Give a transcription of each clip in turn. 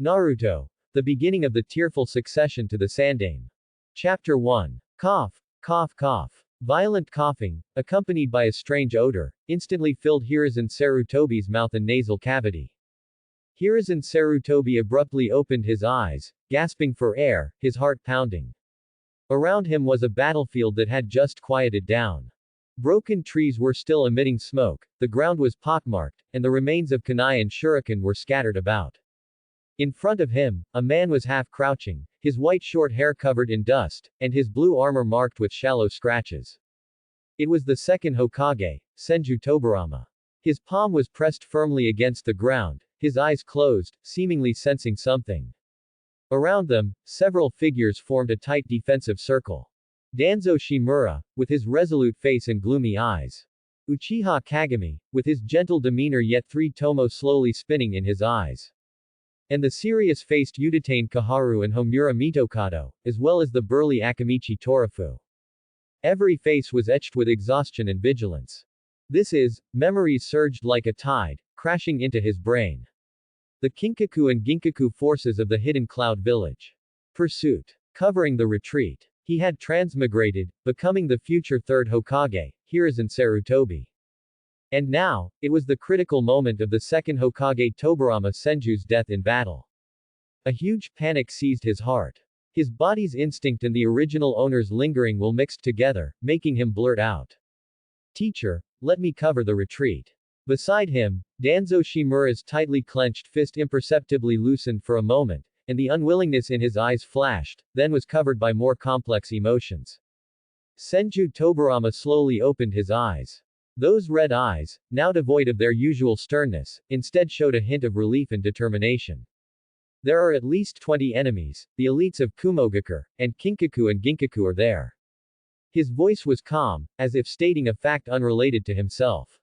Naruto. The beginning of the tearful succession to the Sandaime. Chapter 1. Cough, cough, cough. Violent coughing, accompanied by a strange odor, instantly filled Hiruzen Sarutobi's mouth and nasal cavity. Hiruzen Sarutobi abruptly opened his eyes, gasping for air, his heart pounding. Around him was a battlefield that had just quieted down. Broken trees were still emitting smoke, the ground was pockmarked, and the remains of kunai and shuriken were scattered about. In front of him, a man was half crouching, his white short hair covered in dust, and his blue armor marked with shallow scratches. It was the second Hokage, Senju Tobirama. His palm was pressed firmly against the ground, his eyes closed, seemingly sensing something. Around them, several figures formed a tight defensive circle. Danzo Shimura, with his resolute face and gloomy eyes. Uchiha Kagami, with his gentle demeanor yet three tomo slowly spinning in his eyes. And the serious-faced Udatain Kaharu and Homura Mitokado, as well as the burly Akamichi Torafu. Every face was etched with exhaustion and vigilance. Memories surged like a tide, crashing into his brain. The Kinkaku and Ginkaku forces of the hidden cloud village. Pursuit. Covering the retreat. He had transmigrated, becoming the future third Hokage, Hiruzen Sarutobi. And now, it was the critical moment of the second Hokage Tobirama Senju's death in battle. A huge panic seized his heart. His body's instinct and the original owner's lingering will mixed together, making him blurt out. "Teacher, let me cover the retreat." Beside him, Danzo Shimura's tightly clenched fist imperceptibly loosened for a moment, and the unwillingness in his eyes flashed, then was covered by more complex emotions. Senju Tobirama slowly opened his eyes. Those red eyes, now devoid of their usual sternness, instead showed a hint of relief and determination. There are at least 20 enemies, the elites of Kumogakure, and Kinkaku and Ginkaku are there. His voice was calm, as if stating a fact unrelated to himself.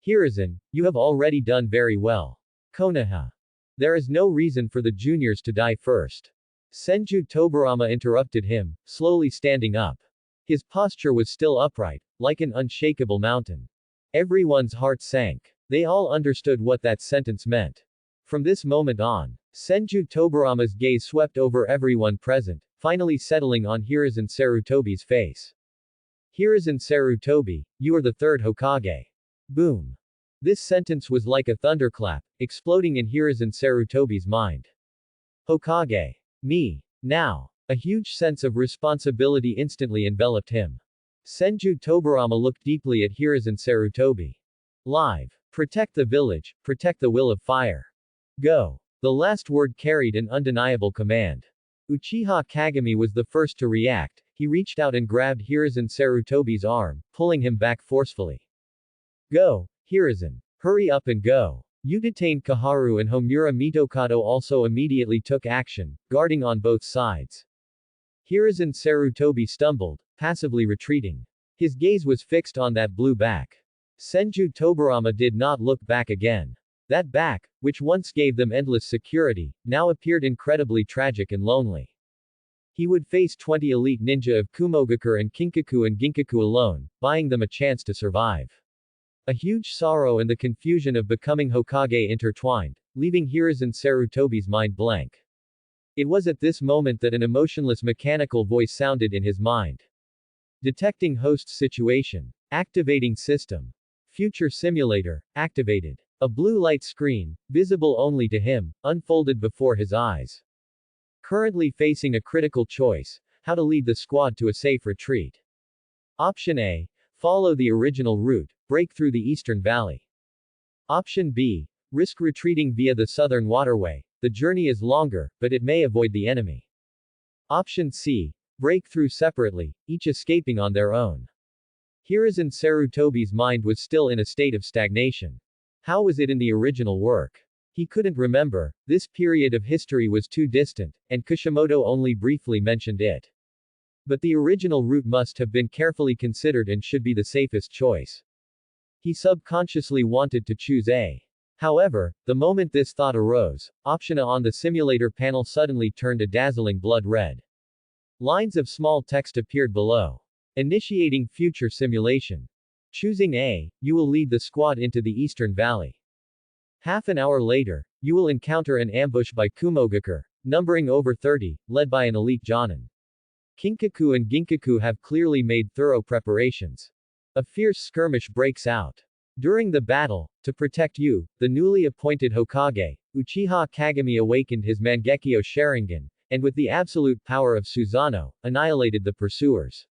Hiruzen, you have already done very well. Konoha. There is no reason for the juniors to die first. Senju Tobirama interrupted him, slowly standing up. His posture was still upright, like an unshakable mountain. Everyone's heart sank. They all understood what that sentence meant. From this moment on, Senju Tobirama's gaze swept over everyone present, finally settling on Hiruzen Sarutobi's face. Hiruzen Sarutobi, you are the third Hokage. Boom. This sentence was like a thunderclap, exploding in Hiruzen Sarutobi's mind. Hokage. Me. Now. A huge sense of responsibility instantly enveloped him. Senju Tobirama looked deeply at Hiruzen Sarutobi. Live. Protect the village, protect the will of fire. Go. The last word carried an undeniable command. Uchiha Kagami was the first to react. He reached out and grabbed Hiruzen Sarutobi's arm, pulling him back forcefully. Go, Hiruzen. Hurry up and go. Udatain Kaharu and Homura Mitokado also immediately took action, guarding on both sides. Hiruzen Sarutobi stumbled, passively retreating. His gaze was fixed on that blue back. Senju Tobirama did not look back again. That back, which once gave them endless security, now appeared incredibly tragic and lonely. He would face 20 elite ninja of Kumogakure and Ginkaku alone, buying them a chance to survive. A huge sorrow and the confusion of becoming Hokage intertwined, leaving Hiruzen Sarutobi's mind blank. It was at this moment that an emotionless mechanical voice sounded in his mind. Detecting host situation. Activating system. Future simulator, activated. A blue light screen, visible only to him, unfolded before his eyes. Currently facing a critical choice, how to lead the squad to a safe retreat. Option A. Follow the original route, break through the eastern valley. Option B. Risk retreating via the southern waterway. The journey is longer, but it may avoid the enemy. Option C. Break through separately, each escaping on their own. Hiruzen Sarutobi's mind was still in a state of stagnation. How was it in the original work? He couldn't remember, this period of history was too distant, and Kishimoto only briefly mentioned it. But the original route must have been carefully considered and should be the safest choice. He subconsciously wanted to choose A. However, the moment this thought arose, option A on the simulator panel suddenly turned a dazzling blood red. Lines of small text appeared below. Initiating future simulation. Choosing A, you will lead the squad into the Eastern Valley. Half an hour later, you will encounter an ambush by Kumogakure, numbering over 30, led by an elite Jonin. Kinkaku and Ginkaku have clearly made thorough preparations. A fierce skirmish breaks out. During the battle, to protect you, the newly appointed Hokage, Uchiha Kagami awakened his Mangekyo Sharingan, and with the absolute power of Susanoo, annihilated the pursuers.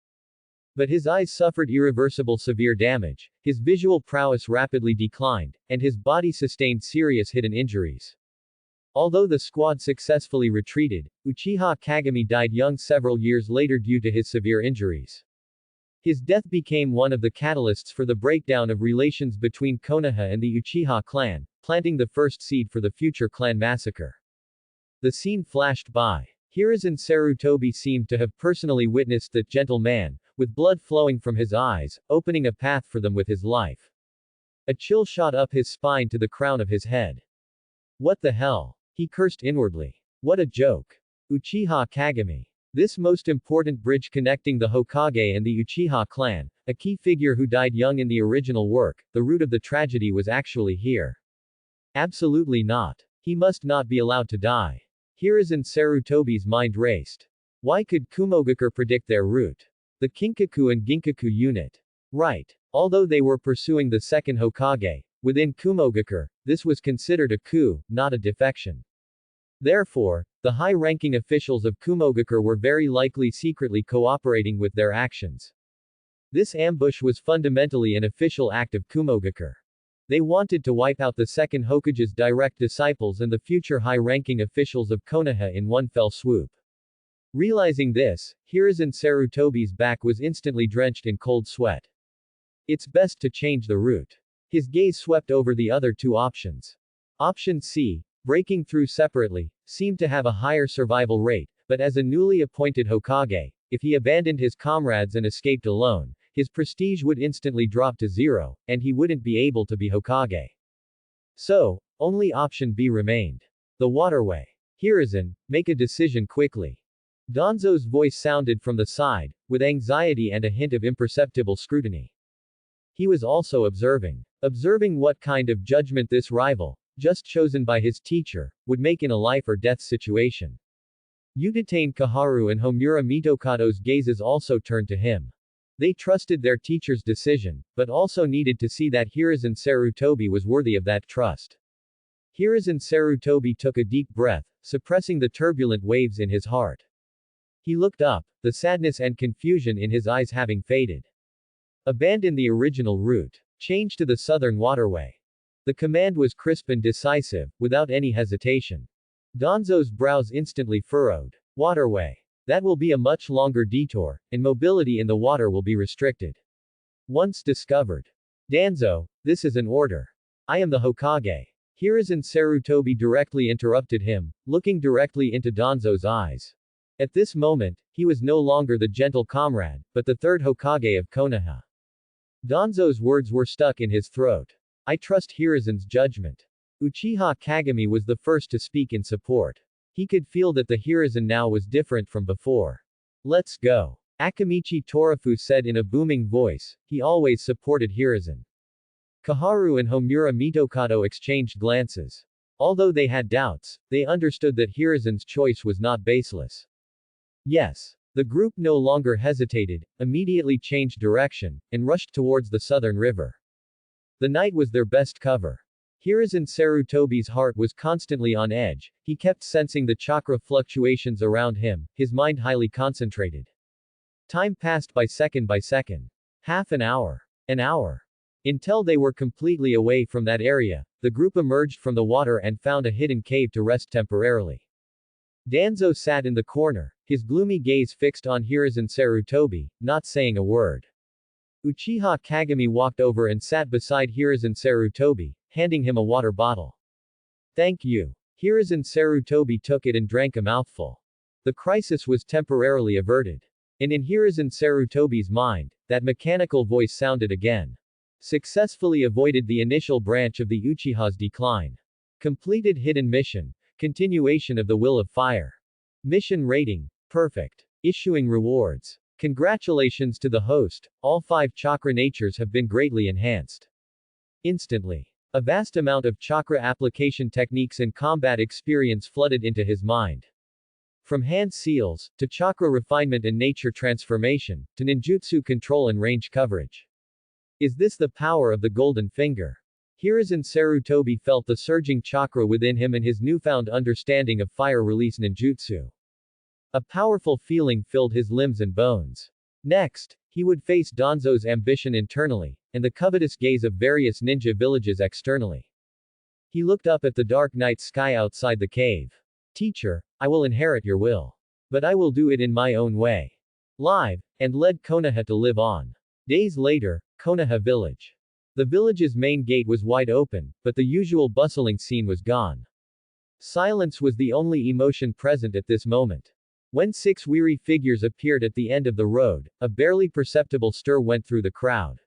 But his eyes suffered irreversible severe damage, his visual prowess rapidly declined, and his body sustained serious hidden injuries. Although the squad successfully retreated, Uchiha Kagami died young several years later due to his severe injuries. His death became one of the catalysts for the breakdown of relations between Konoha and the Uchiha clan, planting the first seed for the future clan massacre. The scene flashed by. Hiruzen Sarutobi seemed to have personally witnessed that gentle man, with blood flowing from his eyes, opening a path for them with his life. A chill shot up his spine to the crown of his head. What the hell? He cursed inwardly. What a joke. Uchiha Kagami. This most important bridge connecting the Hokage and the Uchiha clan, a key figure who died young in the original work, the root of the tragedy was actually here. Absolutely not. He must not be allowed to die. Hiruzen Sarutobi's mind raced. Why could Kumogakure predict their route? The Kinkaku and Ginkaku unit. Right. Although they were pursuing the second Hokage, within Kumogakure, this was considered a coup, not a defection. Therefore, the high-ranking officials of Kumogakure were very likely secretly cooperating with their actions. This ambush was fundamentally an official act of Kumogakure. They wanted to wipe out the second Hokage's direct disciples and the future high-ranking officials of Konoha in one fell swoop. Realizing this, Hiruzen Sarutobi's back was instantly drenched in cold sweat. It's best to change the route. His gaze swept over the other two options. Option C, breaking through separately, seemed to have a higher survival rate, but as a newly appointed Hokage, if he abandoned his comrades and escaped alone, his prestige would instantly drop to zero, and he wouldn't be able to be Hokage. So, only option B remained. The waterway. Hiruzen, make a decision quickly. Danzo's voice sounded from the side, with anxiety and a hint of imperceptible scrutiny. He was also observing. Observing what kind of judgment this rival, just chosen by his teacher, would make in a life-or-death situation. Utatane Kaharu and Homura Mitokado's gazes also turned to him. They trusted their teacher's decision, but also needed to see that Hiruzen Sarutobi was worthy of that trust. Hiruzen Sarutobi took a deep breath, suppressing the turbulent waves in his heart. He looked up, the sadness and confusion in his eyes having faded. Abandon the original route. Change to the southern waterway. The command was crisp and decisive, without any hesitation. Danzo's brows instantly furrowed. Waterway. That will be a much longer detour, and mobility in the water will be restricted. Once discovered. Danzo, this is an order. I am the Hokage. Hiruzen Sarutobi directly interrupted him, looking directly into Danzo's eyes. At this moment, he was no longer the gentle comrade, but the third Hokage of Konoha. Danzo's words were stuck in his throat. I trust Hiruzen's judgment. Uchiha Kagami was the first to speak in support. He could feel that the Hiruzen now was different from before. Let's go. Akamichi Torafu said in a booming voice. He always supported Hiruzen. Kaharu and Homura Mitokado exchanged glances. Although they had doubts, they understood that Hiruzen's choice was not baseless. Yes. The group no longer hesitated, immediately changed direction, and rushed towards the southern river. The night was their best cover. Hiruzen Sarutobi's heart was constantly on edge, he kept sensing the chakra fluctuations around him, his mind highly concentrated. Time passed by second. Half an hour. An hour. Until they were completely away from that area, the group emerged from the water and found a hidden cave to rest temporarily. Danzo sat in the corner, his gloomy gaze fixed on Hiruzen Sarutobi, not saying a word. Uchiha Kagami walked over and sat beside Hiruzen Sarutobi, handing him a water bottle. Thank you. Hiruzen Sarutobi took it and drank a mouthful. The crisis was temporarily averted. And in Hiruzen Sarutobi's mind, that mechanical voice sounded again. Successfully avoided the initial branch of the Uchiha's decline. Completed hidden mission. Continuation of the Will of Fire. Mission rating. Perfect. Issuing rewards. Congratulations to the host, all 5 chakra natures have been greatly enhanced. Instantly. A vast amount of chakra application techniques and combat experience flooded into his mind. From hand seals, to chakra refinement and nature transformation, to ninjutsu control and range coverage. Is this the power of the Golden Finger? Hiruzen Sarutobi felt the surging chakra within him and his newfound understanding of fire release ninjutsu. A powerful feeling filled his limbs and bones. Next, he would face Danzo's ambition internally, and the covetous gaze of various ninja villages externally. He looked up at the dark night sky outside the cave. Teacher, I will inherit your will. But I will do it in my own way. Live, and led Konoha to live on. Days later, Konoha village. The village's main gate was wide open, but the usual bustling scene was gone. Silence was the only emotion present at this moment. When 6 weary figures appeared at the end of the road, a barely perceptible stir went through the crowd.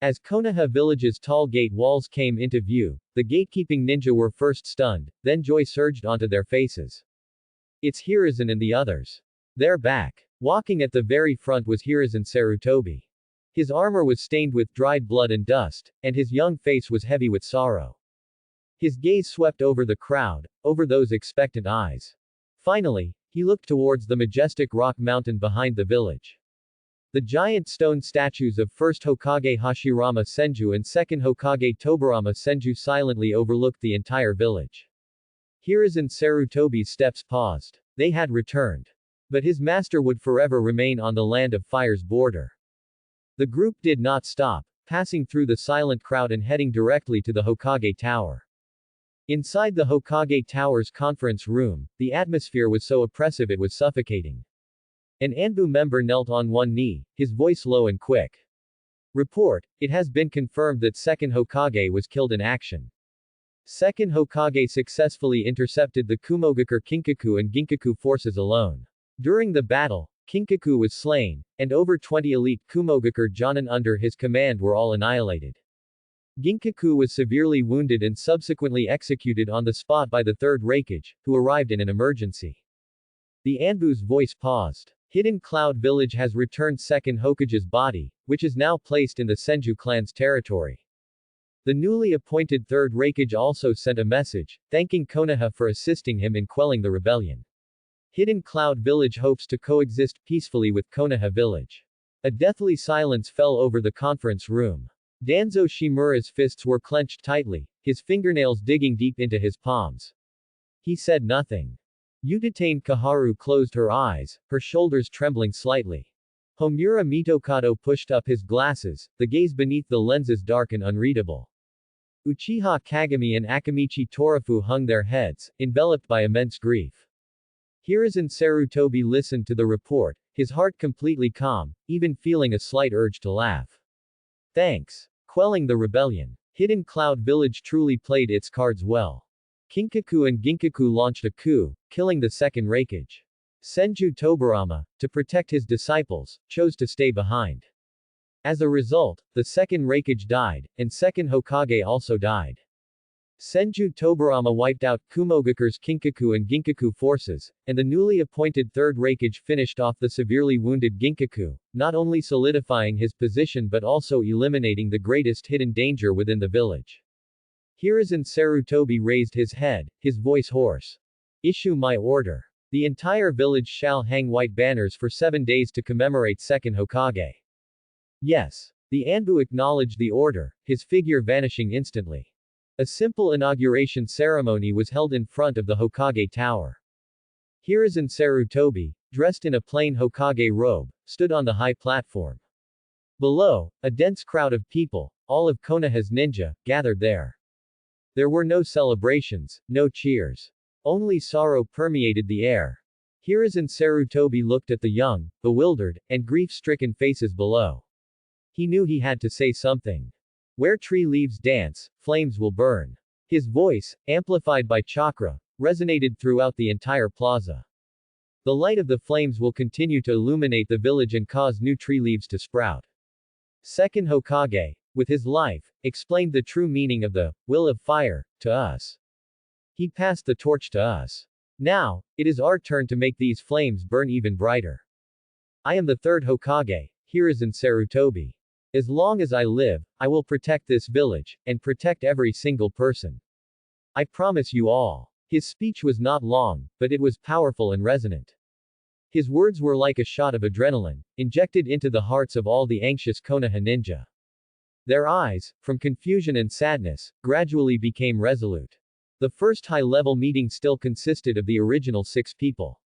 As Konoha village's tall gate walls came into view, the gatekeeping ninja were first stunned, then joy surged onto their faces. It's Hiruzen and the others. They're back. Walking at the very front was Hiruzen Sarutobi. His armor was stained with dried blood and dust, and his young face was heavy with sorrow. His gaze swept over the crowd, over those expectant eyes. Finally, he looked towards the majestic rock mountain behind the village. The giant stone statues of 1st Hokage Hashirama Senju and 2nd Hokage Tobarama Senju silently overlooked the entire village. Hiruzen Sarutobi's steps paused. They had returned. But his master would forever remain on the land of fire's border. The group did not stop, passing through the silent crowd and heading directly to the Hokage Tower. Inside the Hokage Tower's conference room, the atmosphere was so oppressive it was suffocating. An Anbu member knelt on one knee, his voice low and quick. Report, it has been confirmed that 2nd Hokage was killed in action. 2nd Hokage successfully intercepted the Kumogakur Kinkaku and Ginkaku forces alone. During the battle, Kinkaku was slain, and over 20 elite Kumogakur Jonin under his command were all annihilated. Ginkaku was severely wounded and subsequently executed on the spot by the 3rd Raikage, who arrived in an emergency. The Anbu's voice paused. Hidden Cloud Village has returned 2nd Hokage's body, which is now placed in the Senju clan's territory. The newly appointed 3rd Raikage also sent a message, thanking Konoha for assisting him in quelling the rebellion. Hidden Cloud Village hopes to coexist peacefully with Konoha Village. A deathly silence fell over the conference room. Danzo Shimura's fists were clenched tightly, his fingernails digging deep into his palms. He said nothing. Utatane Kaharu closed her eyes, her shoulders trembling slightly. Homura Mitokado pushed up his glasses, the gaze beneath the lenses dark and unreadable. Uchiha Kagami and Akamichi Torafu hung their heads, enveloped by immense grief. Hiruzen Sarutobi listened to the report, his heart completely calm, even feeling a slight urge to laugh. Thanks. Quelling the rebellion. Hidden Cloud Village truly played its cards well. Kinkaku and Ginkaku launched a coup, killing the 2nd Raikage. Senju Tobarama, to protect his disciples, chose to stay behind. As a result, the 2nd Raikage died, and 2nd Hokage also died. Senju Tobarama wiped out Kumogakur's Kinkaku and Ginkaku forces, and the newly appointed 3rd Raikage finished off the severely wounded Ginkaku, not only solidifying his position but also eliminating the greatest hidden danger within the village. Hiruzen Sarutobi raised his head, his voice hoarse. Issue my order. The entire village shall hang white banners for 7 days to commemorate 2nd Hokage. Yes. The Anbu acknowledged the order, his figure vanishing instantly. A simple inauguration ceremony was held in front of the Hokage Tower. Hiruzen Sarutobi, dressed in a plain Hokage robe, stood on the high platform. Below, a dense crowd of people, all of Konoha's ninja, gathered there. There were no celebrations, no cheers. Only sorrow permeated the air. Hiruzen Sarutobi looked at the young, bewildered, and grief-stricken faces below. He knew he had to say something. Where tree leaves dance, flames will burn. His voice, amplified by chakra, resonated throughout the entire plaza. The light of the flames will continue to illuminate the village and cause new tree leaves to sprout. 2nd Hokage, with his life, explained the true meaning of the will of fire to us. He passed the torch to us. Now, it is our turn to make these flames burn even brighter. I am the 3rd Hokage, Hiruzen Sarutobi. As long as I live, I will protect this village, and protect every single person. I promise you all. His speech was not long, but it was powerful and resonant. His words were like a shot of adrenaline, injected into the hearts of all the anxious Konoha ninja. Their eyes, from confusion and sadness, gradually became resolute. The first high-level meeting still consisted of the original 6 people.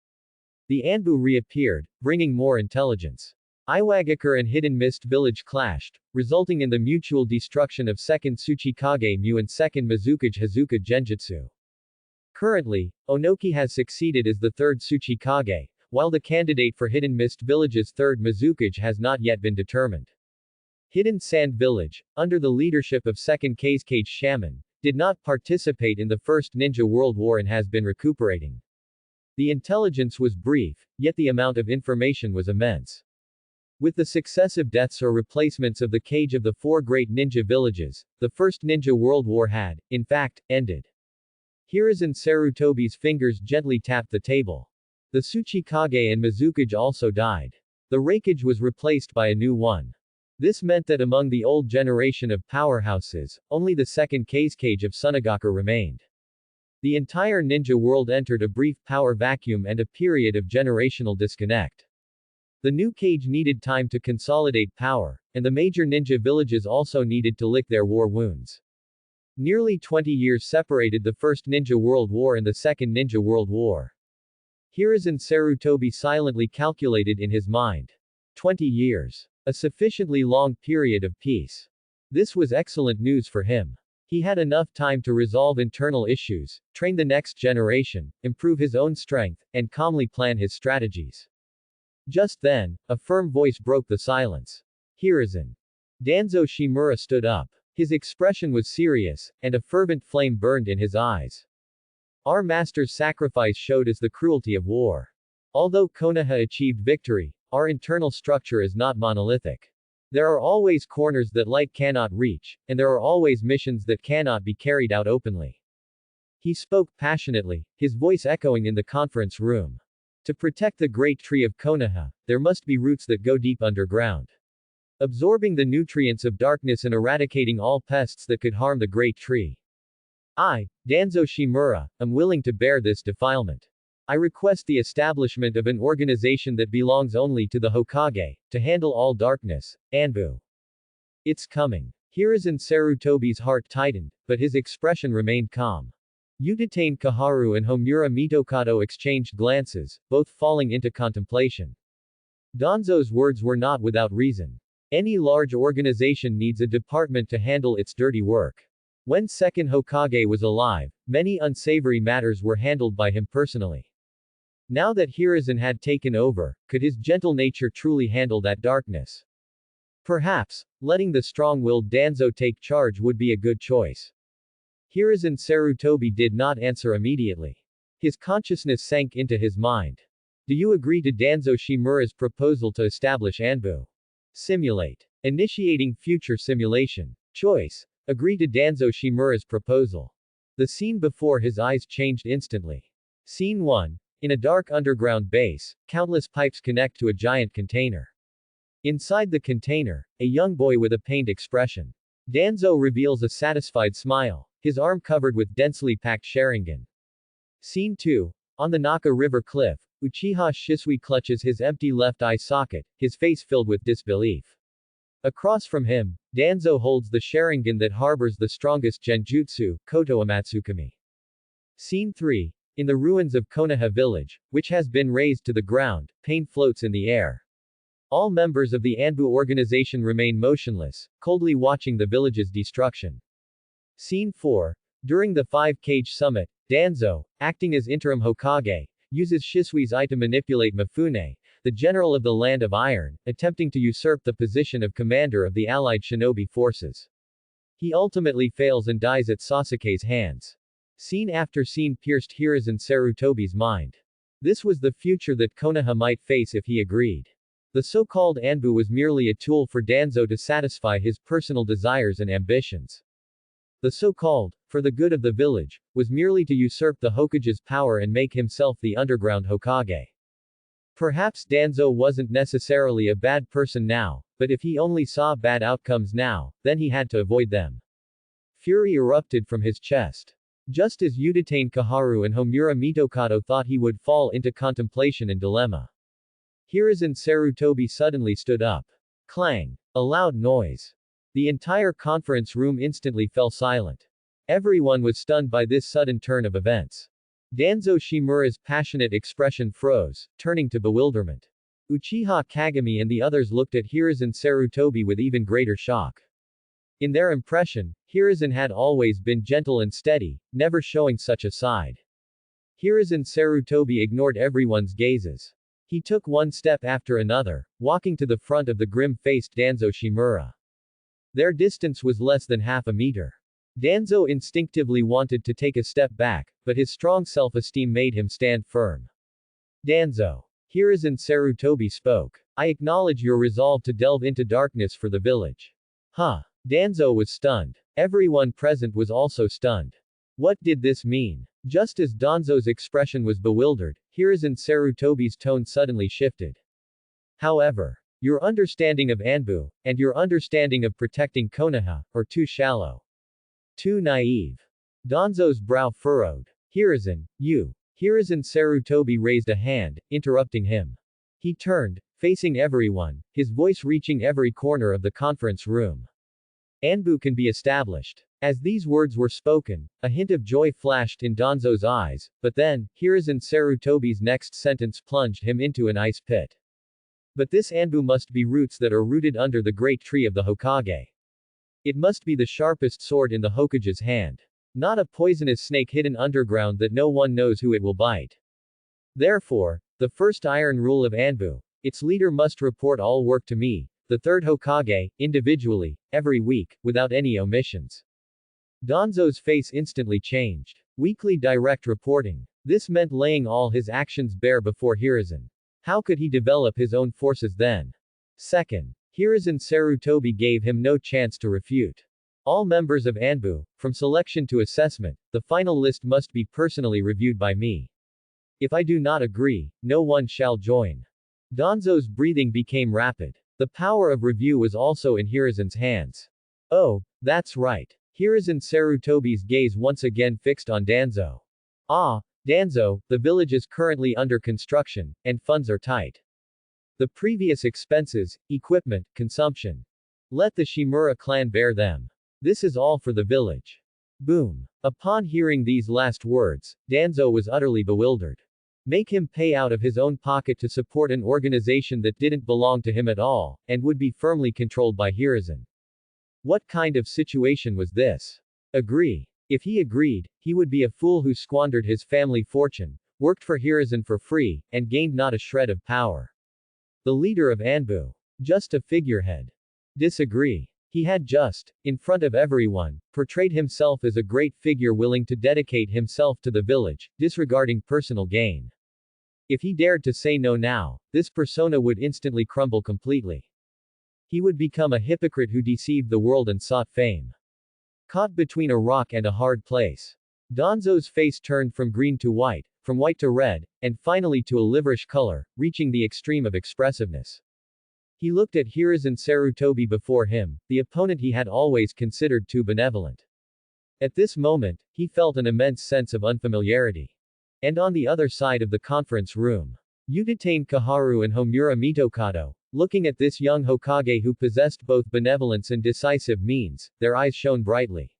The Anbu reappeared, bringing more intelligence. Iwagakure and Hidden Mist Village clashed, resulting in the mutual destruction of 2nd Tsuchikage Mu and 2nd Mizukage Hazuka Genjutsu. Currently, Onoki has succeeded as the 3rd Tsuchikage, while the candidate for Hidden Mist Village's 3rd Mizukage has not yet been determined. Hidden Sand Village, under the leadership of 2nd Kazekage Shaman, did not participate in the First Ninja World War and has been recuperating. The intelligence was brief, yet the amount of information was immense. With the successive deaths or replacements of the Kage of the 4 great ninja villages, the First Ninja World War had, in fact, ended. Hiruzen Sarutobi's fingers gently tapped the table. The Tsuchikage and Mizukage also died. The Raikage was replaced by a new one. This meant that among the old generation of powerhouses, only the 2nd Kazekage of Sunagakure remained. The entire ninja world entered a brief power vacuum and a period of generational disconnect. The new Kage needed time to consolidate power, and the major ninja villages also needed to lick their war wounds. Nearly 20 years separated the First Ninja World War and the Second Ninja World War. Hiruzen Sarutobi silently calculated in his mind. 20 years. A sufficiently long period of peace. This was excellent news for him. He had enough time to resolve internal issues, train the next generation, improve his own strength, and calmly plan his strategies. Just then, a firm voice broke the silence. Hiruzen. Danzo Shimura stood up. His expression was serious, and a fervent flame burned in his eyes. Our master's sacrifice showed us the cruelty of war. Although Konoha achieved victory, our internal structure is not monolithic. There are always corners that light cannot reach, and there are always missions that cannot be carried out openly. He spoke passionately, his voice echoing in the conference room. To protect the great tree of Konoha, there must be roots that go deep underground, absorbing the nutrients of darkness and eradicating all pests that could harm the great tree. I, Danzo Shimura, am willing to bear this defilement. I request the establishment of an organization that belongs only to the Hokage, to handle all darkness, Anbu. It's coming. Hiruzen Sarutobi's heart tightened, but his expression remained calm. Utatane Kaharu and Homura Mitokado exchanged glances, both falling into contemplation. Danzo's words were not without reason. Any large organization needs a department to handle its dirty work. When second Hokage was alive, many unsavory matters were handled by him personally. Now that Hiruzen had taken over, could his gentle nature truly handle that darkness? Perhaps, letting the strong-willed Danzo take charge would be a good choice. Hiruzen Sarutobi did not answer immediately. His consciousness sank into his mind. Do you agree to Danzo Shimura's proposal to establish Anbu? Simulate. Initiating future simulation. Choice. Agree to Danzo Shimura's proposal. The scene before his eyes changed instantly. Scene 1. In a dark underground base, countless pipes connect to a giant container. Inside the container, a young boy with a pained expression. Danzo reveals a satisfied smile, his arm covered with densely packed Sharingan. Scene 2. On the Naka River cliff, Uchiha Shisui clutches his empty left eye socket, his face filled with disbelief. Across from him, Danzo holds the Sharingan that harbors the strongest genjutsu, Koto Amatsukami. Scene 3. In the ruins of Konoha village, which has been razed to the ground, pain floats in the air. All members of the Anbu organization remain motionless, coldly watching the village's destruction. Scene 4. During the 5-Kage summit, Danzo, acting as interim Hokage, uses Shisui's eye to manipulate Mifune, the general of the Land of Iron, attempting to usurp the position of commander of the allied shinobi forces. He ultimately fails and dies at Sasuke's hands. Scene after scene pierced Hiruzen Sarutobi's mind. This was the future that Konoha might face if he agreed. The so-called Anbu was merely a tool for Danzo to satisfy his personal desires and ambitions. The so-called, for the good of the village, was merely to usurp the Hokage's power and make himself the underground Hokage. Perhaps Danzo wasn't necessarily a bad person now, but if he only saw bad outcomes now, then he had to avoid them. Fury erupted from his chest. Just as Udatane Kaharu and Homura Mitokado thought he would fall into contemplation and dilemma. Hiruzen Sarutobi suddenly stood up. Clang! A loud noise. The entire conference room instantly fell silent. Everyone was stunned by this sudden turn of events. Danzo Shimura's passionate expression froze, turning to bewilderment. Uchiha Kagami and the others looked at Hiruzen Sarutobi with even greater shock. In their impression, Hiruzen had always been gentle and steady, never showing such a side. Hiruzen Sarutobi ignored everyone's gazes. He took one step after another, walking to the front of the grim-faced Danzo Shimura. Their distance was less than half a meter. Danzo instinctively wanted to take a step back, but his strong self-esteem made him stand firm. Danzo. Hiruzen Sarutobi spoke. I acknowledge your resolve to delve into darkness for the village. Huh. Danzo was stunned. Everyone present was also stunned. What did this mean? Just as Danzo's expression was bewildered, Hiruzen Sarutobi's tone suddenly shifted. However, your understanding of Anbu, and your understanding of protecting Konoha, are too shallow. Too naive. Danzo's brow furrowed. Hiruzen, you. Hiruzen Sarutobi raised a hand, interrupting him. He turned, facing everyone, his voice reaching every corner of the conference room. Anbu can be established. As these words were spoken, a hint of joy flashed in Danzo's eyes, but then, Hiruzen Sarutobi's next sentence plunged him into an ice pit. But this Anbu must be roots that are rooted under the great tree of the Hokage. It must be the sharpest sword in the Hokage's hand. Not a poisonous snake hidden underground that no one knows who it will bite. Therefore, the first iron rule of Anbu, its leader must report all work to me, the third Hokage, individually, every week, without any omissions. Danzo's face instantly changed. Weekly direct reporting. This meant laying all his actions bare before Hiruzen. How could he develop his own forces then? Second, Hiruzen Sarutobi gave him no chance to refute. All members of Anbu, from selection to assessment, the final list must be personally reviewed by me. If I do not agree, no one shall join. Danzo's breathing became rapid. The power of review was also in Hiruzen's hands. Oh, that's right. Hiruzen Sarutobi's gaze once again fixed on Danzo. Ah, Danzo, the village is currently under construction, and funds are tight. The previous expenses, equipment, consumption. Let the Shimura clan bear them. This is all for the village. Boom. Upon hearing these last words, Danzo was utterly bewildered. Make him pay out of his own pocket to support an organization that didn't belong to him at all, and would be firmly controlled by Hiruzen. What kind of situation was this? Agree. If he agreed, he would be a fool who squandered his family fortune, worked for Hiruzen for free, and gained not a shred of power. The leader of Anbu. Just a figurehead. Disagree. He had just, in front of everyone, portrayed himself as a great figure willing to dedicate himself to the village, disregarding personal gain. If he dared to say no now, this persona would instantly crumble completely. He would become a hypocrite who deceived the world and sought fame. Caught between a rock and a hard place. Danzo's face turned from green to white, from white to red, and finally to a liverish color, reaching the extreme of expressiveness. He looked at Hiruzen Sarutobi before him, the opponent he had always considered too benevolent. At this moment, he felt an immense sense of unfamiliarity. And on the other side of the conference room, Udatane Kaharu and Homura Mitokado, looking at this young Hokage who possessed both benevolence and decisive means, their eyes shone brightly.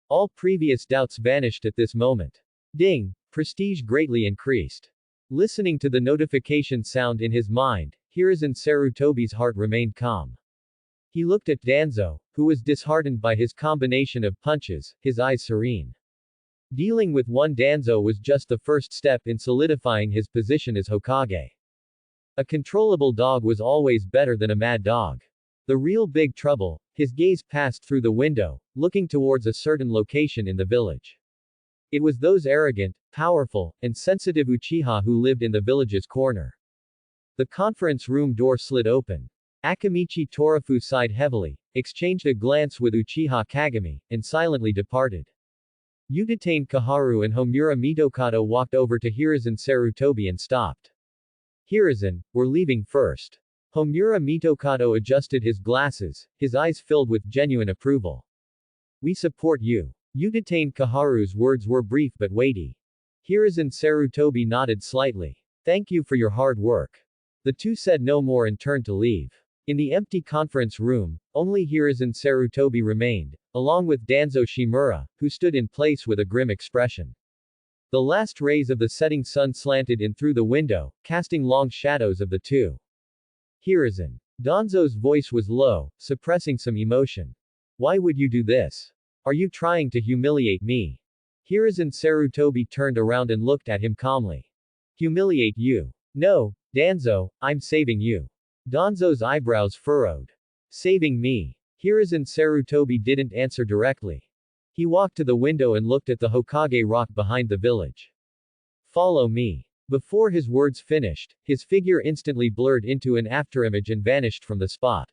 All previous doubts vanished at this moment. Ding! Prestige greatly increased. Listening to the notification sound in his mind, Hiruzen Sarutobi's heart remained calm. He looked at Danzo, who was disheartened by his combination of punches, his eyes serene. Dealing with one Danzo was just the first step in solidifying his position as Hokage. A controllable dog was always better than a mad dog. The real big trouble, his gaze passed through the window, looking towards a certain location in the village. It was those arrogant, powerful, and sensitive Uchiha who lived in the village's corner. The conference room door slid open. Akamichi Torafu sighed heavily, exchanged a glance with Uchiha Kagami, and silently departed. Udatane Kaharu and Homura Mitokado walked over to Hiruzen Sarutobi and stopped. Hiruzen, we're leaving first. Homura Mitokado adjusted his glasses, his eyes filled with genuine approval. We support you. Udatain Kaharu's words were brief but weighty. Hiruzen Sarutobi nodded slightly. Thank you for your hard work. The two said no more and turned to leave. In the empty conference room, only Hiruzen Sarutobi remained, along with Danzo Shimura, who stood in place with a grim expression. The last rays of the setting sun slanted in through the window, casting long shadows of the two. Hiruzen. Danzo's voice was low, suppressing some emotion. Why would you do this? Are you trying to humiliate me? Hiruzen Sarutobi turned around and looked at him calmly. Humiliate you? No, Danzo, I'm saving you. Danzo's eyebrows furrowed. Saving me? Hiruzen Sarutobi didn't answer directly. He walked to the window and looked at the Hokage rock behind the village. Follow me. Before his words finished, his figure instantly blurred into an afterimage and vanished from the spot.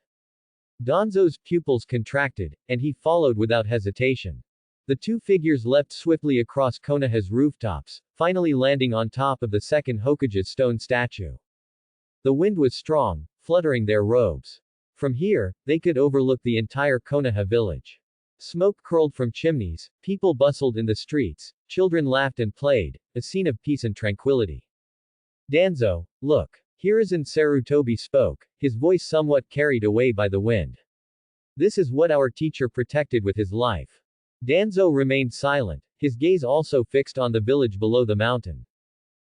Danzo's pupils contracted, and he followed without hesitation. The two figures leapt swiftly across Konoha's rooftops, finally landing on top of the second Hokage's stone statue. The wind was strong, fluttering their robes. From here, they could overlook the entire Konoha village. Smoke curled from chimneys, people bustled in the streets, children laughed and played, a scene of peace and tranquility. Danzo, look. Hiruzen Sarutobi spoke, his voice somewhat carried away by the wind. This is what our teacher protected with his life. Danzo remained silent, his gaze also fixed on the village below the mountain.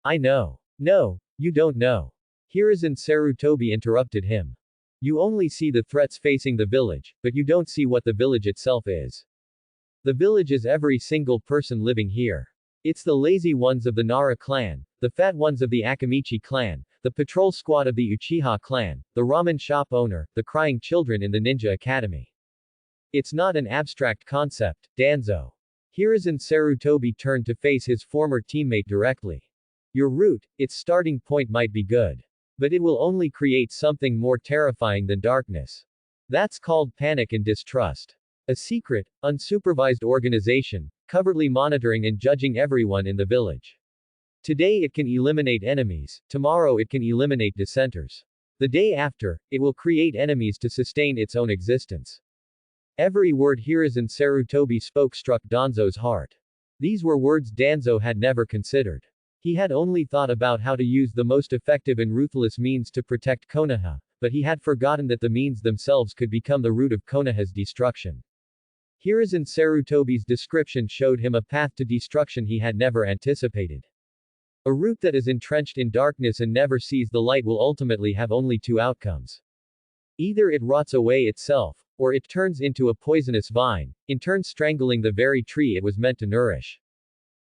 I know. No, you don't know. Hiruzen Sarutobi interrupted him. You only see the threats facing the village, but you don't see what the village itself is. The village is every single person living here. It's the lazy ones of the Nara clan, the fat ones of the Akamichi clan, the patrol squad of the Uchiha clan, the ramen shop owner, the crying children in the ninja academy. It's not an abstract concept, Danzo. Hiruzen Sarutobi turned to face his former teammate directly. Your route, its starting point might be good. But it will only create something more terrifying than darkness. That's called panic and distrust. A secret, unsupervised organization, covertly monitoring and judging everyone in the village. Today it can eliminate enemies, tomorrow it can eliminate dissenters. The day after, it will create enemies to sustain its own existence. Every word Hiruzen Sarutobi spoke struck Danzo's heart. These were words Danzo had never considered. He had only thought about how to use the most effective and ruthless means to protect Konoha, but he had forgotten that the means themselves could become the root of Konoha's destruction. Hiruzen Sarutobi's description showed him a path to destruction he had never anticipated. A route that is entrenched in darkness and never sees the light will ultimately have only two outcomes. Either it rots away itself, or it turns into a poisonous vine, in turn strangling the very tree it was meant to nourish.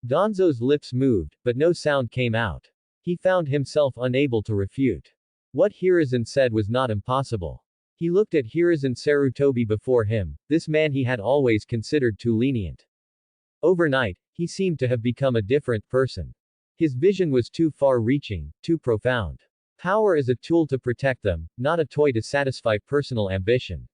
Danzo's lips moved, but no sound came out. He found himself unable to refute. What Hiruzen said was not impossible. He looked at Hiruzen Sarutobi before him, this man he had always considered too lenient. Overnight, he seemed to have become a different person. His vision was too far-reaching, too profound. Power is a tool to protect them, not a toy to satisfy personal ambition.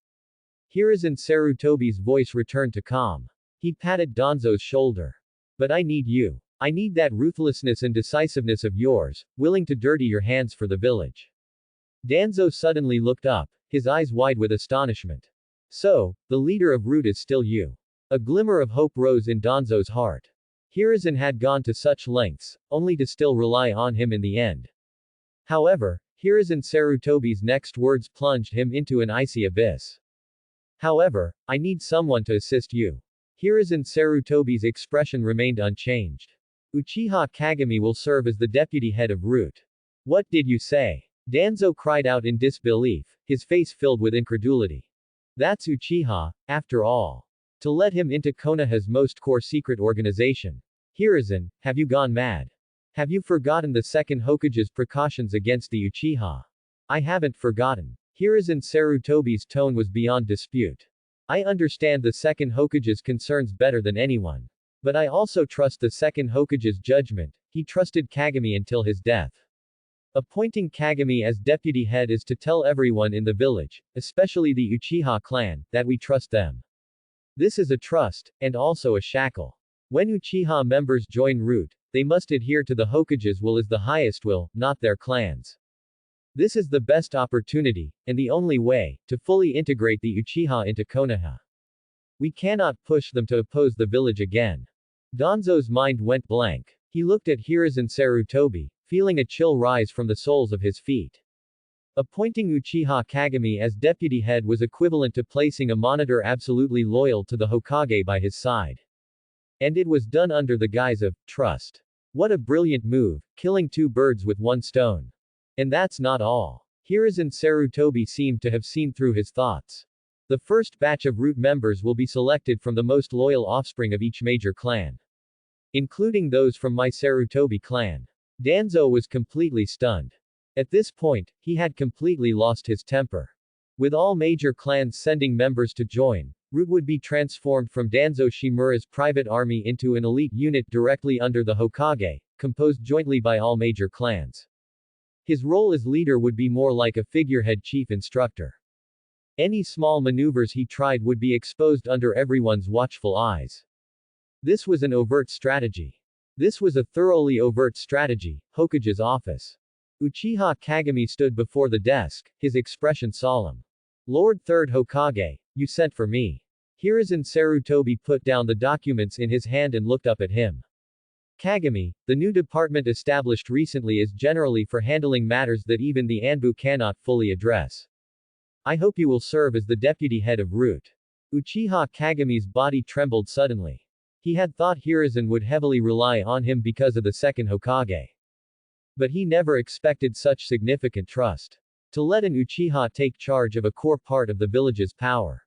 Hiruzen Sarutobi's voice returned to calm. He patted Danzo's shoulder. But I need you. I need that ruthlessness and decisiveness of yours, willing to dirty your hands for the village. Danzo suddenly looked up, his eyes wide with astonishment. So, the leader of Root is still you. A glimmer of hope rose in Danzo's heart. Hiruzen had gone to such lengths, only to still rely on him in the end. However, Hiruzen Sarutobi's next words plunged him into an icy abyss. However, I need someone to assist you. Hiruzen Sarutobi's expression remained unchanged. Uchiha Kagami will serve as the deputy head of Root. What did you say? Danzo cried out in disbelief, his face filled with incredulity. That's Uchiha, after all. To let him into Konoha's most core secret organization. Hiruzen, have you gone mad? Have you forgotten the second Hokage's precautions against the Uchiha? I haven't forgotten. Hiruzen Sarutobi's tone was beyond dispute. I understand the second Hokage's concerns better than anyone. But I also trust the second Hokage's judgment. He trusted Kagami until his death. Appointing Kagami as deputy head is to tell everyone in the village, especially the Uchiha clan, that we trust them. This is a trust, and also a shackle. When Uchiha members join Root, they must adhere to the Hokage's will as the highest will, not their clans. This is the best opportunity, and the only way, to fully integrate the Uchiha into Konoha. We cannot push them to oppose the village again. Danzo's mind went blank. He looked at Hiruzen Sarutobi, feeling a chill rise from the soles of his feet. Appointing Uchiha Kagami as deputy head was equivalent to placing a monitor absolutely loyal to the Hokage by his side. And it was done under the guise of trust. What a brilliant move, killing two birds with one stone. And that's not all. Hiruzen Sarutobi seemed to have seen through his thoughts. The first batch of root members will be selected from the most loyal offspring of each major clan. Including those from my Sarutobi clan. Danzo was completely stunned. At this point, he had completely lost his temper. With all major clans sending members to join, Root would be transformed from Danzo Shimura's private army into an elite unit directly under the Hokage, composed jointly by all major clans. His role as leader would be more like a figurehead chief instructor. Any small maneuvers he tried would be exposed under everyone's watchful eyes. This was an overt strategy. This was a thoroughly overt strategy. Hokage's office. Uchiha Kagami stood before the desk, his expression solemn. Lord Third Hokage, you sent for me. Hiruzen Sarutobi put down the documents in his hand and looked up at him. Kagami, the new department established recently is generally for handling matters that even the Anbu cannot fully address. I hope you will serve as the deputy head of Root. Uchiha Kagami's body trembled suddenly. He had thought Hiruzen would heavily rely on him because of the second Hokage. But he never expected such significant trust. To let an Uchiha take charge of a core part of the village's power.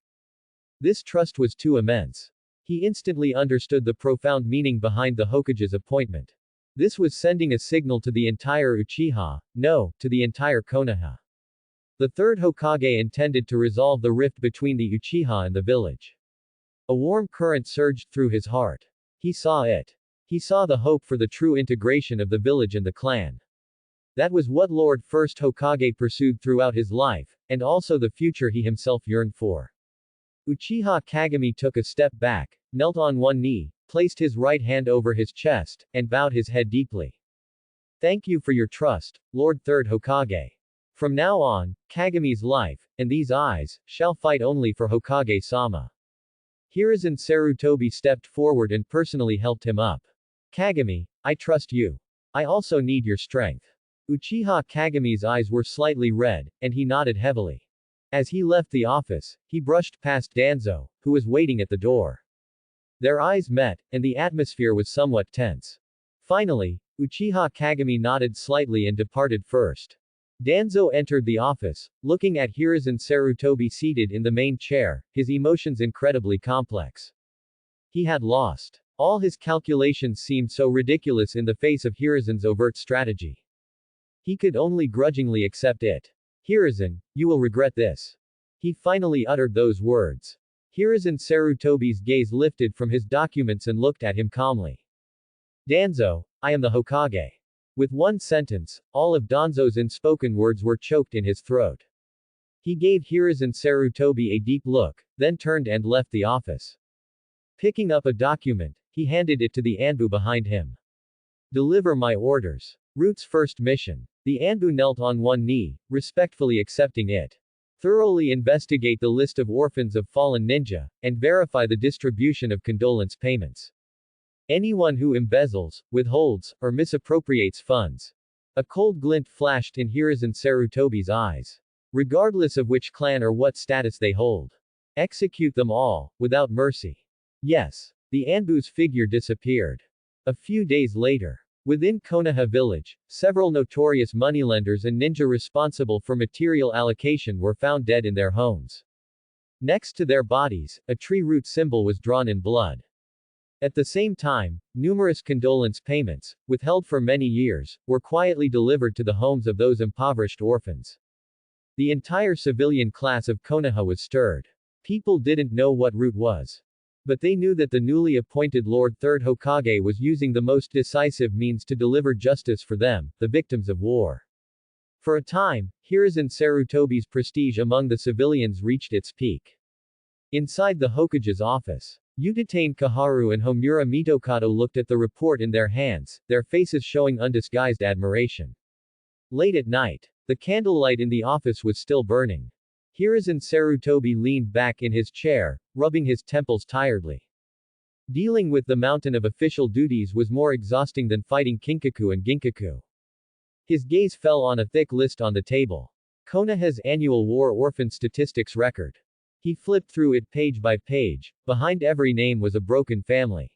This trust was too immense. He instantly understood the profound meaning behind the Hokage's appointment. This was sending a signal to the entire Uchiha, no, to the entire Konoha. The third Hokage intended to resolve the rift between the Uchiha and the village. A warm current surged through his heart. He saw it. He saw the hope for the true integration of the village and the clan. That was what Lord First Hokage pursued throughout his life, and also the future he himself yearned for. Uchiha Kagami took a step back, knelt on one knee, placed his right hand over his chest, and bowed his head deeply. Thank you for your trust, Lord Third Hokage. From now on, Kagami's life, and these eyes, shall fight only for Hokage-sama. Hiruzen Sarutobi stepped forward and personally helped him up. Kagami, I trust you. I also need your strength. Uchiha Kagami's eyes were slightly red, and he nodded heavily. As he left the office, he brushed past Danzo, who was waiting at the door. Their eyes met, and the atmosphere was somewhat tense. Finally, Uchiha Kagami nodded slightly and departed first. Danzo entered the office, looking at Hiruzen Sarutobi seated in the main chair, his emotions incredibly complex. He had lost. All his calculations seemed so ridiculous in the face of Hiruzen's overt strategy. He could only grudgingly accept it. Hiruzen, you will regret this. He finally uttered those words. Hiruzen Sarutobi's gaze lifted from his documents and looked at him calmly. Danzo, I am the Hokage. With one sentence, all of Danzo's unspoken words were choked in his throat. He gave Hiruzen Sarutobi a deep look, then turned and left the office. Picking up a document, he handed it to the Anbu behind him. Deliver my orders. Root's first mission. The Anbu knelt on one knee, respectfully accepting it. Thoroughly investigate the list of orphans of fallen ninja, and verify the distribution of condolence payments. Anyone who embezzles, withholds, or misappropriates funds. A cold glint flashed in Hiruzen Sarutobi's eyes. Regardless of which clan or what status they hold. Execute them all, without mercy. Yes. The Anbu's figure disappeared. A few days later. Within Konoha village, several notorious moneylenders and ninja responsible for material allocation were found dead in their homes. Next to their bodies, a tree root symbol was drawn in blood. At the same time, numerous condolence payments, withheld for many years, were quietly delivered to the homes of those impoverished orphans. The entire civilian class of Konoha was stirred. People didn't know what root was. But they knew that the newly appointed Lord Third Hokage was using the most decisive means to deliver justice for them, the victims of war. For a time, Hiruzen Sarutobi's prestige among the civilians reached its peak. Inside the Hokage's office, Utatane Kaharu and Homura Mitokado looked at the report in their hands, their faces showing undisguised admiration. Late at night, The candlelight in the office was still burning. Hiruzen Sarutobi leaned back in his chair, rubbing his temples tiredly. Dealing with the mountain of official duties was more exhausting than fighting Kinkaku and Ginkaku. His gaze fell on a thick list on the table. Konoha's annual war orphan statistics record. He flipped through it page by page. Behind every name was a broken family.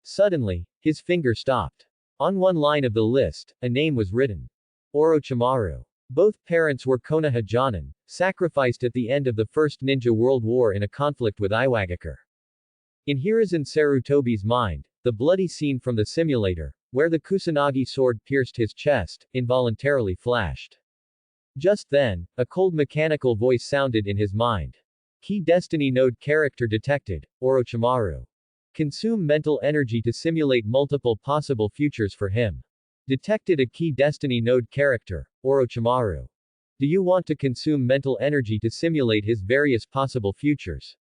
Suddenly, his finger stopped. On one line of the list, a name was written. Orochimaru. Both parents were Konoha Jonin, sacrificed at the end of the First Ninja World War in a conflict with Iwagakure. In Hiruzen Sarutobi's mind, the bloody scene from the simulator, where the Kusanagi sword pierced his chest, involuntarily flashed. Just then, a cold mechanical voice sounded in his mind. Key Destiny Node character detected, Orochimaru. Consume mental energy to simulate multiple possible futures for him. Detected a Key Destiny Node character, Orochimaru. Do you want to consume mental energy to simulate his various possible futures?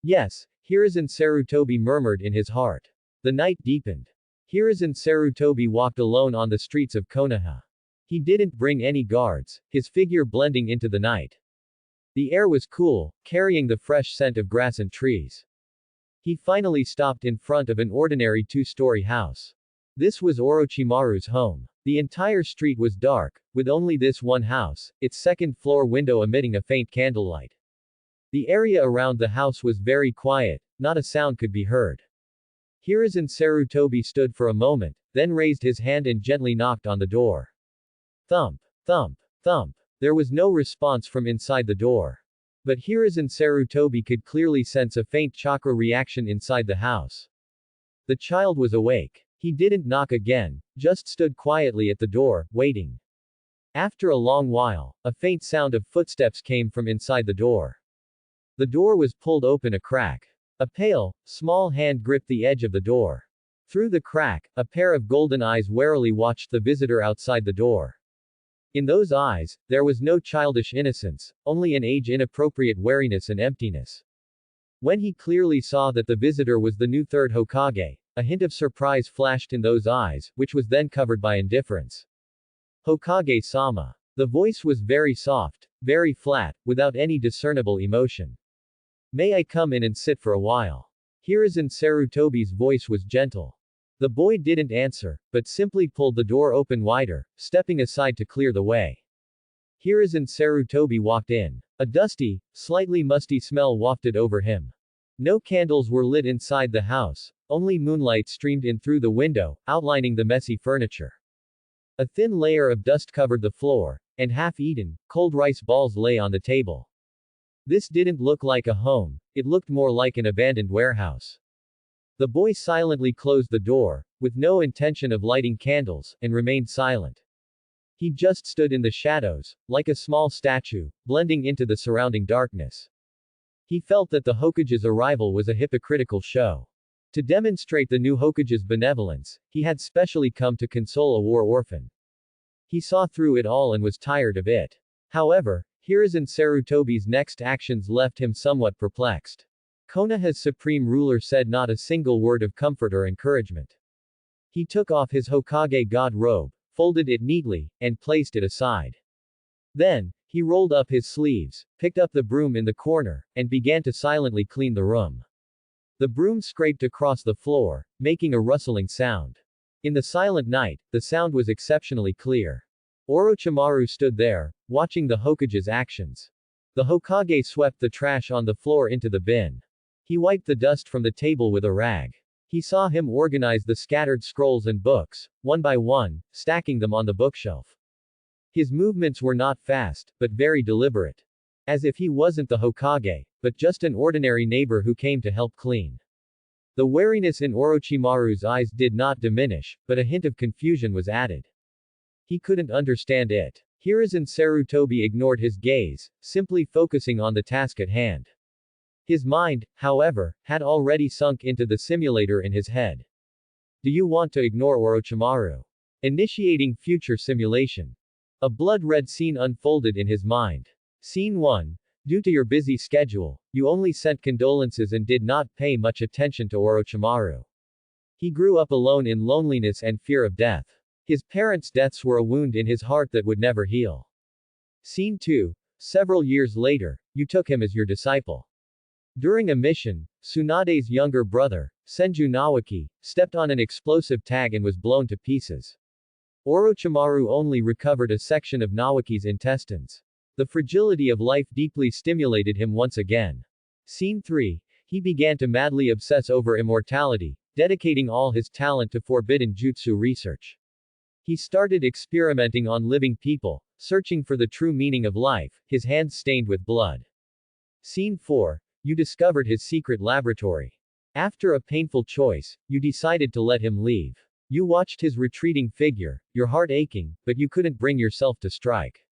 Yes, Hiruzen Sarutobi murmured in his heart. The night deepened. Hiruzen Sarutobi walked alone on the streets of Konoha. He didn't bring any guards, his figure blending into the night. The air was cool, carrying the fresh scent of grass and trees. He finally stopped in front of an ordinary two-story house. This was Orochimaru's home. The entire street was dark, with only this one house, its second-floor window emitting a faint candlelight. The area around the house was very quiet, not a sound could be heard. Hiruzen Sarutobi stood for a moment, then raised his hand and gently knocked on the door. Thump, thump, thump. There was no response from inside the door. But Hiruzen Sarutobi could clearly sense a faint chakra reaction inside the house. The child was awake. He didn't knock again, just stood quietly at the door, waiting. After a long while, a faint sound of footsteps came from inside the door. The door was pulled open a crack. A pale, small hand gripped the edge of the door. Through the crack, a pair of golden eyes warily watched the visitor outside the door. In those eyes, there was no childish innocence, only an age-inappropriate wariness and emptiness. When he clearly saw that the visitor was the new third Hokage, a hint of surprise flashed in those eyes, which was then covered by indifference. Hokage-sama. The voice was very soft, very flat, without any discernible emotion. May I come in and sit for a while? Hiruzen Sarutobi's voice was gentle. The boy didn't answer, but simply pulled the door open wider, stepping aside to clear the way. Hiruzen Sarutobi walked in. A dusty, slightly musty smell wafted over him. No candles were lit inside the house, only moonlight streamed in through the window, outlining the messy furniture. A thin layer of dust covered the floor, and half-eaten, cold rice balls lay on the table. This didn't look like a home, it looked more like an abandoned warehouse. The boy silently closed the door, with no intention of lighting candles, and remained silent. He just stood in the shadows, like a small statue, blending into the surrounding darkness. He felt that the Hokage's arrival was a hypocritical show. To demonstrate the new Hokage's benevolence, he had specially come to console a war orphan. He saw through it all and was tired of it. However, Hiruzen Sarutobi's next actions left him somewhat perplexed. Konoha's supreme ruler said not a single word of comfort or encouragement. He took off his Hokage god robe, folded it neatly, and placed it aside. Then, he rolled up his sleeves, picked up the broom in the corner, and began to silently clean the room. The broom scraped across the floor, making a rustling sound. In the silent night, the sound was exceptionally clear. Orochimaru stood there, watching the Hokage's actions. The Hokage swept the trash on the floor into the bin. He wiped the dust from the table with a rag. He saw him organize the scattered scrolls and books, one by one, stacking them on the bookshelf. His movements were not fast, but very deliberate. As if he wasn't the Hokage, but just an ordinary neighbor who came to help clean. The wariness in Orochimaru's eyes did not diminish, but a hint of confusion was added. He couldn't understand it. Hiruzen Sarutobi ignored his gaze, simply focusing on the task at hand. His mind, however, had already sunk into the simulator in his head. Do you want to ignore Orochimaru? Initiating future simulation. A blood-red scene unfolded in his mind. Scene 1. Due to your busy schedule, you only sent condolences and did not pay much attention to Orochimaru. He grew up alone in loneliness and fear of death. His parents' deaths were a wound in his heart that would never heal. Scene 2. Several years later, you took him as your disciple. During a mission, Tsunade's younger brother, Senju Nawaki, stepped on an explosive tag and was blown to pieces. Orochimaru only recovered a section of Nawaki's intestines. The fragility of life deeply stimulated him once again. Scene 3. He began to madly obsess over immortality, dedicating all his talent to forbidden jutsu research. He started experimenting on living people, searching for the true meaning of life, his hands stained with blood. Scene 4. You discovered his secret laboratory. After a painful choice, you decided to let him leave. You watched his retreating figure, your heart aching, but you couldn't bring yourself to strike.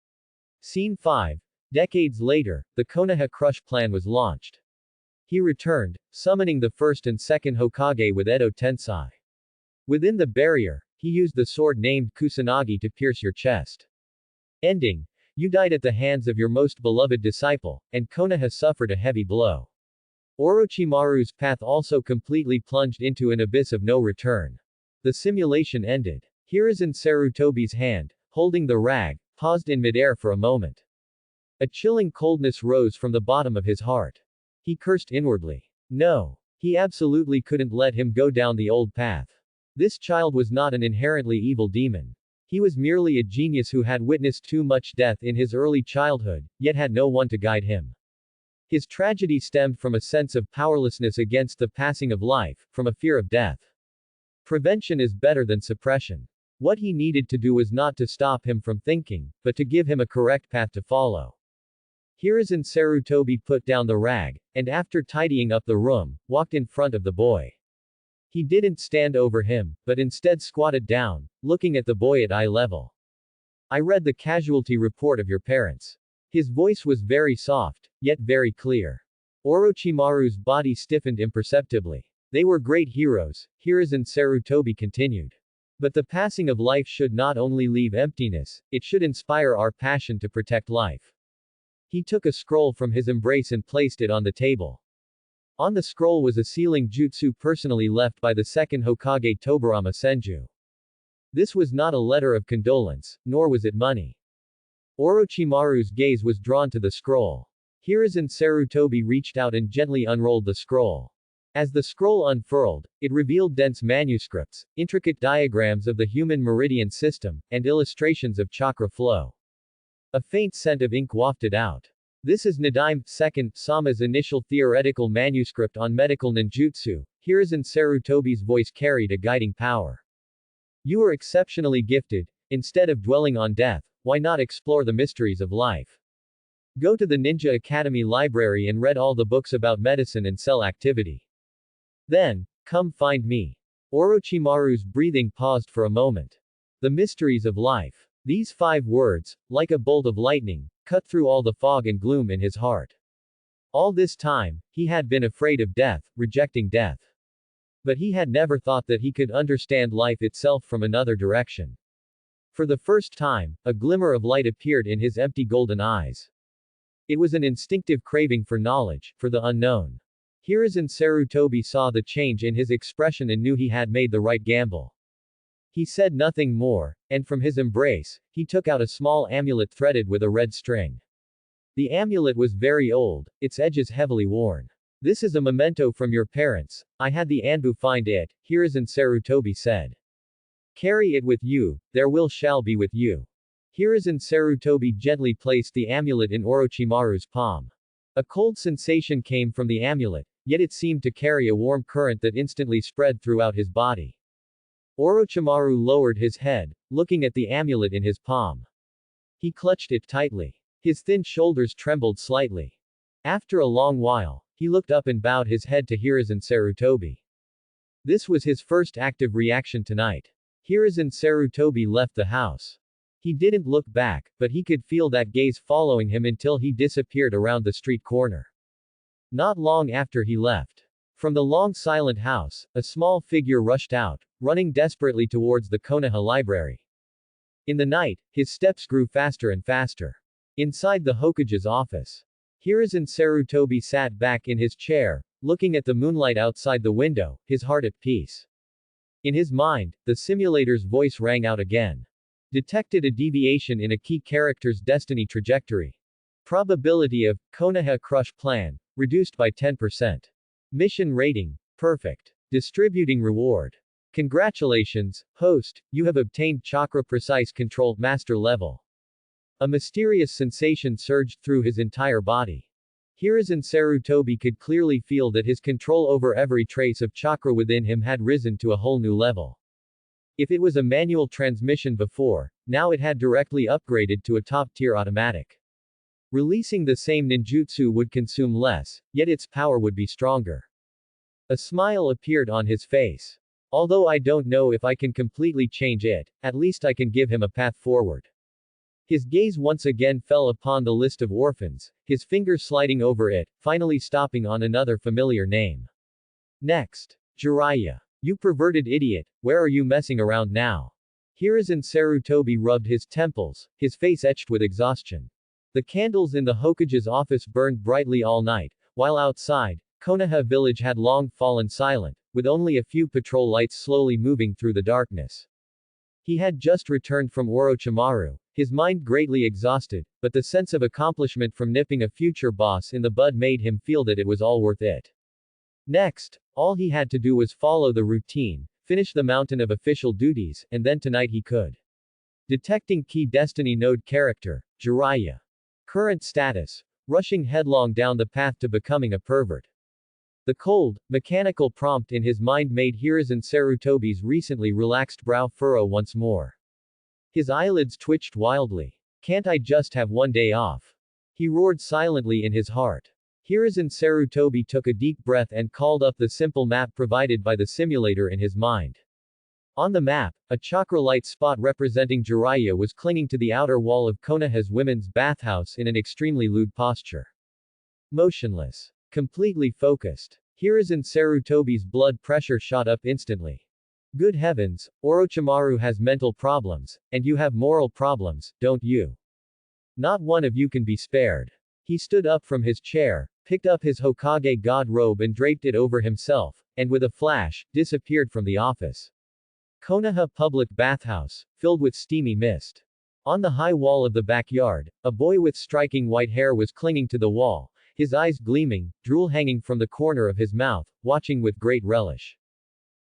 Scene 5. Decades later, the Konoha Crush plan was launched. He returned, summoning the first and second Hokage with Edo Tensei. Within the barrier, he used the sword named Kusanagi to pierce your chest. Ending. You died at the hands of your most beloved disciple, and Konoha suffered a heavy blow. Orochimaru's path also completely plunged into an abyss of no return. The simulation ended. Hiruzen Sarutobi's hand, holding the rag, paused in midair for a moment. A chilling coldness rose from the bottom of his heart. He cursed inwardly. No. He absolutely couldn't let him go down the old path. This child was not an inherently evil demon. He was merely a genius who had witnessed too much death in his early childhood, yet had no one to guide him. His tragedy stemmed from a sense of powerlessness against the passing of life, from a fear of death. Prevention is better than suppression. What he needed to do was not to stop him from thinking, but to give him a correct path to follow. Hiruzen Sarutobi put down the rag, and after tidying up the room, walked in front of the boy. He didn't stand over him, but instead squatted down, looking at the boy at eye level. I read the casualty report of your parents. His voice was very soft, yet very clear. Orochimaru's body stiffened imperceptibly. They were great heroes, Hiruzen Sarutobi continued. But the passing of life should not only leave emptiness, it should inspire our passion to protect life. He took a scroll from his embrace and placed it on the table. On the scroll was a sealing jutsu personally left by the second Hokage Tobirama Senju. This was not a letter of condolence, nor was it money. Orochimaru's gaze was drawn to the scroll. Hiruzen Sarutobi reached out and gently unrolled the scroll. As the scroll unfurled, it revealed dense manuscripts, intricate diagrams of the human meridian system, and illustrations of chakra flow. A faint scent of ink wafted out. This is Sandaime, second, Sama's initial theoretical manuscript on medical ninjutsu. Hiruzen Sarutobi's voice carried a guiding power. You are exceptionally gifted. Instead of dwelling on death, why not explore the mysteries of life? Go to the Ninja Academy library and read all the books about medicine and cell activity. Then, come find me. Orochimaru's breathing paused for a moment. The mysteries of life. These 5 words, like a bolt of lightning, cut through all the fog and gloom in his heart. All this time, he had been afraid of death, rejecting death. But he had never thought that he could understand life itself from another direction. For the first time, a glimmer of light appeared in his empty golden eyes. It was an instinctive craving for knowledge, for the unknown. Hiruzen Sarutobi saw the change in his expression and knew he had made the right gamble. He said nothing more, and from his embrace, he took out a small amulet threaded with a red string. The amulet was very old, its edges heavily worn. This is a memento from your parents. I had the Anbu find it, Hiruzen Sarutobi said. Carry it with you, their will shall be with you. Hiruzen Sarutobi gently placed the amulet in Orochimaru's palm. A cold sensation came from the amulet, yet it seemed to carry a warm current that instantly spread throughout his body. Orochimaru lowered his head, looking at the amulet in his palm. He clutched it tightly. His thin shoulders trembled slightly. After a long while, he looked up and bowed his head to Hiruzen Sarutobi. This was his first active reaction tonight. Hiruzen Sarutobi left the house. He didn't look back, but he could feel that gaze following him until he disappeared around the street corner. Not long after he left. From the long silent house, a small figure rushed out, running desperately towards the Konoha library. In the night, his steps grew faster and faster. Inside the Hokage's office, Hiruzen Sarutobi sat back in his chair, looking at the moonlight outside the window, his heart at peace. In his mind, the simulator's voice rang out again. Detected a deviation in a key character's destiny trajectory. Probability of Konoha Crush Plan reduced by 10%. Mission rating perfect. Distributing reward. Congratulations, host, you have obtained Chakra Precise Control Master level. A mysterious sensation surged through his entire body. Hiruzen Sarutobi could clearly feel that his control over every trace of chakra within him had risen to a whole new level. If it was a manual transmission before, now it had directly upgraded to a top-tier automatic. Releasing the same ninjutsu would consume less, yet its power would be stronger. A smile appeared on his face. Although I don't know if I can completely change it, at least I can give him a path forward. His gaze once again fell upon the list of orphans, his fingers sliding over it, finally stopping on another familiar name. Next. Jiraiya. You perverted idiot, where are you messing around now? Hiruzen Sarutobi rubbed his temples, his face etched with exhaustion. The candles in the Hokage's office burned brightly all night, while outside, Konoha village had long fallen silent, with only a few patrol lights slowly moving through the darkness. He had just returned from Orochimaru, his mind greatly exhausted, but the sense of accomplishment from nipping a future boss in the bud made him feel that it was all worth it. Next, all he had to do was follow the routine, finish the mountain of official duties, and then tonight he could. Detecting key destiny node character, Jiraiya. Current status, rushing headlong down the path to becoming a pervert. The cold, mechanical prompt in his mind made Hiruzen Sarutobi's recently relaxed brow furrow once more. His eyelids twitched wildly. Can't I just have one day off? He roared silently in his heart. Hiruzen Sarutobi took a deep breath and called up the simple map provided by the simulator in his mind. On the map, a chakra light spot representing Jiraiya was clinging to the outer wall of Konoha's women's bathhouse in an extremely lewd posture. Motionless. Completely focused. Hiruzen Sarutobi's blood pressure shot up instantly. Good heavens, Orochimaru has mental problems, and you have moral problems, don't you? Not one of you can be spared. He stood up from his chair, picked up his Hokage god robe and draped it over himself, and with a flash, disappeared from the office. Konoha public bathhouse, filled with steamy mist. On the high wall of the backyard, a boy with striking white hair was clinging to the wall, his eyes gleaming, drool hanging from the corner of his mouth, watching with great relish.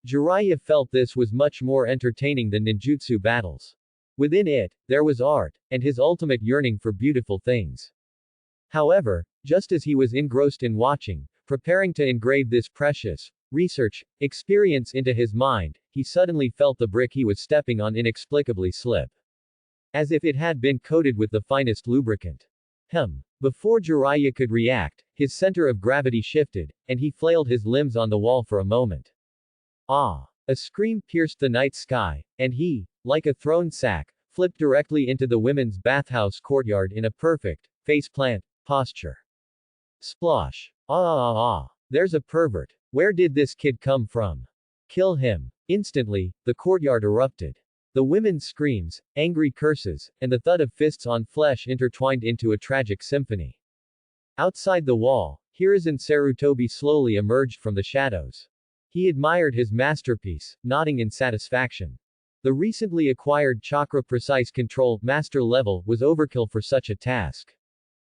Jiraiya felt this was much more entertaining than ninjutsu battles. Within it, there was art, and his ultimate yearning for beautiful things. However, just as he was engrossed in watching, preparing to engrave this precious research experience into his mind, he suddenly felt the brick he was stepping on inexplicably slip. As if it had been coated with the finest lubricant. Before Jiraiya could react, his center of gravity shifted, and he flailed his limbs on the wall for a moment. Ah! A scream pierced the night sky, and he, like a thrown sack, flipped directly into the women's bathhouse courtyard in a perfect, face-plant, posture. Splosh. There's a pervert. Where did this kid come from? Kill him. Instantly, the courtyard erupted. The women's screams, angry curses, and the thud of fists on flesh intertwined into a tragic symphony. Outside the wall, Hiruzen Sarutobi slowly emerged from the shadows. He admired his masterpiece, nodding in satisfaction. The recently acquired Chakra Precise Control Master level was overkill for such a task.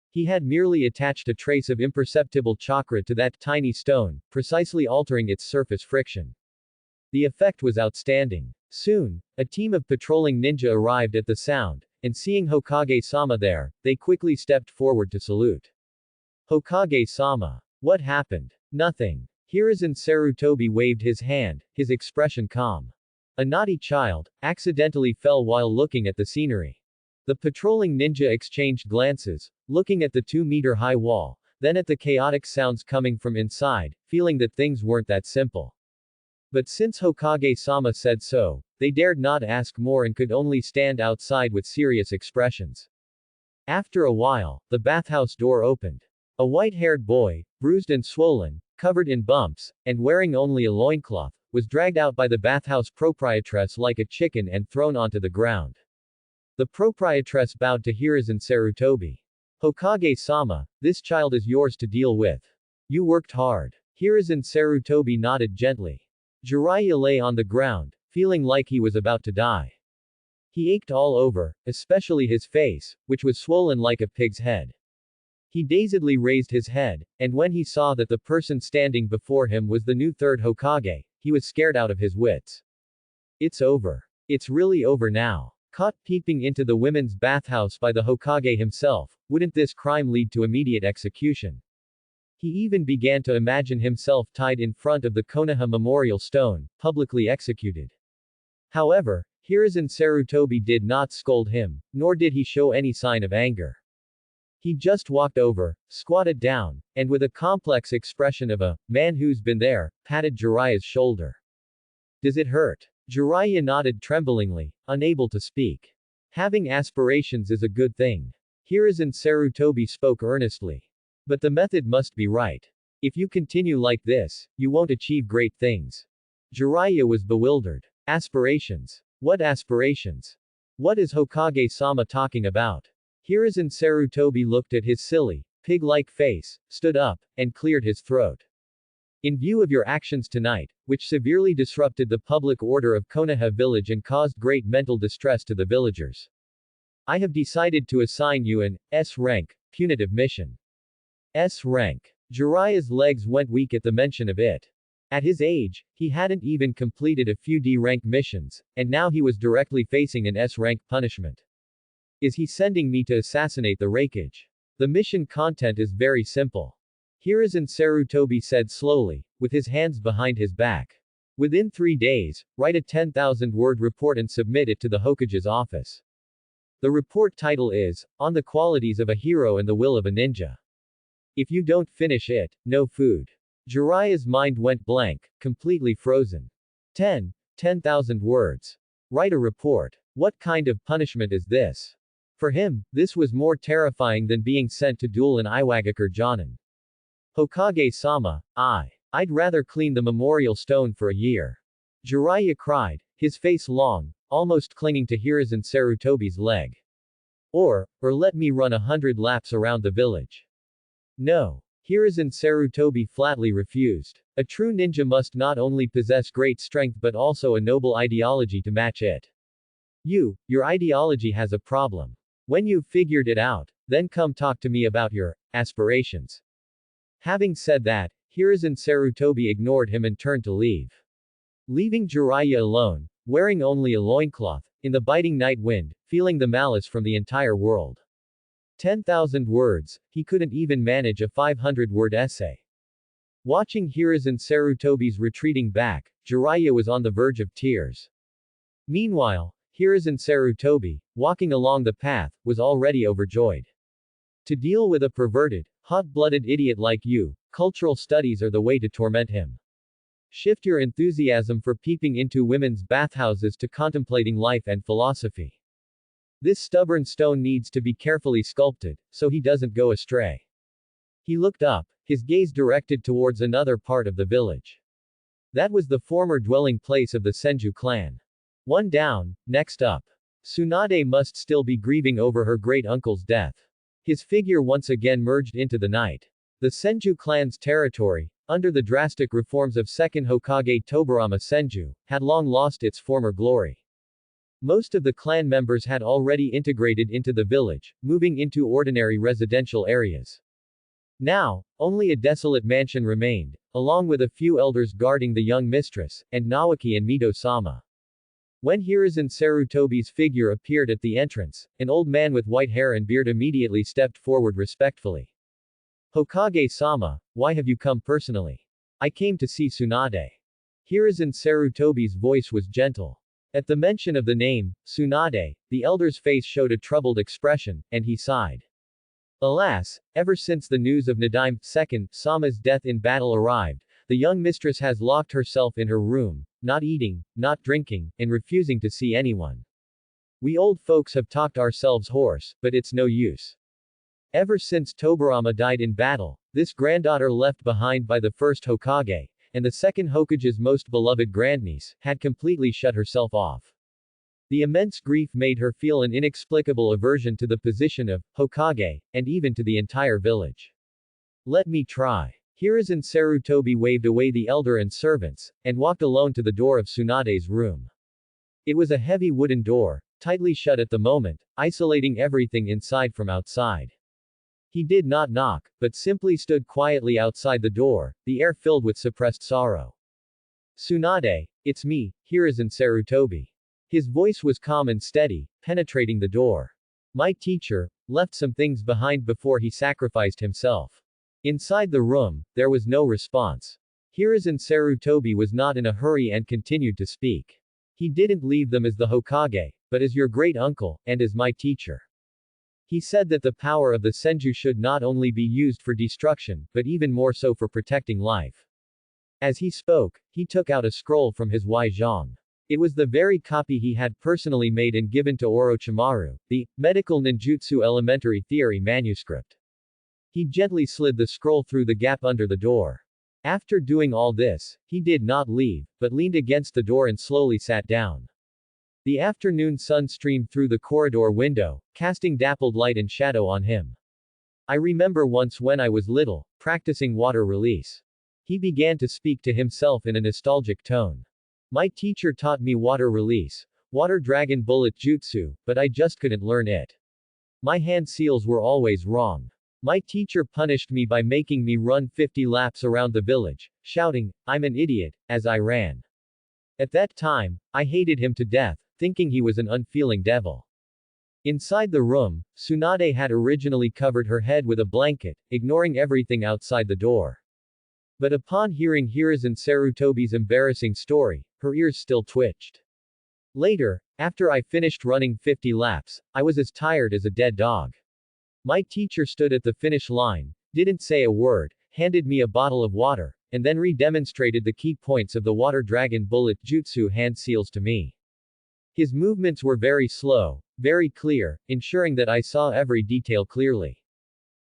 He had merely attached a trace of imperceptible chakra to that tiny stone, precisely altering its surface friction. The effect was outstanding. Soon, a team of patrolling ninja arrived at the sound, and seeing Hokage-sama there, they quickly stepped forward to salute. Hokage-sama. What happened? Nothing. Hiruzen Sarutobi waved his hand, his expression calm. A naughty child, accidentally fell while looking at the scenery. The patrolling ninja exchanged glances, looking at the 2-meter-high wall, then at the chaotic sounds coming from inside, feeling that things weren't that simple. But since Hokage-sama said so, they dared not ask more and could only stand outside with serious expressions. After a while, the bathhouse door opened. A white-haired boy, bruised and swollen, covered in bumps, and wearing only a loincloth, was dragged out by the bathhouse proprietress like a chicken and thrown onto the ground. The proprietress bowed to Hiruzen Sarutobi. Hokage-sama, this child is yours to deal with. You worked hard. Hiruzen Sarutobi nodded gently. Jiraiya lay on the ground, feeling like he was about to die. He ached all over, especially his face, which was swollen like a pig's head. He dazedly raised his head, and when he saw that the person standing before him was the new third Hokage, he was scared out of his wits. It's over. It's really over now. Caught peeping into the women's bathhouse by the Hokage himself, wouldn't this crime lead to immediate execution? He even began to imagine himself tied in front of the Konoha memorial stone, publicly executed. However, Hiruzen Sarutobi did not scold him, nor did he show any sign of anger. He just walked over, squatted down, and with a complex expression of a man who's been there, patted Jiraiya's shoulder. Does it hurt? Jiraiya nodded tremblingly, unable to speak. Having aspirations is a good thing. Hiruzen Sarutobi spoke earnestly. But the method must be right. If you continue like this, you won't achieve great things. Jiraiya was bewildered. Aspirations? What aspirations? What is Hokage-sama talking about? Hiruzen Sarutobi looked at his silly, pig-like face, stood up, and cleared his throat. In view of your actions tonight, which severely disrupted the public order of Konoha village and caused great mental distress to the villagers, I have decided to assign you an S-rank, punitive mission. S-rank. Jiraiya's legs went weak at the mention of it. At his age, he hadn't even completed a few D-rank missions, and now he was directly facing an S-rank punishment. Is he sending me to assassinate the Raikage? The mission content is very simple. Hiruzen Sarutobi said slowly, with his hands behind his back. Within 3 days, write a 10,000-word report and submit it to the Hokage's office. The report title is, On the Qualities of a Hero and the Will of a Ninja. If you don't finish it, no food. Jiraiya's mind went blank, completely frozen. 10,000 words. Write a report. What kind of punishment is this? For him, this was more terrifying than being sent to duel in Iwagakure Jonin. Hokage-sama, I'd rather clean the memorial stone for a year. Jiraiya cried, his face long, almost clinging to Hiruzen Sarutobi's leg. Or let me run 100 laps around the village. No. Hiruzen Sarutobi flatly refused. A true ninja must not only possess great strength but also a noble ideology to match it. Your ideology has a problem. When you've figured it out, then come talk to me about your aspirations. Having said that, Hiruzen Sarutobi ignored him and turned to leave. Leaving Jiraiya alone, wearing only a loincloth, in the biting night wind, feeling the malice from the entire world. 10,000 words, he couldn't even manage a 500-word essay. Watching Hiruzen Sarutobi's retreating back, Jiraiya was on the verge of tears. Meanwhile, Hiruzen Sarutobi, walking along the path, was already overjoyed. To deal with a perverted, hot-blooded idiot like you, cultural studies are the way to torment him. Shift your enthusiasm for peeping into women's bathhouses to contemplating life and philosophy. This stubborn stone needs to be carefully sculpted, so he doesn't go astray. He looked up, his gaze directed towards another part of the village. That was the former dwelling place of the Senju clan. One down, next up. Tsunade must still be grieving over her great-uncle's death. His figure once again merged into the night. The Senju clan's territory, under the drastic reforms of second Hokage Tobirama Senju, had long lost its former glory. Most of the clan members had already integrated into the village, moving into ordinary residential areas. Now, only a desolate mansion remained, along with a few elders guarding the young mistress, and Nawaki and Mito-sama. When Hiruzen Sarutobi's figure appeared at the entrance, an old man with white hair and beard immediately stepped forward respectfully. Hokage-sama, why have you come personally? I came to see Tsunade. Hiruzen Sarutobi's voice was gentle. At the mention of the name, Tsunade, the elder's face showed a troubled expression, and he sighed. Alas, ever since the news of Sandaime II Sama's death in battle arrived, the young mistress has locked herself in her room, not eating, not drinking, and refusing to see anyone. We old folks have talked ourselves hoarse, but it's no use. Ever since Tobirama died in battle, this granddaughter left behind by the first Hokage, and the second Hokage's most beloved grandniece, had completely shut herself off. The immense grief made her feel an inexplicable aversion to the position of Hokage, and even to the entire village. Let me try. Hiruzen Sarutobi waved away the elder and servants, and walked alone to the door of Tsunade's room. It was a heavy wooden door, tightly shut at the moment, isolating everything inside from outside. He did not knock, but simply stood quietly outside the door, the air filled with suppressed sorrow. Tsunade, it's me, Hiruzen Sarutobi. His voice was calm and steady, penetrating the door. My teacher left some things behind before he sacrificed himself. Inside the room, there was no response. Hiruzen Sarutobi was not in a hurry and continued to speak. He didn't leave them as the Hokage, but as your great uncle, and as my teacher. He said that the power of the Senju should not only be used for destruction, but even more so for protecting life. As he spoke, he took out a scroll from his Waizhong. It was the very copy he had personally made and given to Orochimaru, the Medical Ninjutsu Elementary Theory manuscript. He gently slid the scroll through the gap under the door. After doing all this, he did not leave, but leaned against the door and slowly sat down. The afternoon sun streamed through the corridor window, casting dappled light and shadow on him. I remember once when I was little, practicing water release. He began to speak to himself in a nostalgic tone. My teacher taught me water release, water dragon bullet jutsu, but I just couldn't learn it. My hand seals were always wrong. My teacher punished me by making me run 50 laps around the village, shouting, "I'm an idiot," as I ran. At that time, I hated him to death, thinking he was an unfeeling devil. Inside the room, Tsunade had originally covered her head with a blanket, ignoring everything outside the door. But upon hearing Hiruzen Sarutobi's embarrassing story, her ears still twitched. Later, after I finished running 50 laps, I was as tired as a dead dog. My teacher stood at the finish line, didn't say a word, handed me a bottle of water, and then re-demonstrated the key points of the water dragon bullet jutsu hand seals to me. His movements were very slow, very clear, ensuring that I saw every detail clearly.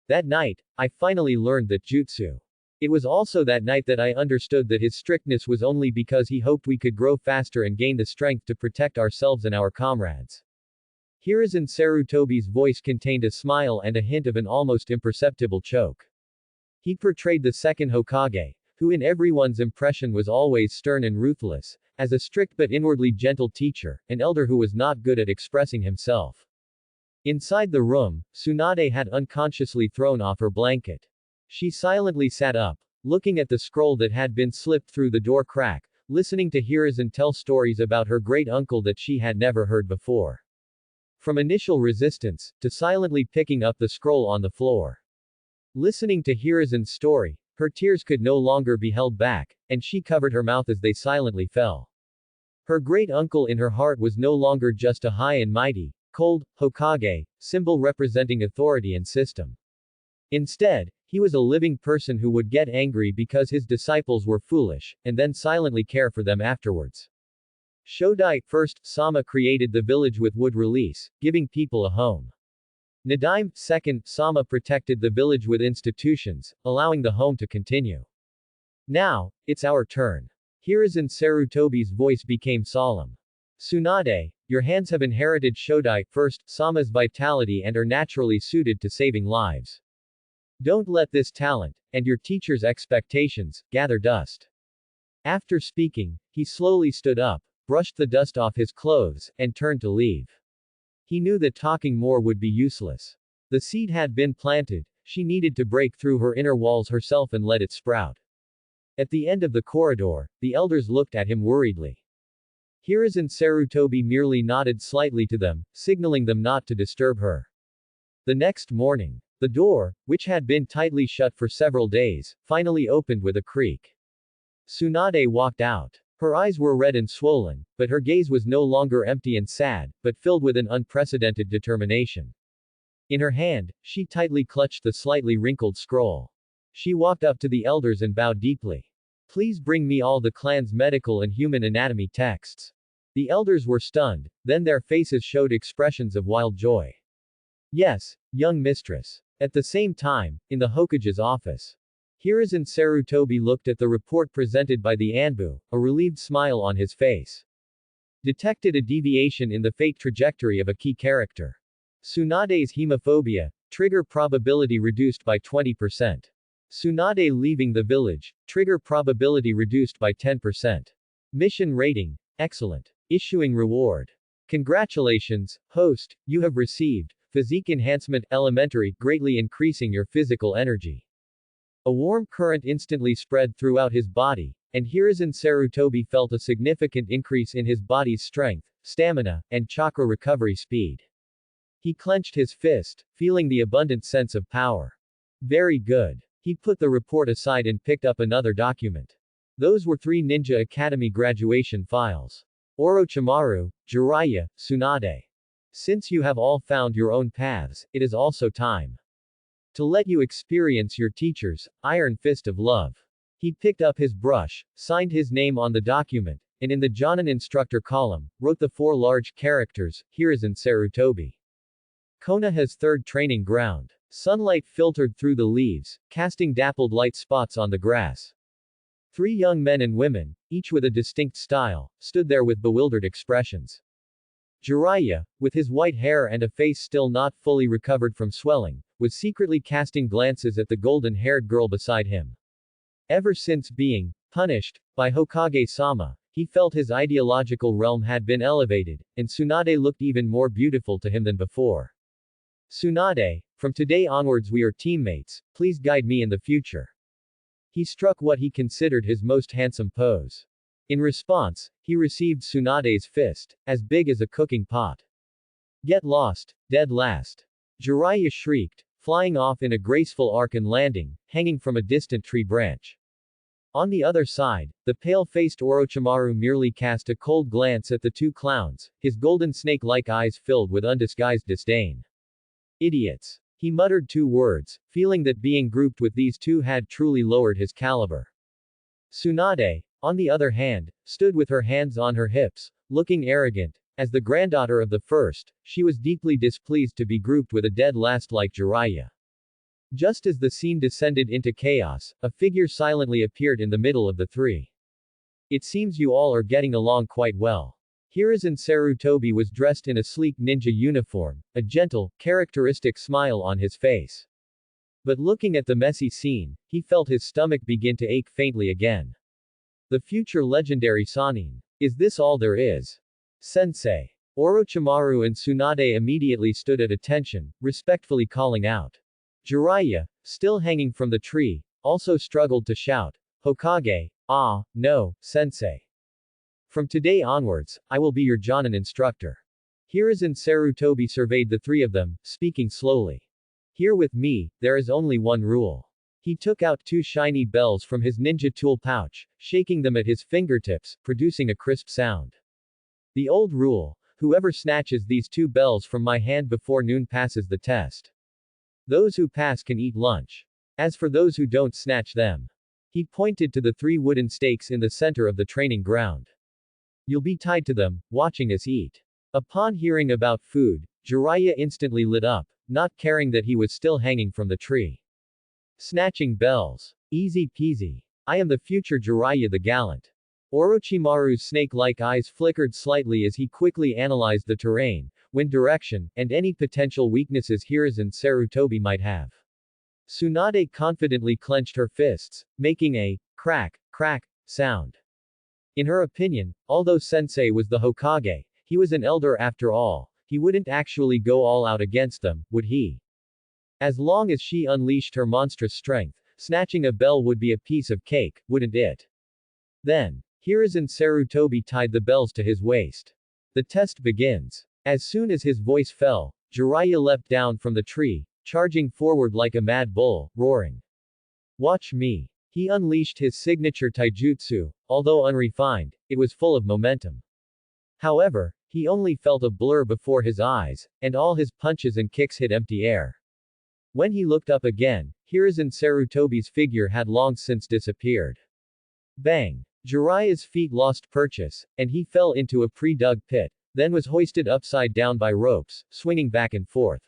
That night, I finally learned that jutsu. It was also that night that I understood that his strictness was only because he hoped we could grow faster and gain the strength to protect ourselves and our comrades. Hiruzen Sarutobi's voice contained a smile and a hint of an almost imperceptible choke. He portrayed the second Hokage, who in everyone's impression was always stern and ruthless, as a strict but inwardly gentle teacher, an elder who was not good at expressing himself. Inside the room, Tsunade had unconsciously thrown off her blanket. She silently sat up, looking at the scroll that had been slipped through the door crack, listening to Hiruzen tell stories about her great uncle that she had never heard before. From initial resistance, to silently picking up the scroll on the floor. Listening to Hiruzen's story, her tears could no longer be held back, and she covered her mouth as they silently fell. Her great uncle in her heart was no longer just a high and mighty, cold, Hokage, symbol representing authority and system. Instead, he was a living person who would get angry because his disciples were foolish, and then silently care for them afterwards. Shodai, first, Sama created the village with wood release, giving people a home. Nadaime, second, Sama protected the village with institutions, allowing the home to continue. Now, it's our turn. Hiruzen Sarutobi's voice became solemn. Tsunade, your hands have inherited Shodai, first, Sama's vitality and are naturally suited to saving lives. Don't let this talent, and your teacher's expectations, gather dust. After speaking, he slowly stood up, brushed the dust off his clothes, and turned to leave. He knew that talking more would be useless. The seed had been planted, she needed to break through her inner walls herself and let it sprout. At the end of the corridor, the elders looked at him worriedly. Hiruzen Sarutobi merely nodded slightly to them, signaling them not to disturb her. The next morning, the door, which had been tightly shut for several days, finally opened with a creak. Tsunade walked out. Her eyes were red and swollen, but her gaze was no longer empty and sad, but filled with an unprecedented determination. In her hand, she tightly clutched the slightly wrinkled scroll. She walked up to the elders and bowed deeply. Please bring me all the clan's medical and human anatomy texts. The elders were stunned, then their faces showed expressions of wild joy. Yes, young mistress. At the same time, in the Hokage's office. Hiruzen Sarutobi looked at the report presented by the Anbu, a relieved smile on his face. Detected a deviation in the fate trajectory of a key character. Tsunade's hemophobia, trigger probability reduced by 20%. Tsunade leaving the village, trigger probability reduced by 10%. Mission rating, excellent. Issuing reward. Congratulations, host, you have received Physique Enhancement Elementary, greatly increasing your physical energy. A warm current instantly spread throughout his body, and Hiruzen Sarutobi felt a significant increase in his body's strength, stamina, and chakra recovery speed. He clenched his fist, feeling the abundant sense of power. Very good. He put the report aside and picked up another document. Those were 3 Ninja Academy graduation files. Orochimaru, Jiraiya, Tsunade. Since you have all found your own paths, it is also time to let you experience your teacher's iron fist of love. He picked up his brush, signed his name on the document, and in the Jonin instructor column, wrote the 4 large characters, Hiruzen Sarutobi. Konoha's third training ground. Sunlight filtered through the leaves, casting dappled light spots on the grass. 3 young men and women, each with a distinct style, stood there with bewildered expressions. Jiraiya, with his white hair and a face still not fully recovered from swelling, was secretly casting glances at the golden-haired girl beside him. Ever since being punished by Hokage-sama, he felt his ideological realm had been elevated, and Tsunade looked even more beautiful to him than before. Tsunade, from today onwards we are teammates, please guide me in the future. He struck what he considered his most handsome pose. In response, he received Tsunade's fist, as big as a cooking pot. Get lost, dead last. Jiraiya shrieked, flying off in a graceful arc and landing, hanging from a distant tree branch. On the other side, the pale-faced Orochimaru merely cast a cold glance at the 2 clowns, his golden snake-like eyes filled with undisguised disdain. Idiots. He muttered 2 words, feeling that being grouped with these 2 had truly lowered his caliber. Tsunade, on the other hand, stood with her hands on her hips, looking arrogant. As the granddaughter of the first, she was deeply displeased to be grouped with a dead last like Jiraiya. Just as the scene descended into chaos, a figure silently appeared in the middle of the 3. It seems you all are getting along quite well. Hiruzen Sarutobi was dressed in a sleek ninja uniform, a gentle, characteristic smile on his face. But looking at the messy scene, he felt his stomach begin to ache faintly again. The future legendary Sannin. Is this all there is? Sensei. Orochimaru and Tsunade immediately stood at attention, respectfully calling out. Jiraiya, still hanging from the tree, also struggled to shout, Hokage, ah, no, sensei. From today onwards, I will be your Jonin instructor. Hiruzen Sarutobi surveyed the 3 of them, speaking slowly. Here with me, there is only one rule. He took out 2 shiny bells from his ninja tool pouch, shaking them at his fingertips, producing a crisp sound. The old rule, whoever snatches these 2 bells from my hand before noon passes the test. Those who pass can eat lunch. As for those who don't snatch them. He pointed to the 3 wooden stakes in the center of the training ground. You'll be tied to them, watching us eat. Upon hearing about food, Jiraiya instantly lit up, not caring that he was still hanging from the tree. Snatching bells. Easy peasy. I am the future Jiraiya the Gallant. Orochimaru's snake-like eyes flickered slightly as he quickly analyzed the terrain, wind direction, and any potential weaknesses Hiruzen Sarutobi might have. Tsunade confidently clenched her fists, making a crack, crack sound. In her opinion, although Sensei was the Hokage, he was an elder after all, he wouldn't actually go all out against them, would he? As long as she unleashed her monstrous strength, snatching a bell would be a piece of cake, wouldn't it? Then, Hiruzen Sarutobi tied the bells to his waist. The test begins. As soon as his voice fell, Jiraiya leapt down from the tree, charging forward like a mad bull, roaring. Watch me. He unleashed his signature taijutsu, although unrefined, it was full of momentum. However, he only felt a blur before his eyes, and all his punches and kicks hit empty air. When he looked up again, Hiruzen Sarutobi's figure had long since disappeared. Bang! Jiraiya's feet lost purchase, and he fell into a pre-dug pit, then was hoisted upside down by ropes, swinging back and forth.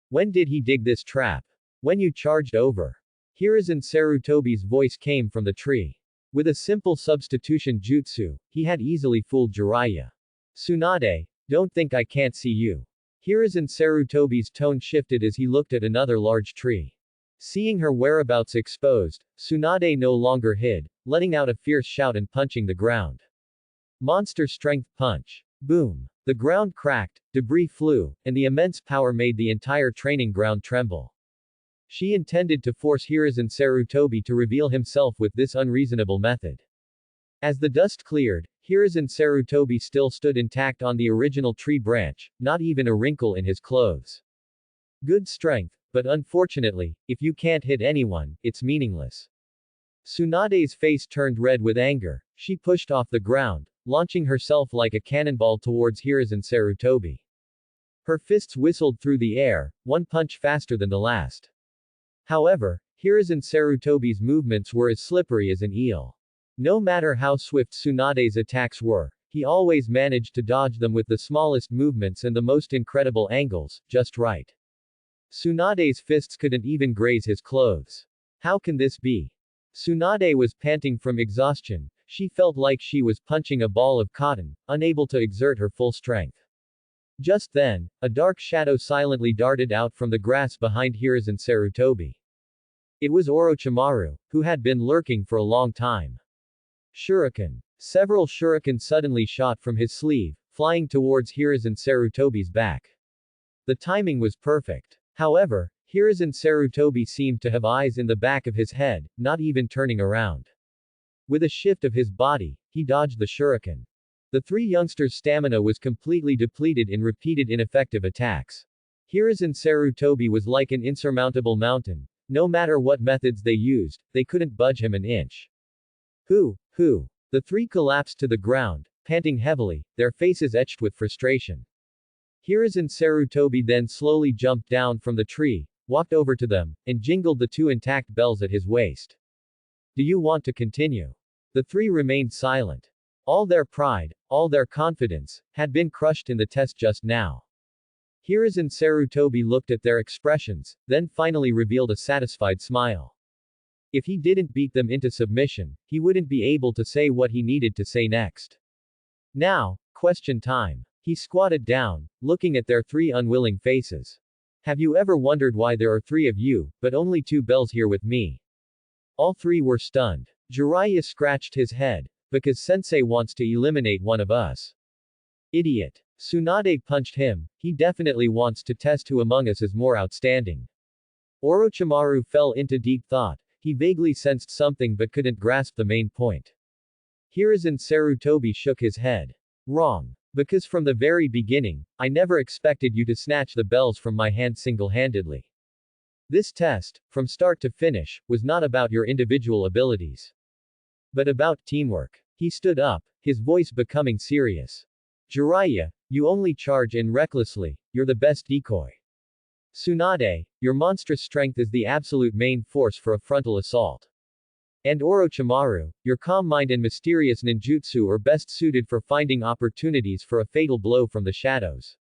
When did he dig this trap? When you charged over. Hiruzen Sarutobi's voice came from the tree. With a simple substitution jutsu, he had easily fooled Jiraiya. Tsunade, don't think I can't see you. Hiruzen Sarutobi's tone shifted as he looked at another large tree. Seeing her whereabouts exposed, Tsunade no longer hid, letting out a fierce shout and punching the ground. Monster strength punch. Boom. The ground cracked, debris flew, and the immense power made the entire training ground tremble. She intended to force Hiruzen Sarutobi to reveal himself with this unreasonable method. As the dust cleared, Hiruzen Sarutobi still stood intact on the original tree branch, not even a wrinkle in his clothes. Good strength, but unfortunately, if you can't hit anyone, it's meaningless. Tsunade's face turned red with anger. She pushed off the ground, launching herself like a cannonball towards Hiruzen Sarutobi. Her fists whistled through the air, one punch faster than the last. However, Hiruzen Sarutobi's movements were as slippery as an eel. No matter how swift Tsunade's attacks were, he always managed to dodge them with the smallest movements and the most incredible angles, just right. Tsunade's fists couldn't even graze his clothes. How can this be? Tsunade was panting from exhaustion. She felt like she was punching a ball of cotton, unable to exert her full strength. Just then, a dark shadow silently darted out from the grass behind Hiruzen Sarutobi. It was Orochimaru, who had been lurking for a long time. Shuriken. Several shuriken suddenly shot from his sleeve, flying towards Hiruzen Sarutobi's back. The timing was perfect. However, Hiruzen Sarutobi seemed to have eyes in the back of his head, not even turning around. With a shift of his body, he dodged the shuriken. The three youngsters' stamina was completely depleted in repeated ineffective attacks. Hiruzen Sarutobi was like an insurmountable mountain. No matter what methods they used, they couldn't budge him an inch. Who? The three collapsed to the ground, panting heavily, their faces etched with frustration. Hiruzen Sarutobi then slowly jumped down from the tree, walked over to them, and jingled the two intact bells at his waist. Do you want to continue? The three remained silent. All their pride, all their confidence, had been crushed in the test just now. Hiruzen Sarutobi looked at their expressions, then finally revealed a satisfied smile. If he didn't beat them into submission, he wouldn't be able to say what he needed to say next. Now, question time. He squatted down, looking at their three unwilling faces. Have you ever wondered why there are three of you, but only two bells here with me? All three were stunned. Jiraiya scratched his head. Because Sensei wants to eliminate one of us. Idiot. Tsunade punched him. He definitely wants to test who among us is more outstanding. Orochimaru fell into deep thought. He vaguely sensed something but couldn't grasp the main point. Hiruzen Sarutobi shook his head. Wrong. Because from the very beginning, I never expected you to snatch the bells from my hand single-handedly. This test, from start to finish, was not about your individual abilities, but about teamwork. He stood up, his voice becoming serious. Jiraiya, you only charge in recklessly, you're the best decoy. Tsunade, your monstrous strength is the absolute main force for a frontal assault. And Orochimaru, your calm mind and mysterious ninjutsu are best suited for finding opportunities for a fatal blow from the shadows.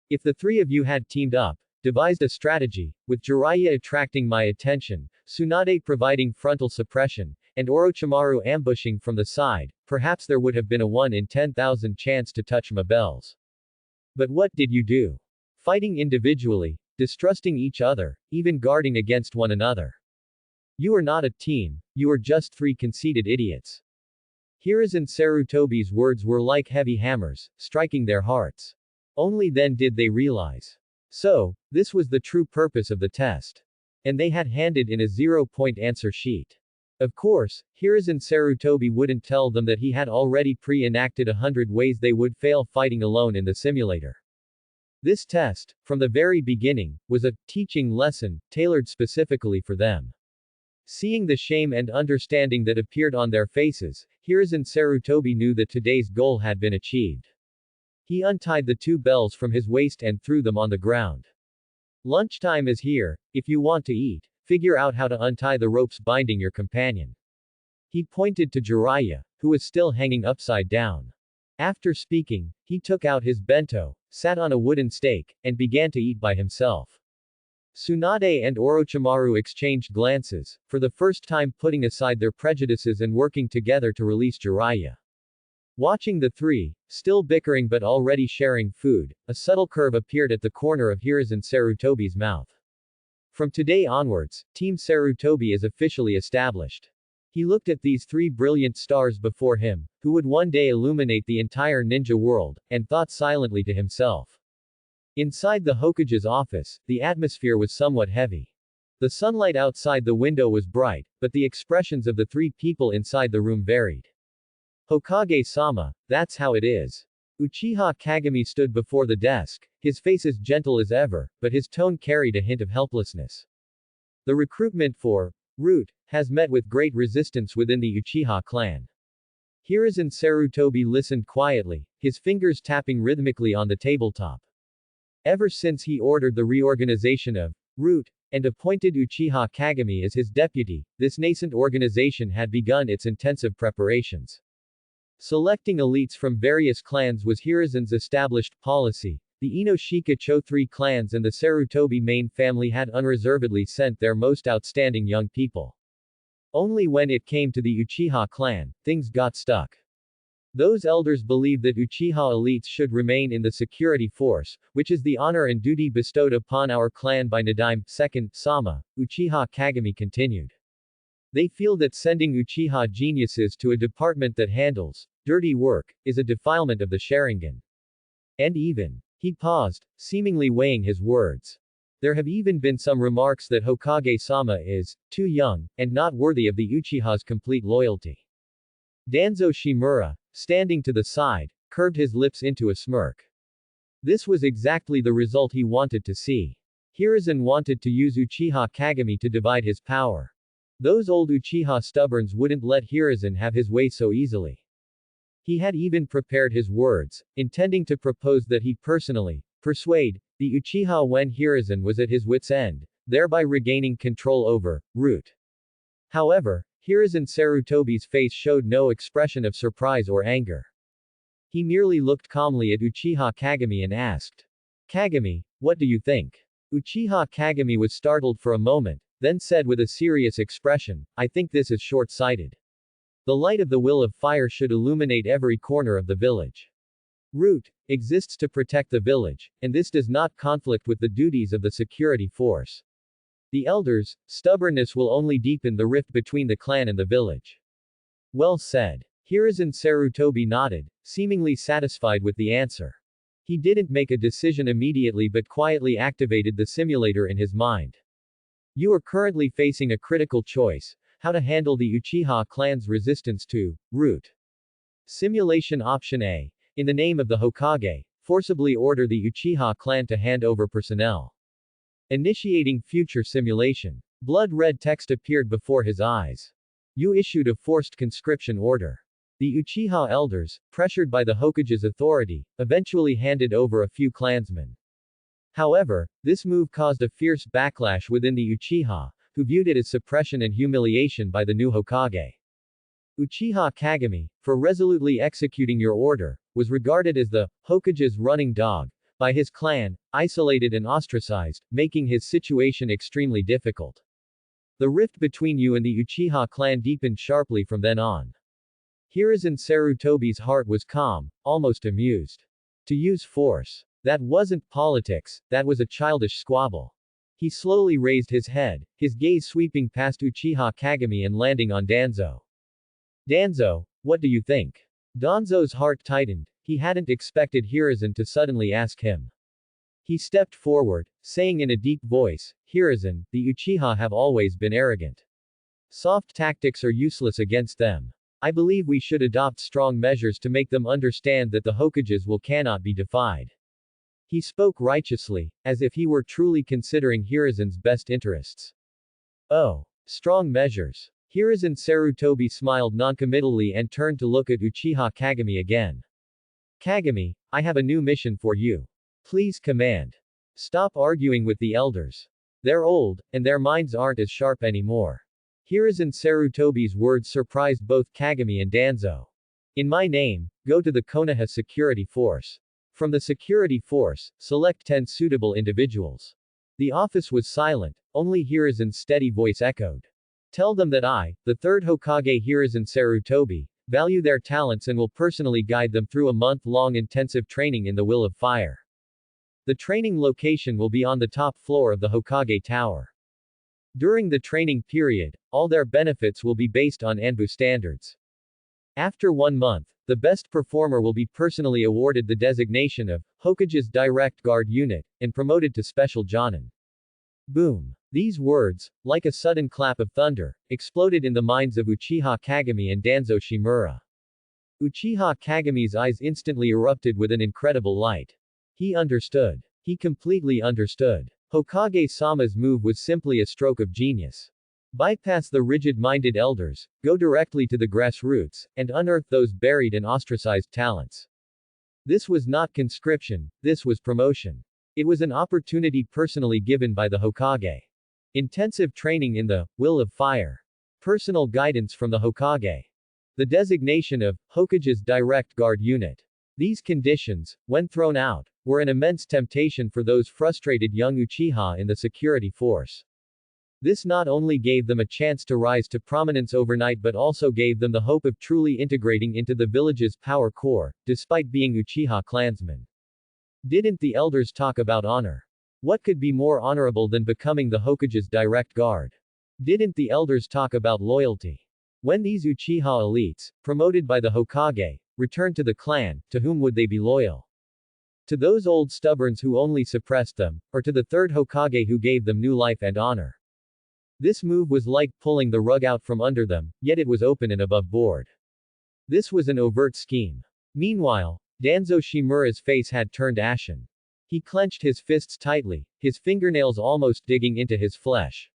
If the three of you had teamed up, devised a strategy, with Jiraiya attracting my attention, Tsunade providing frontal suppression, and Orochimaru ambushing from the side, perhaps there would have been a 1 in 10,000 chance to touch my bells. But what did you do? Fighting individually, distrusting each other, even guarding against one another. You are not a team, you are just three conceited idiots. Hiruzen Sarutobi's words were like heavy hammers, striking their hearts. Only then did they realize. So, this was the true purpose of the test. And they had handed in a 0-point answer sheet. Of course, Hiruzen Sarutobi wouldn't tell them that he had already pre-enacted 100 ways they would fail fighting alone in the simulator. This test, from the very beginning, was a teaching lesson, tailored specifically for them. Seeing the shame and understanding that appeared on their faces, Hiruzen Sarutobi knew that today's goal had been achieved. He untied the two bells from his waist and threw them on the ground. Lunchtime is here, if you want to eat, figure out how to untie the ropes binding your companion. He pointed to Jiraiya, who was still hanging upside down. After speaking, he took out his bento, sat on a wooden stake, and began to eat by himself. Tsunade and Orochimaru exchanged glances, for the first time putting aside their prejudices and working together to release Jiraiya. Watching the three, still bickering but already sharing food, a subtle curve appeared at the corner of Hiruzen Sarutobi's mouth. From today onwards, Team Sarutobi is officially established. He looked at these three brilliant stars before him, who would one day illuminate the entire ninja world, and thought silently to himself. Inside the Hokage's office, the atmosphere was somewhat heavy. The sunlight outside the window was bright, but the expressions of the three people inside the room varied. Hokage-sama, that's how it is. Uchiha Kagami stood before the desk, his face as gentle as ever, but his tone carried a hint of helplessness. The recruitment for Root has met with great resistance within the Uchiha clan. Hiruzen Sarutobi listened quietly, his fingers tapping rhythmically on the tabletop. Ever since he ordered the reorganization of Root and appointed Uchiha Kagami as his deputy, this nascent organization had begun its intensive preparations. Selecting elites from various clans was Hiruzen's established policy. The Inoshika Cho-3 clans and the Sarutobi main family had unreservedly sent their most outstanding young people. Only when it came to the Uchiha clan, things got stuck. Those elders believed that Uchiha elites should remain in the security force, which is the honor and duty bestowed upon our clan by Sandaime II, Sama, Uchiha Kagami continued. They feel that sending Uchiha geniuses to a department that handles dirty work is a defilement of the Sharingan. And even. He paused, seemingly weighing his words. There have even been some remarks that Hokage-sama is too young and not worthy of the Uchiha's complete loyalty. Danzo Shimura, standing to the side, curved his lips into a smirk. This was exactly the result he wanted to see. Hiruzen wanted to use Uchiha Kagami to divide his power. Those old Uchiha stubborns wouldn't let Hiruzen have his way so easily. He had even prepared his words, intending to propose that he personally persuade the Uchiha when Hiruzen was at his wit's end, thereby regaining control over Root. However, Hiruzen Sarutobi's face showed no expression of surprise or anger. He merely looked calmly at Uchiha Kagami and asked, "Kagami, what do you think?" Uchiha Kagami was startled for a moment, then said with a serious expression, "I think this is short-sighted. The light of the will of fire should illuminate every corner of the village. Root exists to protect the village, and this does not conflict with the duties of the security force. The elders' stubbornness will only deepen the rift between the clan and the village." Well said. Hiruzen Sarutobi nodded, seemingly satisfied with the answer. He didn't make a decision immediately but quietly activated the simulator in his mind. You are currently facing a critical choice. How to handle the Uchiha clan's resistance to Root. Simulation Option A. In the name of the Hokage, forcibly order the Uchiha clan to hand over personnel. Initiating future simulation. Blood-red text appeared before his eyes. You issued a forced conscription order. The Uchiha elders, pressured by the Hokage's authority, eventually handed over a few clansmen. However, this move caused a fierce backlash within the Uchiha, who viewed it as suppression and humiliation by the new Hokage. Uchiha Kagami, for resolutely executing your order, was regarded as the Hokage's running dog by his clan, isolated and ostracized, making his situation extremely difficult. The rift between you and the Uchiha clan deepened sharply from then on. Hiruzen Sarutobi's heart was calm, almost amused. To use force. That wasn't politics, that was a childish squabble. He slowly raised his head, his gaze sweeping past Uchiha Kagami and landing on Danzo. Danzo, what do you think? Danzo's heart tightened. He hadn't expected Hiruzen to suddenly ask him. He stepped forward, saying in a deep voice, Hiruzen, the Uchiha have always been arrogant. Soft tactics are useless against them. I believe we should adopt strong measures to make them understand that the Hokage's will cannot be defied. He spoke righteously, as if he were truly considering Hiruzen's best interests. Oh, strong measures. Hiruzen Sarutobi smiled noncommittally and turned to look at Uchiha Kagami again. Kagami, I have a new mission for you. Please command. Stop arguing with the elders. They're old, and their minds aren't as sharp anymore. Hiruzen Sarutobi's words surprised both Kagami and Danzo. In my name, go to the Konoha security force. From the security force, select 10 suitable individuals. The office was silent, only Hiruzen's steady voice echoed. Tell them that I, the third Hokage Hiruzen Sarutobi, value their talents and will personally guide them through a month-long intensive training in the Will of Fire. The training location will be on the top floor of the Hokage Tower. During the training period, all their benefits will be based on Anbu standards. After 1 month, the best performer will be personally awarded the designation of Hokage's Direct Guard Unit, and promoted to Special Jonin. Boom. These words, like a sudden clap of thunder, exploded in the minds of Uchiha Kagami and Danzo Shimura. Uchiha Kagami's eyes instantly erupted with an incredible light. He understood. He completely understood. Hokage-sama's move was simply a stroke of genius. Bypass the rigid-minded elders, go directly to the grassroots, and unearth those buried and ostracized talents. This was not conscription, this was promotion. It was an opportunity personally given by the Hokage. Intensive training in the will of fire. Personal guidance from the Hokage. The designation of Hokage's Direct Guard Unit. These conditions, when thrown out, were an immense temptation for those frustrated young Uchiha in the security force. This not only gave them a chance to rise to prominence overnight but also gave them the hope of truly integrating into the village's power core, despite being Uchiha clansmen. Didn't the elders talk about honor? What could be more honorable than becoming the Hokage's direct guard? Didn't the elders talk about loyalty? When these Uchiha elites, promoted by the Hokage, returned to the clan, to whom would they be loyal? To those old stubborns who only suppressed them, or to the third Hokage who gave them new life and honor? This move was like pulling the rug out from under them, yet it was open and above board. This was an overt scheme. Meanwhile, Danzo Shimura's face had turned ashen. He clenched his fists tightly, his fingernails almost digging into his flesh.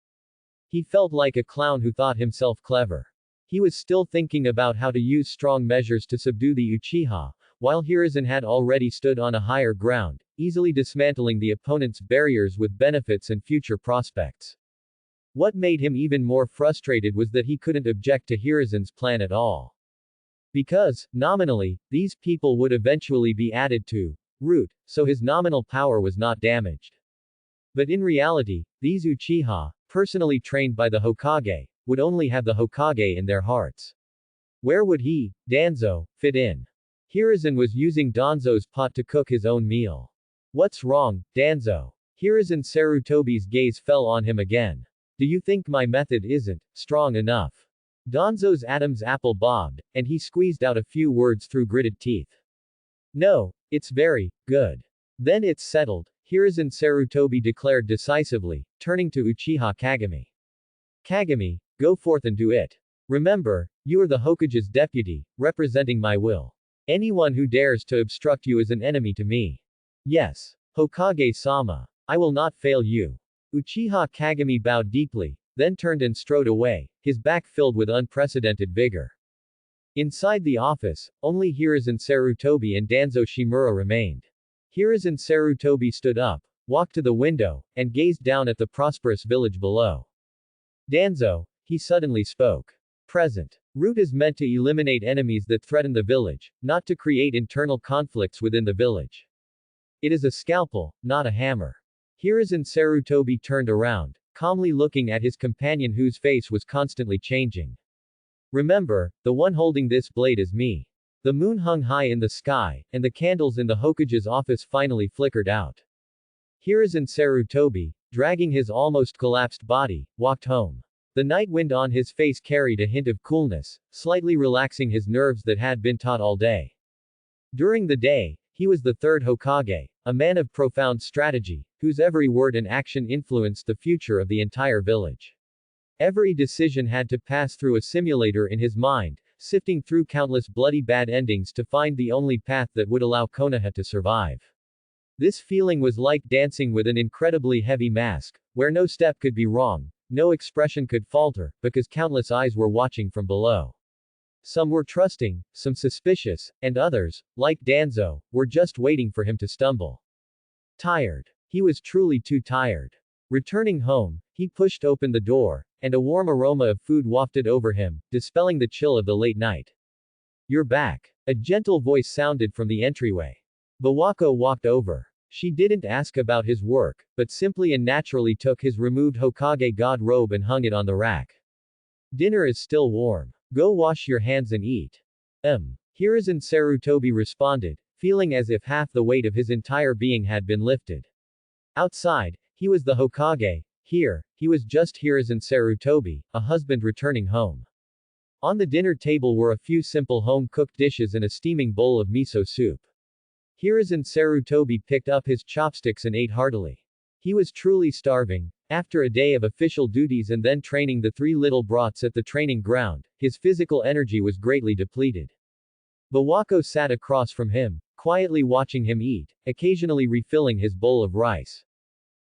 He felt like a clown who thought himself clever. He was still thinking about how to use strong measures to subdue the Uchiha, while Hiruzen had already stood on a higher ground, easily dismantling the opponent's barriers with benefits and future prospects. What made him even more frustrated was that he couldn't object to Hiruzen's plan at all. Because, nominally, these people would eventually be added to root, so his nominal power was not damaged. But in reality, these Uchiha, personally trained by the Hokage, would only have the Hokage in their hearts. Where would he, Danzo, fit in? Hiruzen was using Danzo's pot to cook his own meal. What's wrong, Danzo? Hiruzen Sarutobi's gaze fell on him again. Do you think my method isn't strong enough? Danzo's Adam's apple bobbed, and he squeezed out a few words through gritted teeth. No, it's very good. Then it's settled, Hiruzen Sarutobi declared decisively, turning to Uchiha Kagami. Kagami, go forth and do it. Remember, you are the Hokage's deputy, representing my will. Anyone who dares to obstruct you is an enemy to me. Yes, Hokage-sama. I will not fail you. Uchiha Kagami bowed deeply, then turned and strode away, his back filled with unprecedented vigor. Inside the office, only Hiruzen Sarutobi and Danzo Shimura remained. Hiruzen Sarutobi stood up, walked to the window, and gazed down at the prosperous village below. Danzo, he suddenly spoke. Present. Root is meant to eliminate enemies that threaten the village, not to create internal conflicts within the village. It is a scalpel, not a hammer. Hiruzen Sarutobi turned around, calmly looking at his companion whose face was constantly changing. Remember, the one holding this blade is me. The moon hung high in the sky, and the candles in the Hokage's office finally flickered out. Hiruzen Sarutobi, dragging his almost collapsed body, walked home. The night wind on his face carried a hint of coolness, slightly relaxing his nerves that had been taut all day. During the day, he was the third Hokage, a man of profound strategy, whose every word and action influenced the future of the entire village. Every decision had to pass through a simulator in his mind, sifting through countless bloody bad endings to find the only path that would allow Konoha to survive. This feeling was like dancing with an incredibly heavy mask, where no step could be wrong, no expression could falter, because countless eyes were watching from below. Some were trusting, some suspicious, and others, like Danzo, were just waiting for him to stumble. Tired. He was truly too tired. Returning home, he pushed open the door, and a warm aroma of food wafted over him, dispelling the chill of the late night. You're back. A gentle voice sounded from the entryway. Bawako walked over. She didn't ask about his work, but simply and naturally took his removed Hokage god robe and hung it on the rack. Dinner is still warm. Go wash your hands and eat. Hiruzen Sarutobi responded, feeling as if half the weight of his entire being had been lifted. Outside, he was the Hokage. Here, he was just Hiruzen Sarutobi, a husband returning home. On the dinner table were a few simple home-cooked dishes and a steaming bowl of miso soup. Hiruzen Sarutobi picked up his chopsticks and ate heartily. He was truly starving. After a day of official duties and then training the three little brats at the training ground, his physical energy was greatly depleted. Bawako sat across from him, quietly watching him eat, occasionally refilling his bowl of rice.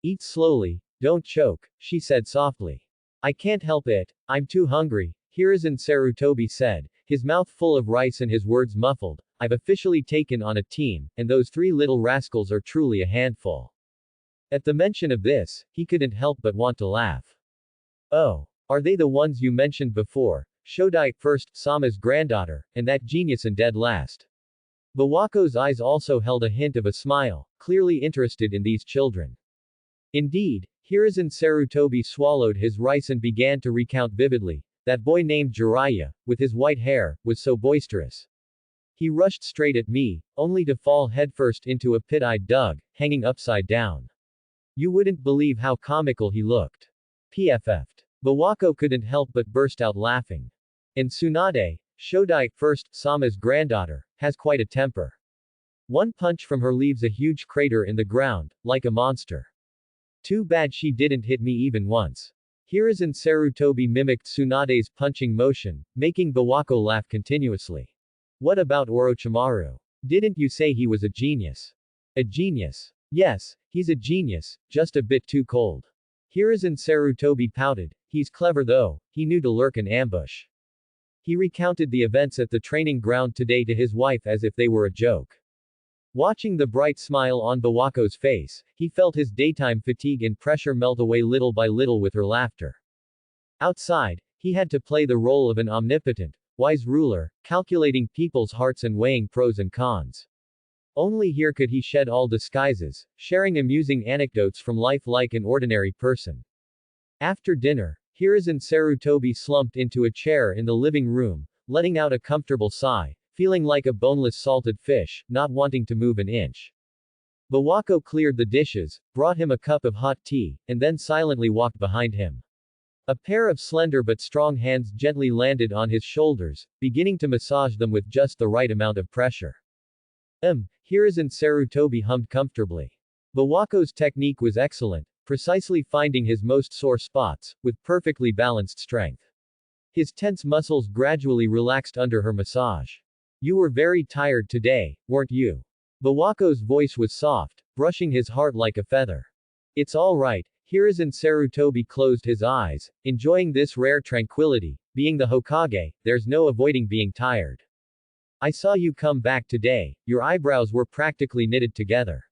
Eat slowly, don't choke, she said softly. I can't help it, I'm too hungry, Hiruzen Sarutobi said, his mouth full of rice and his words muffled. I've officially taken on a team, and those three little rascals are truly a handful. At the mention of this, he couldn't help but want to laugh. Oh, are they the ones you mentioned before? Shodai first, Sama's granddaughter, and that genius and dead last. Bawako's eyes also held a hint of a smile, clearly interested in these children. Indeed, Hiruzen Sarutobi swallowed his rice and began to recount vividly. That boy named Jiraiya, with his white hair, was so boisterous. He rushed straight at me, only to fall headfirst into a pit I dug, hanging upside down. You wouldn't believe how comical he looked. PFF'd. Bawako couldn't help but burst out laughing. And Tsunade, Shodai, first, Sama's granddaughter, has quite a temper. One punch from her leaves a huge crater in the ground, like a monster. Too bad she didn't hit me even once. Hiruzen Sarutobi mimicked Tsunade's punching motion, making Bawako laugh continuously. What about Orochimaru? Didn't you say he was a genius? A genius? Yes, he's a genius, just a bit too cold. Hiruzen Sarutobi pouted. He's clever though, he knew to lurk in ambush. He recounted the events at the training ground today to his wife as if they were a joke. Watching the bright smile on Bawako's face, he felt his daytime fatigue and pressure melt away little by little with her laughter. Outside, he had to play the role of an omnipotent, wise ruler, calculating people's hearts and weighing pros and cons. Only here could he shed all disguises, sharing amusing anecdotes from life like an ordinary person. After dinner, Hiruzen Sarutobi slumped into a chair in the living room, letting out a comfortable sigh, feeling like a boneless salted fish, not wanting to move an inch. Bawako cleared the dishes, brought him a cup of hot tea, and then silently walked behind him. A pair of slender but strong hands gently landed on his shoulders, beginning to massage them with just the right amount of pressure. Hiruzen Sarutobi hummed comfortably. Bawako's technique was excellent, precisely finding his most sore spots, with perfectly balanced strength. His tense muscles gradually relaxed under her massage. You were very tired today, weren't you? Bawako's voice was soft, brushing his heart like a feather. It's all right, Hiruzen Sarutobi closed his eyes, enjoying this rare tranquility. Being the Hokage, there's no avoiding being tired. I saw you come back today, your eyebrows were practically knitted together.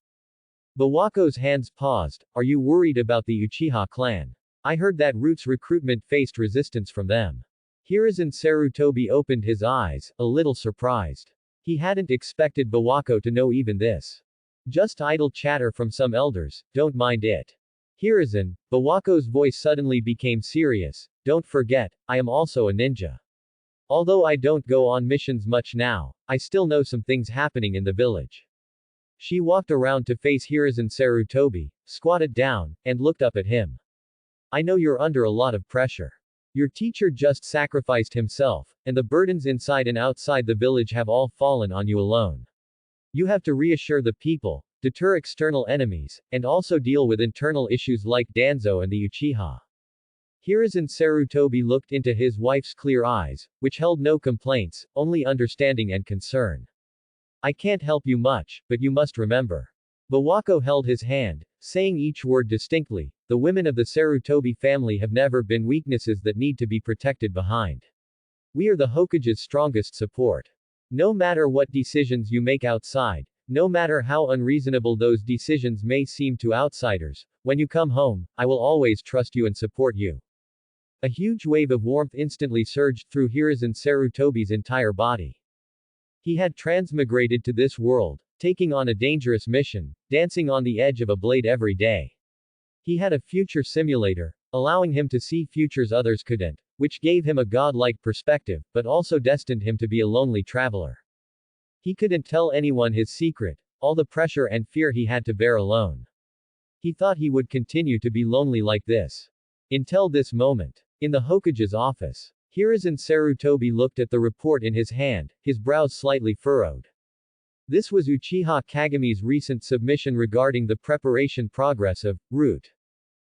Bawako's hands paused. Are you worried about the Uchiha clan? I heard that Root's recruitment faced resistance from them. Hiruzen Sarutobi opened his eyes, a little surprised. He hadn't expected Bawako to know even this. Just idle chatter from some elders, don't mind it. Hiruzen, Bawako's voice suddenly became serious. Don't forget, I am also a ninja. Although I don't go on missions much now, I still know some things happening in the village. She walked around to face Hiruzen Sarutobi, squatted down, and looked up at him. I know you're under a lot of pressure. Your teacher just sacrificed himself, and the burdens inside and outside the village have all fallen on you alone. You have to reassure the people, deter external enemies, and also deal with internal issues like Danzo and the Uchiha. Hiruzen Sarutobi looked into his wife's clear eyes, which held no complaints, only understanding and concern. I can't help you much, but you must remember. Bawako held his hand, saying each word distinctly. The women of the Sarutobi family have never been weaknesses that need to be protected behind. We are the Hokage's strongest support. No matter what decisions you make outside, no matter how unreasonable those decisions may seem to outsiders, when you come home, I will always trust you and support you. A huge wave of warmth instantly surged through Hiruzen Sarutobi's entire body. He had transmigrated to this world, taking on a dangerous mission, dancing on the edge of a blade every day. He had a future simulator, allowing him to see futures others couldn't, which gave him a godlike perspective, but also destined him to be a lonely traveler. He couldn't tell anyone his secret, all the pressure and fear he had to bear alone. He thought he would continue to be lonely like this. Until this moment. In the Hokage's office. Hiruzen Sarutobi looked at the report in his hand, his brows slightly furrowed. This was Uchiha Kagami's recent submission regarding the preparation progress of Root.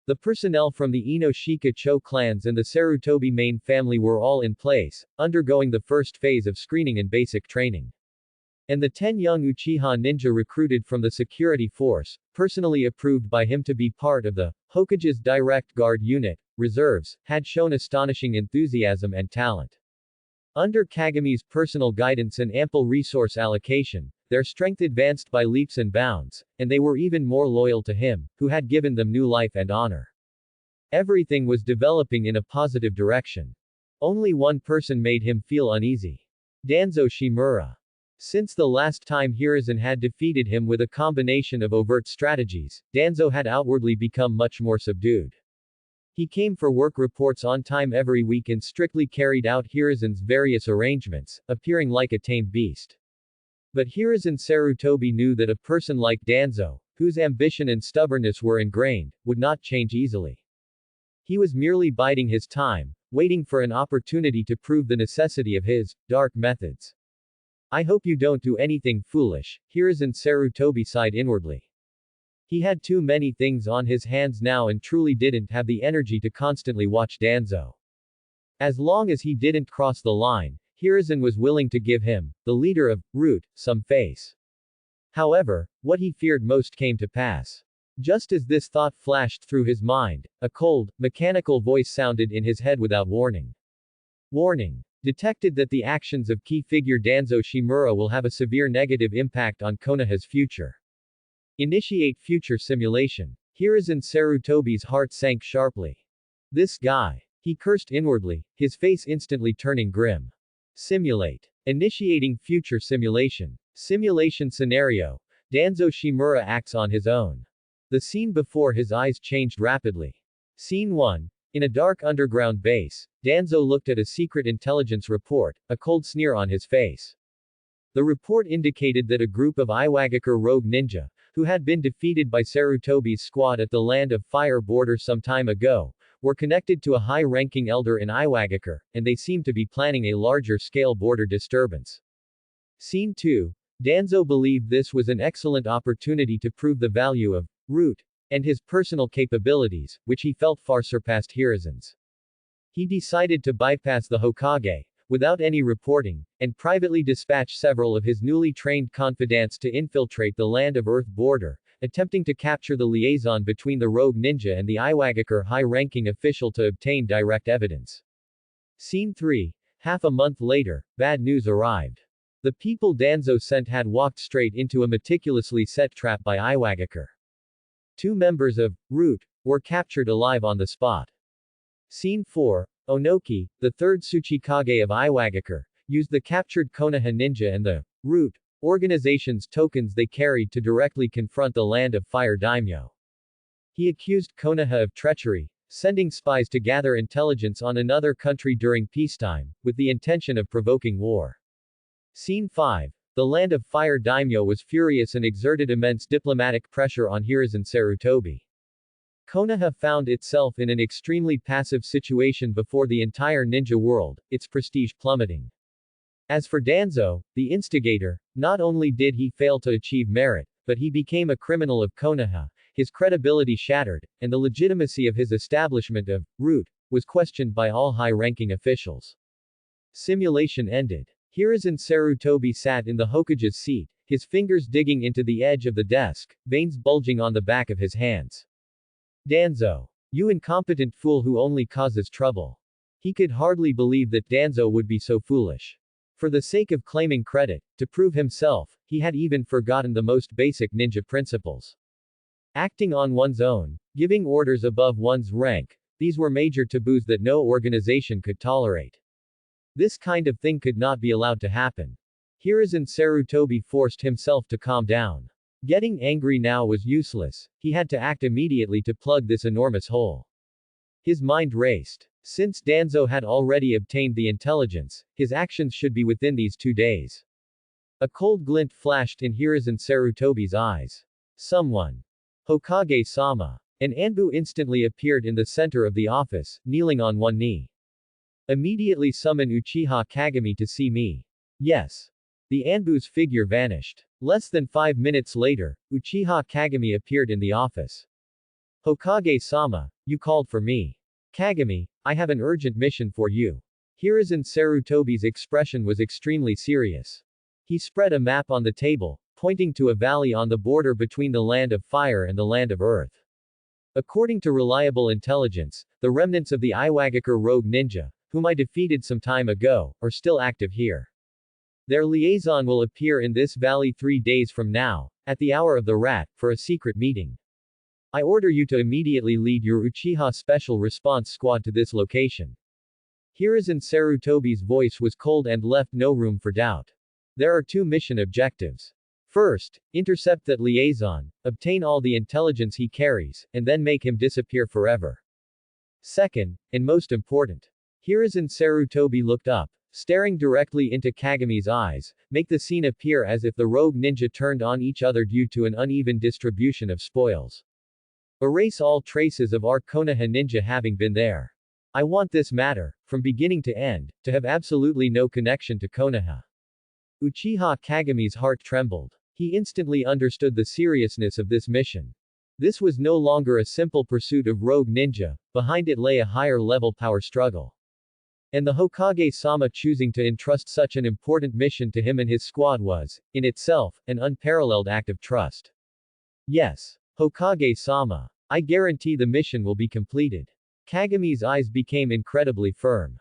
The personnel from the Inoshika Cho clans and the Sarutobi main family were all in place, undergoing the first phase of screening and basic training. And the 10 young Uchiha ninja recruited from the security force, personally approved by him to be part of the Hokage's Direct Guard Unit, reserves, had shown astonishing enthusiasm and talent. Under Kagami's personal guidance and ample resource allocation, their strength advanced by leaps and bounds, and they were even more loyal to him, who had given them new life and honor. Everything was developing in a positive direction. Only one person made him feel uneasy. Danzo Shimura. Since the last time Hiruzen had defeated him with a combination of overt strategies, Danzo had outwardly become much more subdued. He came for work reports on time every week and strictly carried out Hiruzen's various arrangements, appearing like a tamed beast. But Hiruzen Sarutobi knew that a person like Danzo, whose ambition and stubbornness were ingrained, would not change easily. He was merely biding his time, waiting for an opportunity to prove the necessity of his dark methods. I hope you don't do anything foolish, Hiruzen Sarutobi sighed inwardly. He had too many things on his hands now and truly didn't have the energy to constantly watch Danzo. As long as he didn't cross the line, Hiruzen was willing to give him, the leader of Root, some face. However, what he feared most came to pass. Just as this thought flashed through his mind, a cold, mechanical voice sounded in his head without warning. Warning. Detected that the actions of key figure Danzo Shimura will have a severe negative impact on Konoha's future. Initiate future simulation. Hiruzen Sarutobi's heart sank sharply. This guy. He cursed inwardly, his face instantly turning grim. Simulate. Initiating future simulation. Simulation scenario. Danzo Shimura acts on his own. The scene before his eyes changed rapidly. Scene 1. In a dark underground base, Danzo looked at a secret intelligence report, a cold sneer on his face. The report indicated that a group of Iwagakure rogue ninja, who had been defeated by Sarutobi's squad at the Land of Fire border some time ago, were connected to a high-ranking elder in Iwagakure, and they seemed to be planning a larger-scale border disturbance. Scene 2. Danzo believed this was an excellent opportunity to prove the value of Root and his personal capabilities, which he felt far surpassed Hiruzen's. He decided to bypass the Hokage, without any reporting, and privately dispatch several of his newly trained confidants to infiltrate the Land of Earth border, attempting to capture the liaison between the rogue ninja and the Iwagakure high-ranking official to obtain direct evidence. Scene 3. Half a month later, bad news arrived. The people Danzo sent had walked straight into a meticulously set trap by Iwagakure. 2 members of Root were captured alive on the spot. Scene 4. Onoki, the third Tsuchikage of Iwagakure, used the captured Konoha ninja and the Root organization's tokens they carried to directly confront the Land of Fire daimyo. He accused Konoha of treachery, sending spies to gather intelligence on another country during peacetime, with the intention of provoking war. Scene 5. The Land of Fire daimyo was furious and exerted immense diplomatic pressure on Hiruzen Sarutobi. Konoha found itself in an extremely passive situation before the entire ninja world, its prestige plummeting. As for Danzo, the instigator, not only did he fail to achieve merit, but he became a criminal of Konoha, his credibility shattered, and the legitimacy of his establishment of Root was questioned by all high-ranking officials. Simulation ended. Hiruzen Sarutobi sat in the Hokage's seat, his fingers digging into the edge of the desk, veins bulging on the back of his hands. Danzo. You incompetent fool who only causes trouble. He could hardly believe that Danzo would be so foolish. For the sake of claiming credit, to prove himself, he had even forgotten the most basic ninja principles. Acting on one's own, giving orders above one's rank, these were major taboos that no organization could tolerate. This kind of thing could not be allowed to happen. Hiruzen Sarutobi forced himself to calm down. Getting angry now was useless, he had to act immediately to plug this enormous hole. His mind raced. Since Danzo had already obtained the intelligence, his actions should be within these 2 days. A cold glint flashed in Hiruzen Sarutobi's eyes. Someone. Hokage-sama. An Anbu instantly appeared in the center of the office, kneeling on one knee. Immediately summon Uchiha Kagami to see me. Yes. The Anbu's figure vanished. Less than 5 minutes later, Uchiha Kagami appeared in the office. Hokage-sama, you called for me. Kagami, I have an urgent mission for you. Hiruzen Sarutobi's expression was extremely serious. He spread a map on the table, pointing to a valley on the border between the land of fire and the land of earth. According to reliable intelligence, the remnants of the Iwagakure rogue ninja, whom I defeated some time ago, are still active here. Their liaison will appear in this valley 3 days from now, at the hour of the rat, for a secret meeting. I order you to immediately lead your Uchiha Special Response Squad to this location. Hiruzen Sarutobi's voice was cold and left no room for doubt. There are 2 mission objectives. First, intercept that liaison, obtain all the intelligence he carries, and then make him disappear forever. Second, and most important, Hiruzen Sarutobi looked up, staring directly into Kagami's eyes, make the scene appear as if the rogue ninja turned on each other due to an uneven distribution of spoils. Erase all traces of our Konoha ninja having been there. I want this matter, from beginning to end, to have absolutely no connection to Konoha. Uchiha Kagami's heart trembled. He instantly understood the seriousness of this mission. This was no longer a simple pursuit of rogue ninja, behind it lay a higher-level power struggle. And the Hokage-sama choosing to entrust such an important mission to him and his squad was, in itself, an unparalleled act of trust. Yes. Hokage-sama. I guarantee the mission will be completed. Kagami's eyes became incredibly firm.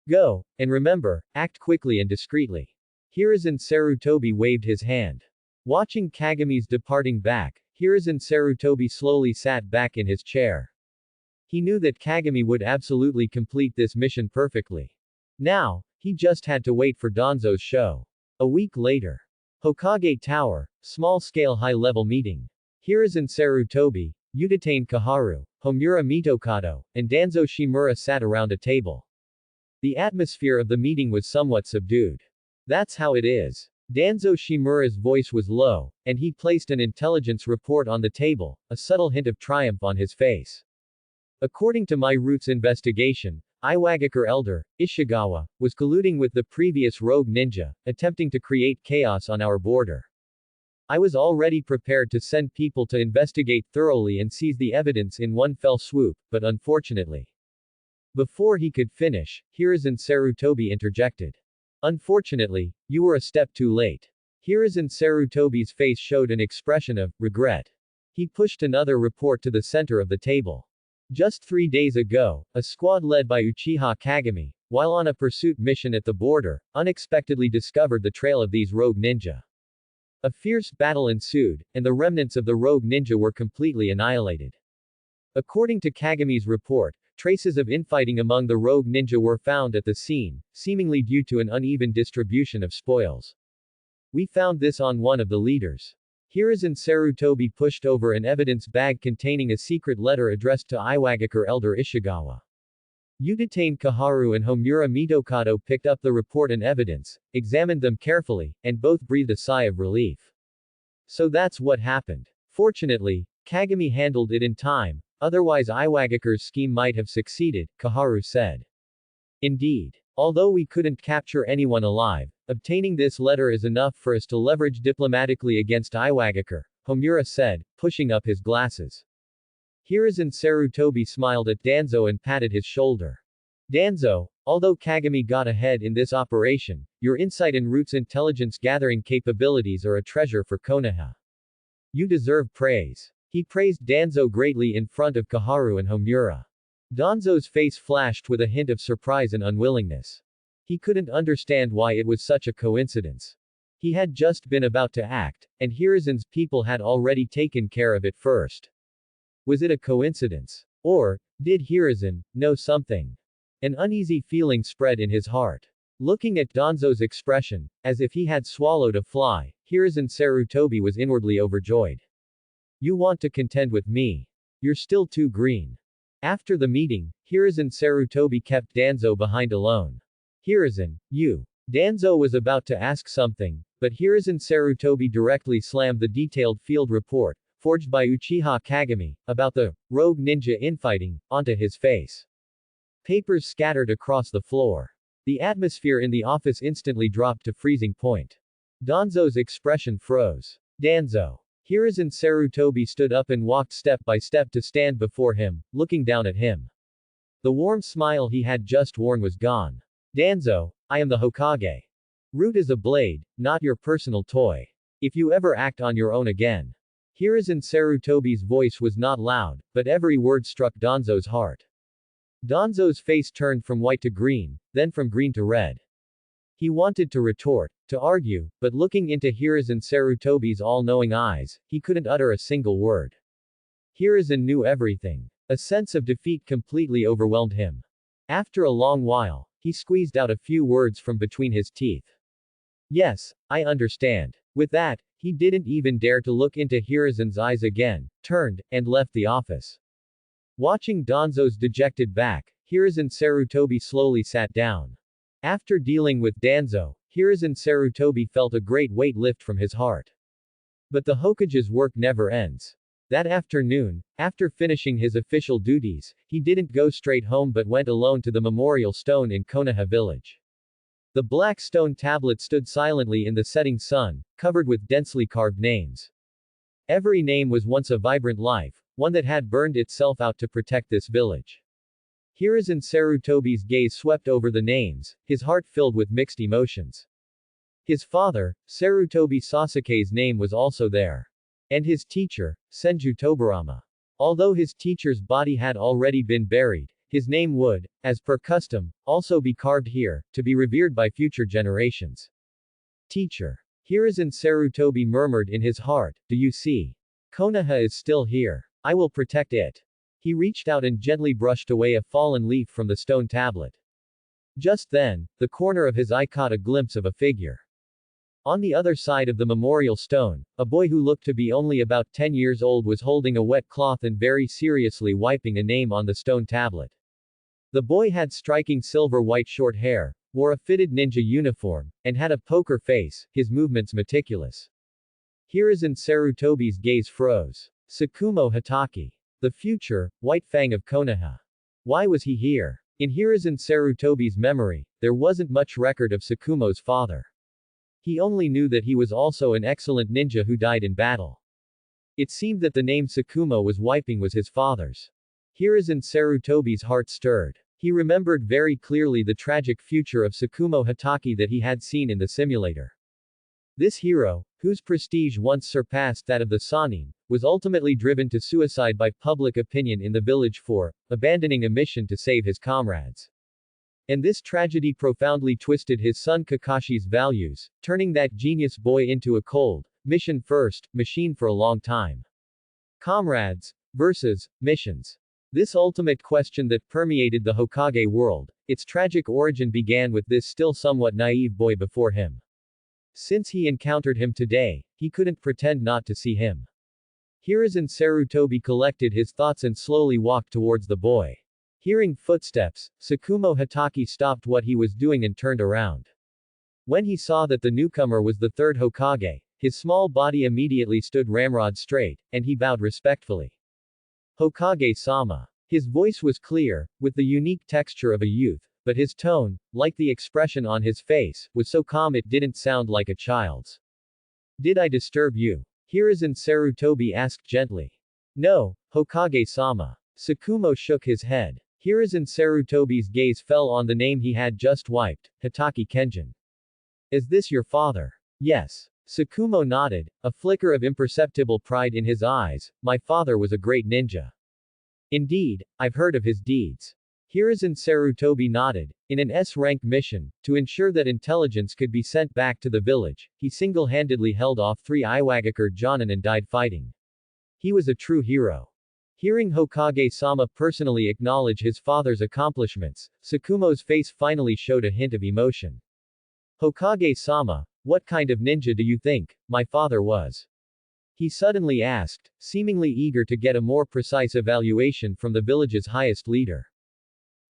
Go, and remember, act quickly and discreetly. Hiruzen Sarutobi waved his hand. Watching Kagami's departing back, Hiruzen Sarutobi slowly sat back in his chair. He knew that Kagami would absolutely complete this mission perfectly. Now, he just had to wait for Danzo's show. A week later. Hokage Tower, small-scale high-level meeting. Hiruzen Sarutobi, Udatain Kaharu, Homura Mitokado, and Danzo Shimura sat around a table. The atmosphere of the meeting was somewhat subdued. That's how it is. Danzo Shimura's voice was low, and he placed an intelligence report on the table, a subtle hint of triumph on his face. According to my Root's investigation, Iwagakure Elder, Ishigawa, was colluding with the previous rogue ninja, attempting to create chaos on our border. I was already prepared to send people to investigate thoroughly and seize the evidence in one fell swoop, but unfortunately. Before he could finish, Hiruzen Sarutobi interjected. Unfortunately, you were a step too late. Hiruzen Sarutobi's face showed an expression of regret. He pushed another report to the center of the table. Just 3 days ago, a squad led by Uchiha Kagami, while on a pursuit mission at the border, unexpectedly discovered the trail of these rogue ninja. A fierce battle ensued, and the remnants of the rogue ninja were completely annihilated. According to Kagami's report, traces of infighting among the rogue ninja were found at the scene, seemingly due to an uneven distribution of spoils. We found this on one of the leaders. Hiruzen Sarutobi pushed over an evidence bag containing a secret letter addressed to Iwagakure Elder Ishigawa. Udatain Kaharu and Homura Mitokado picked up the report and evidence, examined them carefully, and both breathed a sigh of relief. So that's what happened. Fortunately, Kagami handled it in time, otherwise Iwagakure's scheme might have succeeded, Kaharu said. Indeed. Although we couldn't capture anyone alive, obtaining this letter is enough for us to leverage diplomatically against Iwagakure, Homura said, pushing up his glasses. Hiruzen Sarutobi smiled at Danzo and patted his shoulder. Danzo, although Kagami got ahead in this operation, your insight and Root's intelligence gathering capabilities are a treasure for Konoha. You deserve praise. He praised Danzo greatly in front of Kaharu and Homura. Danzo's face flashed with a hint of surprise and unwillingness. He couldn't understand why it was such a coincidence. He had just been about to act, and Hiruzen's people had already taken care of it first. Was it a coincidence? Or, did Hiruzen know something? An uneasy feeling spread in his heart. Looking at Danzo's expression, as if he had swallowed a fly, Hiruzen Sarutobi was inwardly overjoyed. You want to contend with me? You're still too green. After the meeting, Hiruzen Sarutobi kept Danzo behind alone. Hiruzen, you. Danzo was about to ask something, but Hiruzen Sarutobi directly slammed the detailed field report, forged by Uchiha Kagami, about the rogue ninja infighting, onto his face. Papers scattered across the floor. The atmosphere in the office instantly dropped to freezing point. Danzo's expression froze. Danzo. Hiruzen Sarutobi stood up and walked step by step to stand before him, looking down at him. The warm smile he had just worn was gone. Danzo, I am the Hokage. Root is a blade, not your personal toy. If you ever act on your own again. Hiruzen Sarutobi's voice was not loud, but every word struck Danzo's heart. Danzo's face turned from white to green, then from green to red. He wanted to retort, to argue, but looking into Hiruzen Sarutobi's all-knowing eyes, he couldn't utter a single word. Hiruzen knew everything. A sense of defeat completely overwhelmed him. After a long while, he squeezed out a few words from between his teeth. Yes, I understand. With that, he didn't even dare to look into Hiruzen's eyes again, turned, and left the office. Watching Danzo's dejected back, Hiruzen Sarutobi slowly sat down. After dealing with Danzo, Hiruzen Sarutobi felt a great weight lift from his heart. But the Hokage's work never ends. That afternoon, after finishing his official duties, he didn't go straight home but went alone to the memorial stone in Konoha village. The black stone tablet stood silently in the setting sun, covered with densely carved names. Every name was once a vibrant life, one that had burned itself out to protect this village. Hiruzen Sarutobi's gaze swept over the names, his heart filled with mixed emotions. His father, Sarutobi Sasuke's name was also there. And his teacher, Senju Tobarama. Although his teacher's body had already been buried, his name would, as per custom, also be carved here, to be revered by future generations. Teacher. Hiruzen Sarutobi murmured in his heart, do you see? Konoha is still here. I will protect it. He reached out and gently brushed away a fallen leaf from the stone tablet. Just then, the corner of his eye caught a glimpse of a figure. On the other side of the memorial stone, a boy who looked to be only about 10 years old was holding a wet cloth and very seriously wiping a name on the stone tablet. The boy had striking silver-white short hair, wore a fitted ninja uniform, and had a poker face, his movements meticulous. Hiruzen Sarutobi's gaze froze. Tsukumo Hatake. The future, White Fang of Konoha. Why was he here? In Hiruzen Sarutobi's memory, there wasn't much record of Tsukumo's father. He only knew that he was also an excellent ninja who died in battle. It seemed that the name Tsukumo was wiping was his father's. Hiruzen Sarutobi's heart stirred. He remembered very clearly the tragic future of Tsukumo Hatake that he had seen in the simulator. This hero, whose prestige once surpassed that of the Sannin, was ultimately driven to suicide by public opinion in the village for abandoning a mission to save his comrades. And this tragedy profoundly twisted his son Kakashi's values, turning that genius boy into a cold, mission-first, machine for a long time. Comrades versus missions. This ultimate question that permeated the Hokage world, its tragic origin began with this still somewhat naive boy before him. Since he encountered him today, he couldn't pretend not to see him. Hiruzen Sarutobi collected his thoughts and slowly walked towards the boy. Hearing footsteps, Tsukumo Hatake stopped what he was doing and turned around. When he saw that the newcomer was the third Hokage, his small body immediately stood ramrod straight, and he bowed respectfully. Hokage-sama. His voice was clear, with the unique texture of a youth, but his tone, like the expression on his face, was so calm it didn't sound like a child's. Did I disturb you? Hiruzen Sarutobi asked gently. No, Hokage-sama. Tsukumo shook his head. Hiruzen Sarutobi's gaze fell on the name he had just wiped, Hatake Kenjin. Is this your father? Yes. Tsukumo nodded, a flicker of imperceptible pride in his eyes. My father was a great ninja. Indeed, I've heard of his deeds. Hiruzen Sarutobi nodded. In an S-rank mission, to ensure that intelligence could be sent back to the village, he single-handedly held off 3 Iwagakure Jonin and died fighting. He was a true hero. Hearing Hokage-sama personally acknowledge his father's accomplishments, Tsukumo's face finally showed a hint of emotion. Hokage-sama, what kind of ninja do you think my father was? He suddenly asked, seemingly eager to get a more precise evaluation from the village's highest leader.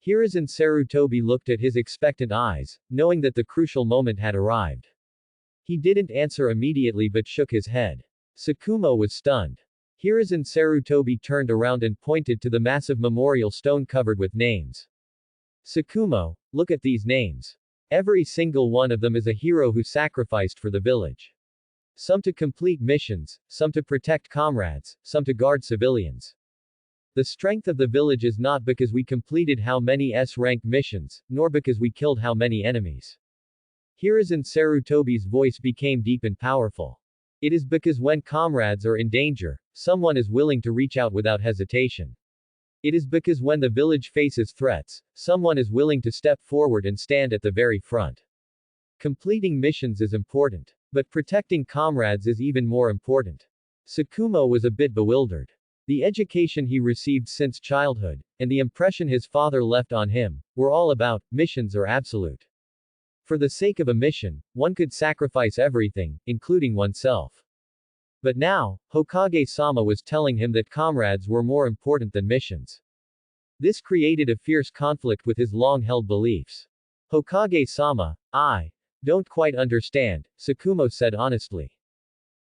Hiruzen Sarutobi looked at his expectant eyes, knowing that the crucial moment had arrived. He didn't answer immediately but shook his head. Tsukumo was stunned. Hiruzen Sarutobi turned around and pointed to the massive memorial stone covered with names. Sakumo, look at these names. Every single one of them is a hero who sacrificed for the village. Some to complete missions, some to protect comrades, some to guard civilians. The strength of the village is not because we completed how many S-rank missions, nor because we killed how many enemies. Hiruzen Sarutobi's voice became deep and powerful. It is because when comrades are in danger, someone is willing to reach out without hesitation. It is because when the village faces threats, someone is willing to step forward and stand at the very front. Completing missions is important. But protecting comrades is even more important. Sakumo was a bit bewildered. The education he received since childhood, and the impression his father left on him, were all about, missions are absolute. For the sake of a mission, one could sacrifice everything, including oneself. But now, Hokage-sama was telling him that comrades were more important than missions. This created a fierce conflict with his long-held beliefs. Hokage-sama, I don't quite understand, Sakumo said honestly.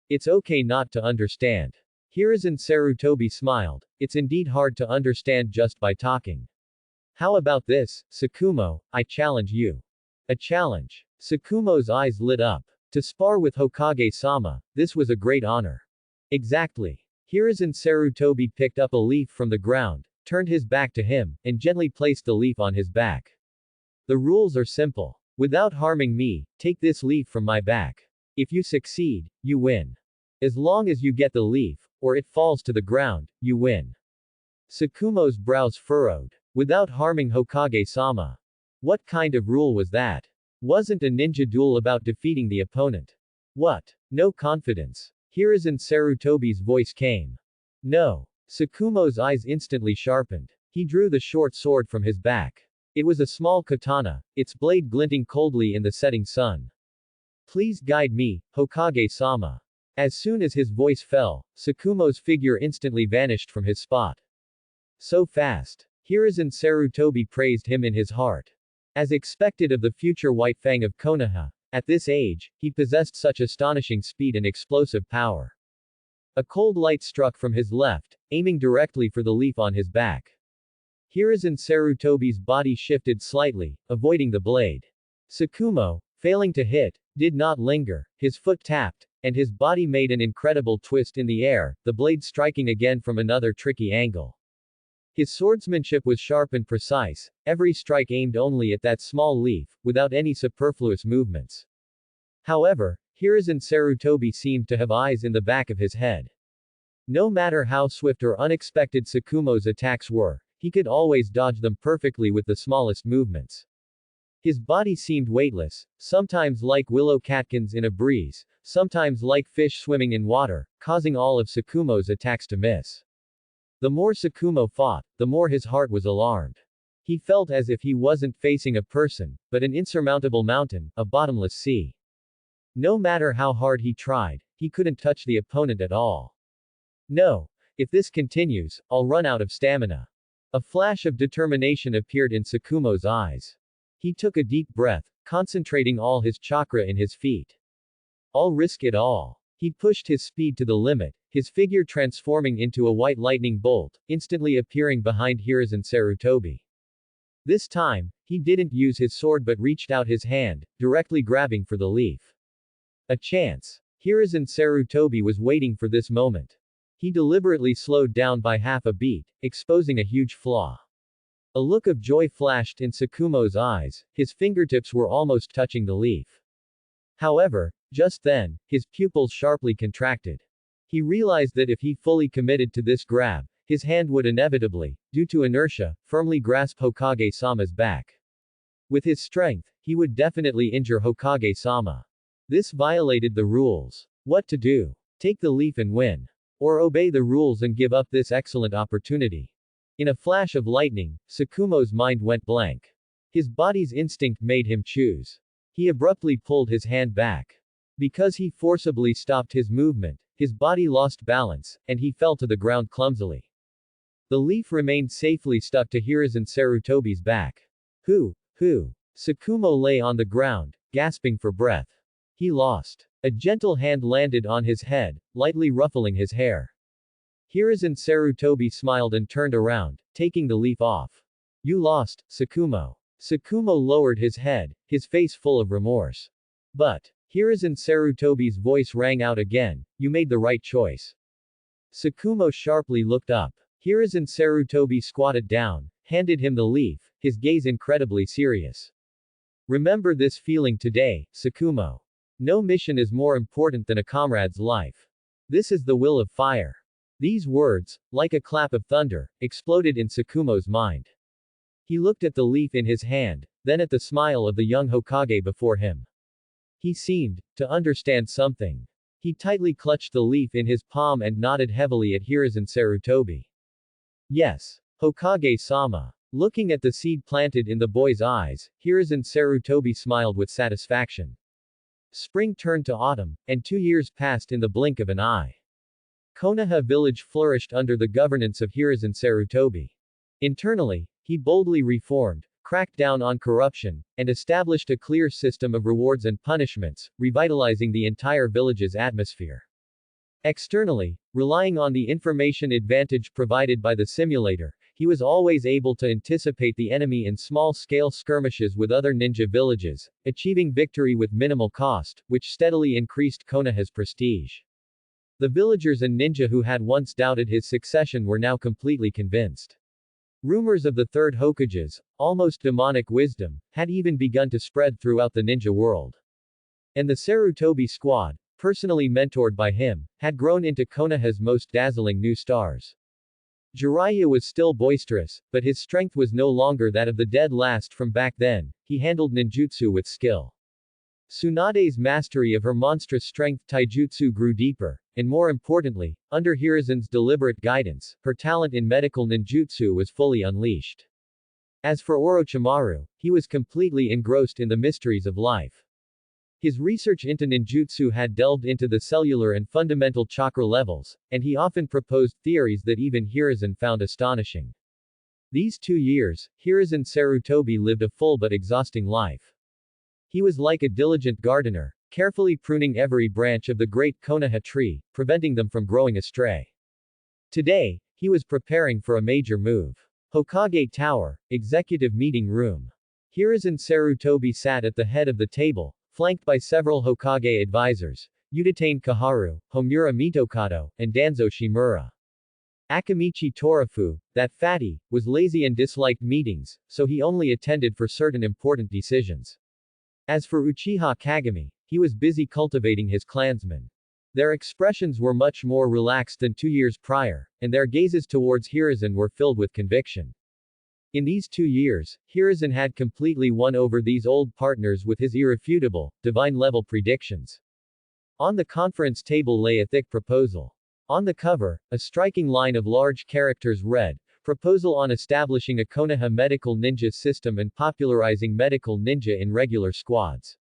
It's okay not to understand. Hiruzen Sarutobi smiled. It's indeed hard to understand just by talking. How about this, Sakumo, I challenge you. A challenge. Sakumo's eyes lit up. To spar with Hokage-sama, this was a great honor. Exactly. Hiruzen Sarutobi picked up a leaf from the ground, turned his back to him, and gently placed the leaf on his back. The rules are simple. Without harming me, take this leaf from my back. If you succeed, you win. As long as you get the leaf, or it falls to the ground, you win. Sakumo's brows furrowed. Without harming Hokage-sama. What kind of rule was that? Wasn't a ninja duel about defeating the opponent? What? No confidence. Hiruzen Sarutobi's voice came. No. Sakumo's eyes instantly sharpened. He drew the short sword from his back. It was a small katana, its blade glinting coldly in the setting sun. Please guide me, Hokage-sama. As soon as his voice fell, Sakumo's figure instantly vanished from his spot. So fast. Hiruzen Sarutobi praised him in his heart. As expected of the future White Fang of Konoha, at this age, he possessed such astonishing speed and explosive power. A cold light struck from his left, aiming directly for the leaf on his back. Hiruzen Sarutobi's body shifted slightly, avoiding the blade. Sakumo, failing to hit, did not linger, his foot tapped, and his body made an incredible twist in the air, the blade striking again from another tricky angle. His swordsmanship was sharp and precise, every strike aimed only at that small leaf, without any superfluous movements. However, Hiruzen Sarutobi seemed to have eyes in the back of his head. No matter how swift or unexpected Sakumo's attacks were, he could always dodge them perfectly with the smallest movements. His body seemed weightless, sometimes like willow catkins in a breeze, sometimes like fish swimming in water, causing all of Sakumo's attacks to miss. The more Sakumo fought, the more his heart was alarmed. He felt as if he wasn't facing a person, but an insurmountable mountain, a bottomless sea. No matter how hard he tried, he couldn't touch the opponent at all. No. If this continues, I'll run out of stamina. A flash of determination appeared in Sakumo's eyes. He took a deep breath, concentrating all his chakra in his feet. I'll risk it all. He pushed his speed to the limit, his figure transforming into a white lightning bolt, instantly appearing behind Hiruzen Sarutobi. This time, he didn't use his sword but reached out his hand, directly grabbing for the leaf. A chance. Hiruzen Sarutobi was waiting for this moment. He deliberately slowed down by half a beat, exposing a huge flaw. A look of joy flashed in Sakumo's eyes, his fingertips were almost touching the leaf. However, just then, his pupils sharply contracted. He realized that if he fully committed to this grab, his hand would inevitably, due to inertia, firmly grasp Hokage-sama's back. With his strength, he would definitely injure Hokage-sama. This violated the rules. What to do? Take the leaf and win. Or obey the rules and give up this excellent opportunity. In a flash of lightning, Sakumo's mind went blank. His body's instinct made him choose. He abruptly pulled his hand back. Because he forcibly stopped his movement, his body lost balance, and he fell to the ground clumsily. The leaf remained safely stuck to Hiruzen Sarutobi's back. Who? Sakumo lay on the ground, gasping for breath. He lost. A gentle hand landed on his head, lightly ruffling his hair. Hiruzen Sarutobi smiled and turned around, taking the leaf off. You lost, Sakumo. Sakumo lowered his head, his face full of remorse. But, Hiruzen Sarutobi's voice rang out again, you made the right choice. Sakumo sharply looked up. Hiruzen Sarutobi squatted down, handed him the leaf, his gaze incredibly serious. Remember this feeling today, Sakumo. No mission is more important than a comrade's life. This is the will of fire. These words, like a clap of thunder, exploded in Sakumo's mind. He looked at the leaf in his hand, then at the smile of the young Hokage before him. He seemed to understand something. He tightly clutched the leaf in his palm and nodded heavily at Hiruzen Sarutobi. Yes. Hokage-sama. Looking at the seed planted in the boy's eyes, Hiruzen Sarutobi smiled with satisfaction. Spring turned to autumn, and 2 years passed in the blink of an eye. Konoha village flourished under the governance of Hiruzen Sarutobi. Internally, he boldly reformed, cracked down on corruption, and established a clear system of rewards and punishments, revitalizing the entire village's atmosphere. Externally, relying on the information advantage provided by the simulator, he was always able to anticipate the enemy in small-scale skirmishes with other ninja villages, achieving victory with minimal cost, which steadily increased Konoha's prestige. The villagers and ninja who had once doubted his succession were now completely convinced. Rumors of the third Hokage's, almost demonic wisdom, had even begun to spread throughout the ninja world. And the Sarutobi squad, personally mentored by him, had grown into Konoha's most dazzling new stars. Jiraiya was still boisterous, but his strength was no longer that of the dead last from back then. He handled ninjutsu with skill. Tsunade's mastery of her monstrous strength taijutsu grew deeper, and more importantly, under Hiruzen's deliberate guidance, her talent in medical ninjutsu was fully unleashed. As for Orochimaru, he was completely engrossed in the mysteries of life. His research into ninjutsu had delved into the cellular and fundamental chakra levels, and he often proposed theories that even Hiruzen found astonishing. These 2 years, Hiruzen Sarutobi lived a full but exhausting life. He was like a diligent gardener, carefully pruning every branch of the great Konoha tree, preventing them from growing astray. Today, he was preparing for a major move. Hokage Tower, Executive Meeting Room. Hiruzen Sarutobi sat at the head of the table, flanked by several Hokage advisors, Udatane Kaharu, Homura Mitokado, and Danzo Shimura. Akamichi Torafu, that fatty, was lazy and disliked meetings, so he only attended for certain important decisions. As for Uchiha Kagami, he was busy cultivating his clansmen. Their expressions were much more relaxed than 2 years prior, and their gazes towards Hiruzen were filled with conviction. In these 2 years, Hiruzen had completely won over these old partners with his irrefutable, divine-level predictions. On the conference table lay a thick proposal. On the cover, a striking line of large characters read, Proposal on establishing a Konoha medical ninja system and popularizing medical ninja in regular squads.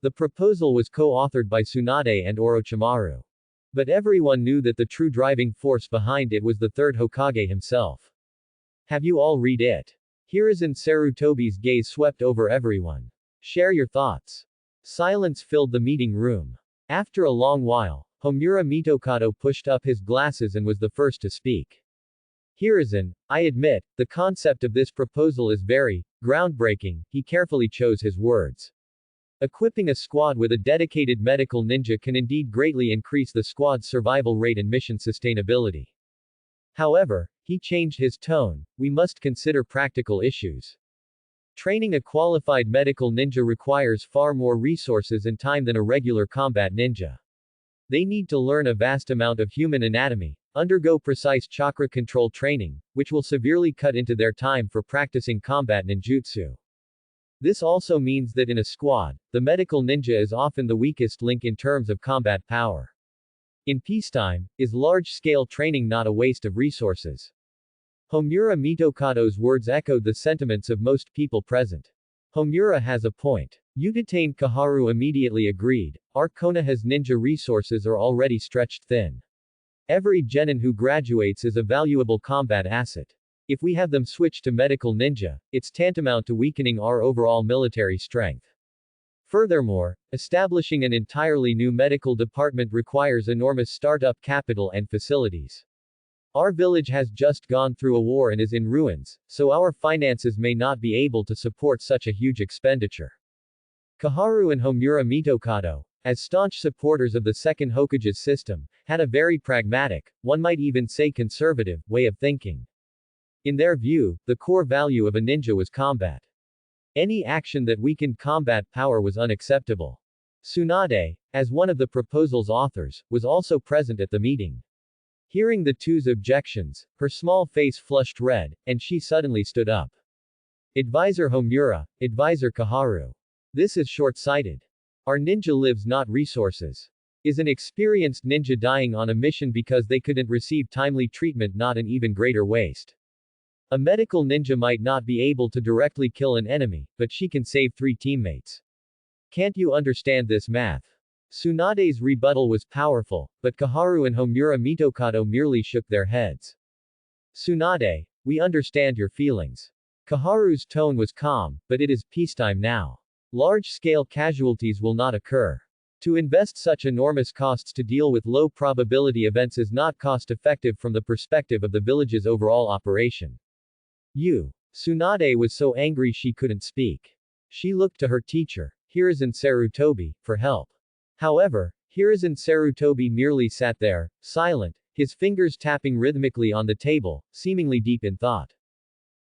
The proposal was co-authored by Tsunade and Orochimaru. But everyone knew that the true driving force behind it was the third Hokage himself. Have you all read it? Hiruzen Sarutobi's gaze swept over everyone. Share your thoughts. Silence filled the meeting room. After a long while, Homura Mitokado pushed up his glasses and was the first to speak. Hiruzen, I admit, the concept of this proposal is very groundbreaking. He carefully chose his words. Equipping a squad with a dedicated medical ninja can indeed greatly increase the squad's survival rate and mission sustainability. However, he changed his tone, we must consider practical issues. Training a qualified medical ninja requires far more resources and time than a regular combat ninja. They need to learn a vast amount of human anatomy, undergo precise chakra control training, which will severely cut into their time for practicing combat ninjutsu. This also means that in a squad, the medical ninja is often the weakest link in terms of combat power. In peacetime, is large-scale training not a waste of resources? Homura Mitokado's words echoed the sentiments of most people present. Homura has a point. Udatane Kaharu immediately agreed, our Konoha's ninja resources are already stretched thin. Every genin who graduates is a valuable combat asset. If we have them switch to medical ninja, it's tantamount to weakening our overall military strength. Furthermore, establishing an entirely new medical department requires enormous startup capital and facilities. Our village has just gone through a war and is in ruins, so our finances may not be able to support such a huge expenditure. Koharu and Homura Mitokado, as staunch supporters of the second Hokage's system, had a very pragmatic, one might even say conservative, way of thinking. In their view, the core value of a ninja was combat. Any action that weakened combat power was unacceptable. Tsunade, as one of the proposal's authors, was also present at the meeting. Hearing the two's objections, her small face flushed red, and she suddenly stood up. Advisor Homura, Advisor Koharu. This is short-sighted. Our ninja lives not resources. Is an experienced ninja dying on a mission because they couldn't receive timely treatment not an even greater waste? A medical ninja might not be able to directly kill an enemy, but she can save 3 teammates. Can't you understand this math? Tsunade's rebuttal was powerful, but Koharu and Homura Mitokado merely shook their heads. Tsunade, we understand your feelings. Koharu's tone was calm, but it is peacetime now. Large-scale casualties will not occur. To invest such enormous costs to deal with low-probability events is not cost-effective from the perspective of the village's overall operation. Tsunade was so angry she couldn't speak. She looked to her teacher, Hiruzen Sarutobi, for help. However, Hiruzen Sarutobi merely sat there, silent, his fingers tapping rhythmically on the table, seemingly deep in thought.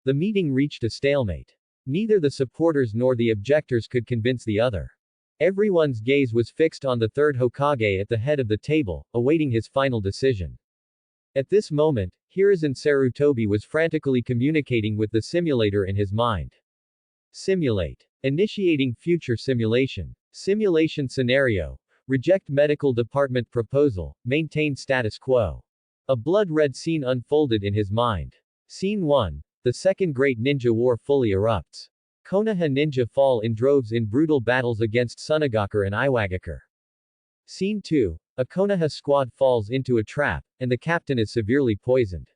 The meeting reached a stalemate. Neither the supporters nor the objectors could convince the other. Everyone's gaze was fixed on the third Hokage at the head of the table, awaiting his final decision. At this moment, Hiruzen Sarutobi was frantically communicating with the simulator in his mind. Simulate. Initiating future simulation. Simulation scenario. Reject medical department proposal. Maintain status quo. A blood-red scene unfolded in his mind. Scene 1. The Second Great Ninja War fully erupts. Konoha ninja fall in droves in brutal battles against Sunagakure and Iwagakure. Scene 2. A Konoha squad falls into a trap, and the captain is severely poisoned.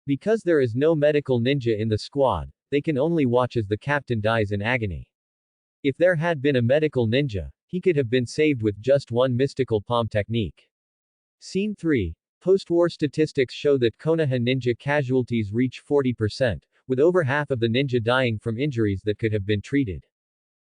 Because there is no medical ninja in the squad, they can only watch as the captain dies in agony. If there had been a medical ninja, he could have been saved with just one mystical palm technique. Scene 3. Post-war statistics show that Konoha ninja casualties reach 40%, with over half of the ninja dying from injuries that could have been treated.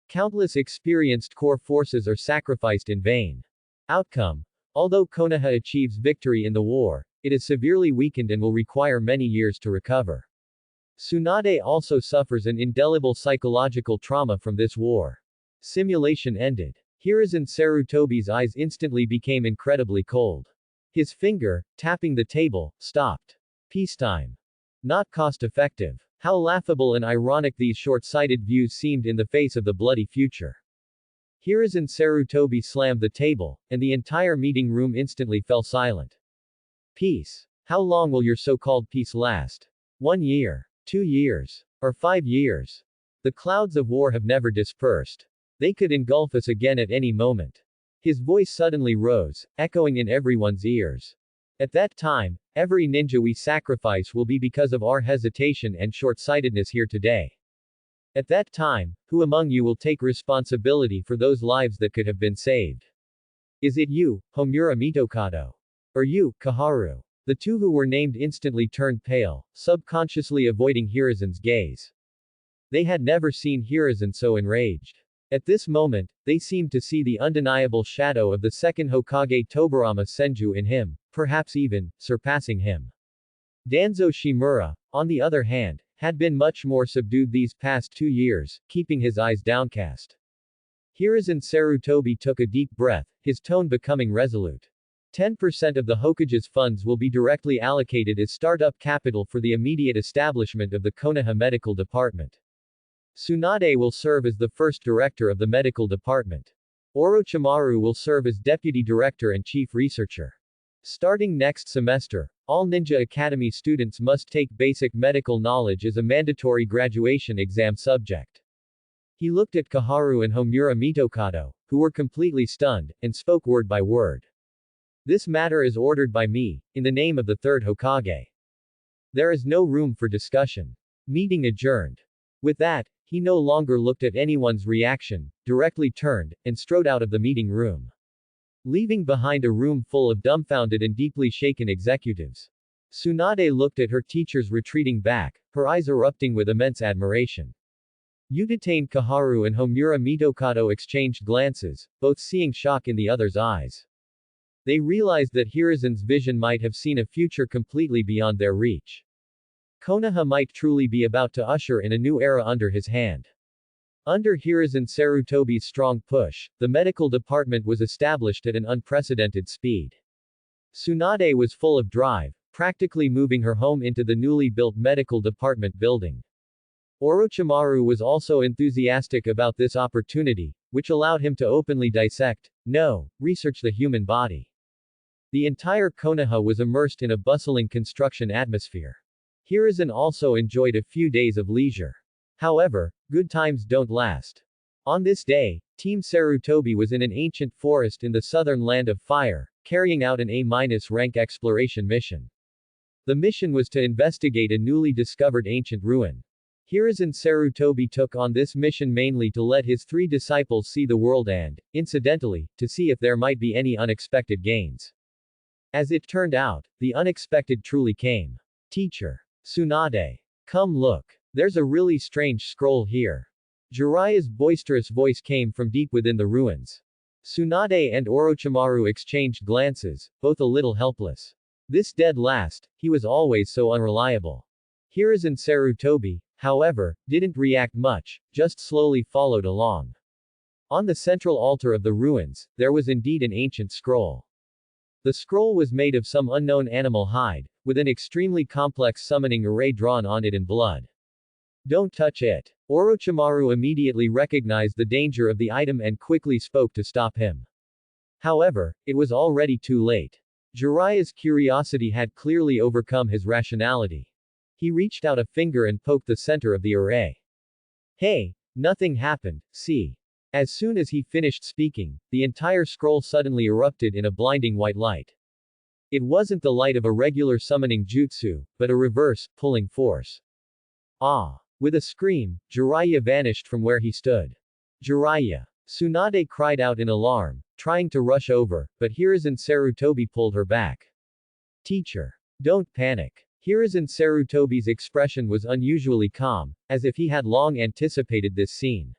Countless experienced core forces are sacrificed in vain. Outcome. Although Konoha achieves victory in the war, it is severely weakened and will require many years to recover. Tsunade also suffers an indelible psychological trauma from this war. Simulation ended. Hiruzen Sarutobi's eyes instantly became incredibly cold. His finger, tapping the table, stopped. Peacetime. Not cost-effective. How laughable and ironic these short-sighted views seemed in the face of the bloody future. Hiruzen Sarutobi slammed the table, and the entire meeting room instantly fell silent. Peace. How long will your so-called peace last? 1 year? 2 years? Or 5 years? The clouds of war have never dispersed. They could engulf us again at any moment. His voice suddenly rose, echoing in everyone's ears. At that time, every ninja we sacrifice will be because of our hesitation and short-sightedness here today. At that time, who among you will take responsibility for those lives that could have been saved? Is it you, Homura Mitokado? Or you, Koharu? The two who were named instantly turned pale, subconsciously avoiding Hiruzen's gaze. They had never seen Hiruzen so enraged. At this moment, they seemed to see the undeniable shadow of the second Hokage Tobirama Senju in him, perhaps even, surpassing him. Danzo Shimura, on the other hand, had been much more subdued these past 2 years, keeping his eyes downcast. Hiruzen Sarutobi took a deep breath, his tone becoming resolute. 10% of the Hokage's funds will be directly allocated as startup capital for the immediate establishment of the Konoha Medical Department. Tsunade will serve as the first director of the medical department. Orochimaru will serve as deputy director and chief researcher. Starting next semester, all Ninja Academy students must take basic medical knowledge as a mandatory graduation exam subject. He looked at Koharu and Homura Mitokado, who were completely stunned, and spoke word by word. This matter is ordered by me, in the name of the third Hokage. There is no room for discussion. Meeting adjourned. With that, he no longer looked at anyone's reaction, directly turned, and strode out of the meeting room, leaving behind a room full of dumbfounded and deeply shaken executives. Tsunade looked at her teachers retreating back, her eyes erupting with immense admiration. Yutatane Kaharu and Homura Mitokado exchanged glances, both seeing shock in the other's eyes. They realized that Hiruzen's vision might have seen a future completely beyond their reach. Konoha might truly be about to usher in a new era under his hand. Under Hiruzen Sarutobi's strong push, the medical department was established at an unprecedented speed. Tsunade was full of drive, practically moving her home into the newly built medical department building. Orochimaru was also enthusiastic about this opportunity, which allowed him to openly research the human body. The entire Konoha was immersed in a bustling construction atmosphere. Hiruzen also enjoyed a few days of leisure. However, good times don't last. On this day, Team Sarutobi was in an ancient forest in the southern land of fire, carrying out an A-rank exploration mission. The mission was to investigate a newly discovered ancient ruin. Hiruzen Sarutobi took on this mission mainly to let his 3 disciples see the world and, incidentally, to see if there might be any unexpected gains. As it turned out, the unexpected truly came. Teacher. Tsunade. Come look. There's a really strange scroll here. Jiraiya's boisterous voice came from deep within the ruins. Tsunade and Orochimaru exchanged glances, both a little helpless. This dead last, he was always so unreliable. Hiruzen Sarutobi, however, didn't react much, just slowly followed along. On the central altar of the ruins, there was indeed an ancient scroll. The scroll was made of some unknown animal hide, with an extremely complex summoning array drawn on it in blood. Don't touch it. Orochimaru immediately recognized the danger of the item and quickly spoke to stop him. However, it was already too late. Jiraiya's curiosity had clearly overcome his rationality. He reached out a finger and poked the center of the array. Hey, nothing happened, see. As soon as he finished speaking, the entire scroll suddenly erupted in a blinding white light. It wasn't the light of a regular summoning jutsu, but a reverse, pulling force. Ah! With a scream, Jiraiya vanished from where he stood. Jiraiya! Tsunade cried out in alarm, trying to rush over, but Hiruzen Sarutobi pulled her back. Teacher! Don't panic. Hiruzen Sarutobi's expression was unusually calm, as if he had long anticipated this scene.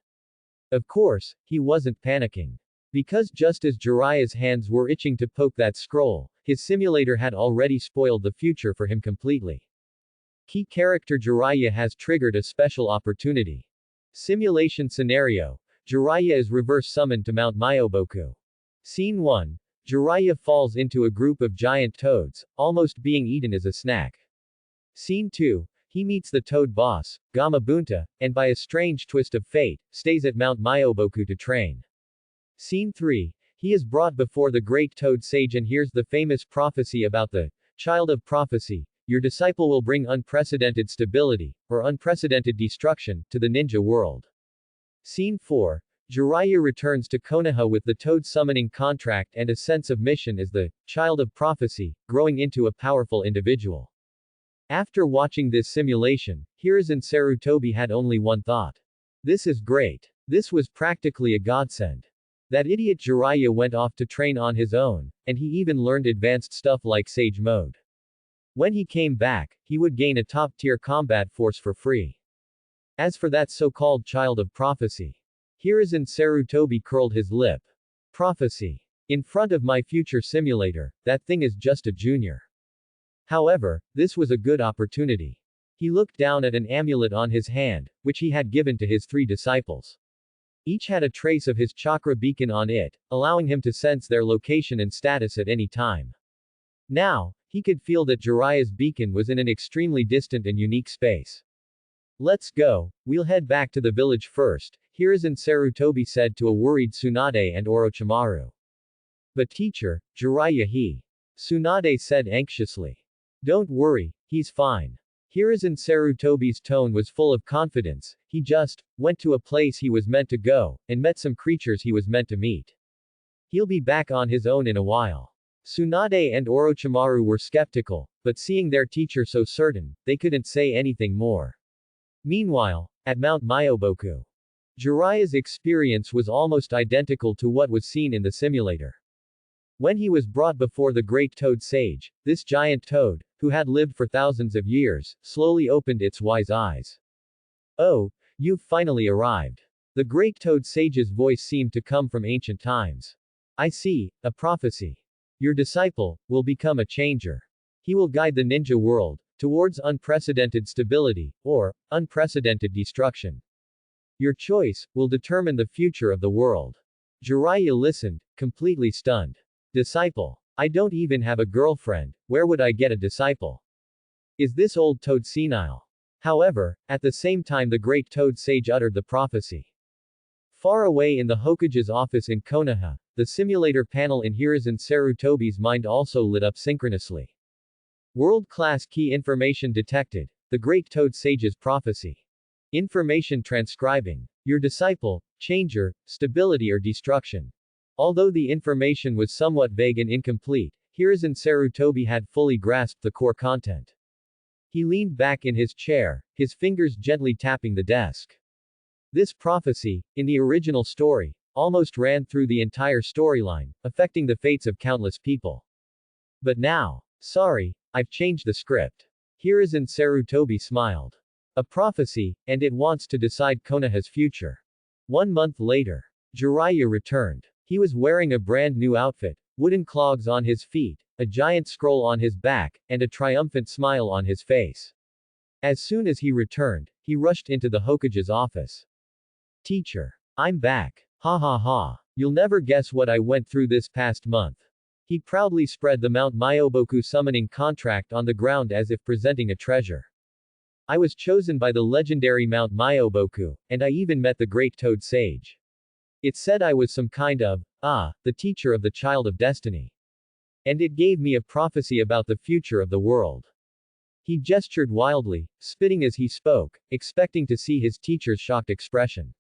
Of course, he wasn't panicking. Because just as Jiraiya's hands were itching to poke that scroll, his simulator had already spoiled the future for him completely. Key character Jiraiya has triggered a special opportunity. Simulation scenario. Jiraiya is reverse summoned to Mount Myoboku. Scene 1. Jiraiya falls into a group of giant toads, almost being eaten as a snack. Scene 2. He meets the toad boss, Gamabunta, and by a strange twist of fate, stays at Mount Myoboku to train. Scene 3. He is brought before the great toad sage and hears the famous prophecy about the child of prophecy. Your disciple will bring unprecedented stability, or unprecedented destruction, to the ninja world. Scene 4. Jiraiya returns to Konoha with the toad summoning contract and a sense of mission as the child of prophecy, growing into a powerful individual. After watching this simulation, Hiruzen Sarutobi had only one thought. This is great. This was practically a godsend. That idiot Jiraiya went off to train on his own, and he even learned advanced stuff like Sage Mode. When he came back, he would gain a top-tier combat force for free. As for that so-called child of prophecy, Hiruzen Sarutobi curled his lip. Prophecy. In front of my future simulator, that thing is just a junior. However, this was a good opportunity. He looked down at an amulet on his hand, which he had given to his 3 disciples. Each had a trace of his chakra beacon on it, allowing him to sense their location and status at any time. Now, he could feel that Jiraiya's beacon was in an extremely distant and unique space. Let's go, we'll head back to the village first, Hiruzen Sarutobi said to a worried Tsunade and Orochimaru. But teacher, Jiraiya Tsunade said anxiously. Don't worry, he's fine. Hiruzen Sarutobi's tone was full of confidence. He just went to a place he was meant to go, and met some creatures he was meant to meet. He'll be back on his own in a while. Tsunade and Orochimaru were skeptical, but seeing their teacher so certain, they couldn't say anything more. Meanwhile, at Mount Myoboku, Jiraiya's experience was almost identical to what was seen in the simulator. When he was brought before the great toad sage, this giant toad, who had lived for thousands of years, slowly opened its wise eyes. Oh, you've finally arrived. The great toad sage's voice seemed to come from ancient times. I see, a prophecy. Your disciple will become a changer. He will guide the ninja world towards unprecedented stability, or unprecedented destruction. Your choice will determine the future of the world. Jiraiya listened, completely stunned. Disciple. I don't even have a girlfriend, where would I get a disciple? Is this old toad senile? However, at the same time the great toad sage uttered the prophecy. Far away in the Hokage's office in Konoha, the simulator panel in Hiruzen Sarutobi's mind also lit up synchronously. World-class key information detected. The great toad sage's prophecy. Information transcribing. Your disciple, changer, stability or destruction. Although the information was somewhat vague and incomplete, Hiruzen Sarutobi had fully grasped the core content. He leaned back in his chair, his fingers gently tapping the desk. This prophecy, in the original story, almost ran through the entire storyline, affecting the fates of countless people. But now, sorry, I've changed the script. Hiruzen Sarutobi smiled. A prophecy, and it wants to decide Konoha's future. 1 month later, Jiraiya returned. He was wearing a brand new outfit, wooden clogs on his feet, a giant scroll on his back, and a triumphant smile on his face. As soon as he returned, he rushed into the Hokage's office. Teacher. I'm back. Ha ha ha. You'll never guess what I went through this past month. He proudly spread the Mount Myoboku summoning contract on the ground as if presenting a treasure. I was chosen by the legendary Mount Myoboku, and I even met the great toad sage. It said I was some kind of, the teacher of the child of destiny. And it gave me a prophecy about the future of the world. He gestured wildly, spitting as he spoke, expecting to see his teacher's shocked expression.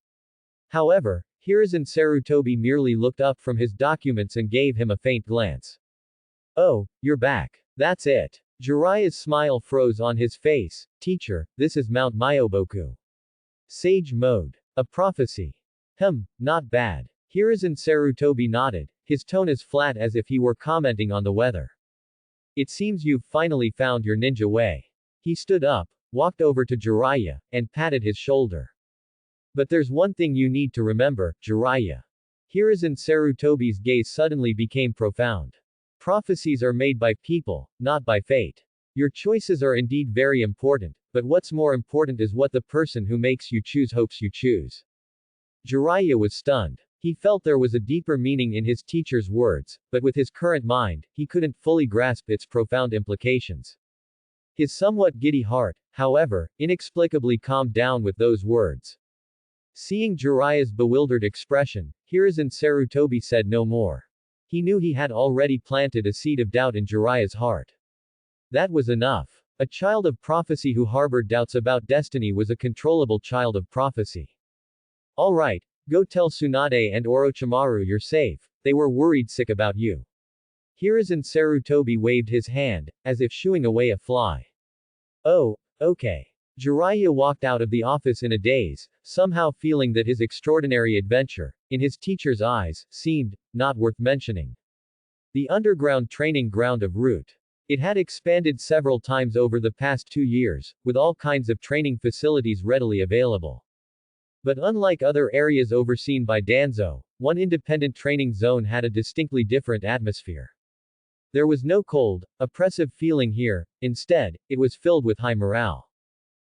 However, Hiruzen Sarutobi merely looked up from his documents and gave him a faint glance. Oh, you're back. That's it. Jiraiya's smile froze on his face. Teacher, this is Mount Myoboku. Sage mode. A prophecy. Not bad. Hiruzen Sarutobi nodded, his tone as flat as if he were commenting on the weather. It seems you've finally found your ninja way. He stood up, walked over to Jiraiya, and patted his shoulder. But there's one thing you need to remember, Jiraiya. Hiruzen Sarutobi's gaze suddenly became profound. Prophecies are made by people, not by fate. Your choices are indeed very important, but what's more important is what the person who makes you choose hopes you choose. Jiraiya was stunned. He felt there was a deeper meaning in his teacher's words, but with his current mind, he couldn't fully grasp its profound implications. His somewhat giddy heart, however, inexplicably calmed down with those words. Seeing Jiraiya's bewildered expression, Hiruzen Sarutobi said no more. He knew he had already planted a seed of doubt in Jiraiya's heart. That was enough. A child of prophecy who harbored doubts about destiny was a controllable child of prophecy. All right, go tell Tsunade and Orochimaru you're safe, they were worried sick about you. Hiruzen Sarutobi waved his hand, as if shooing away a fly. Oh, okay. Jiraiya walked out of the office in a daze, somehow feeling that his extraordinary adventure, in his teacher's eyes, seemed not worth mentioning. The underground training ground of Root. It had expanded several times over the past 2 years, with all kinds of training facilities readily available. But unlike other areas overseen by Danzo, one independent training zone had a distinctly different atmosphere. There was no cold, oppressive feeling here, instead, it was filled with high morale.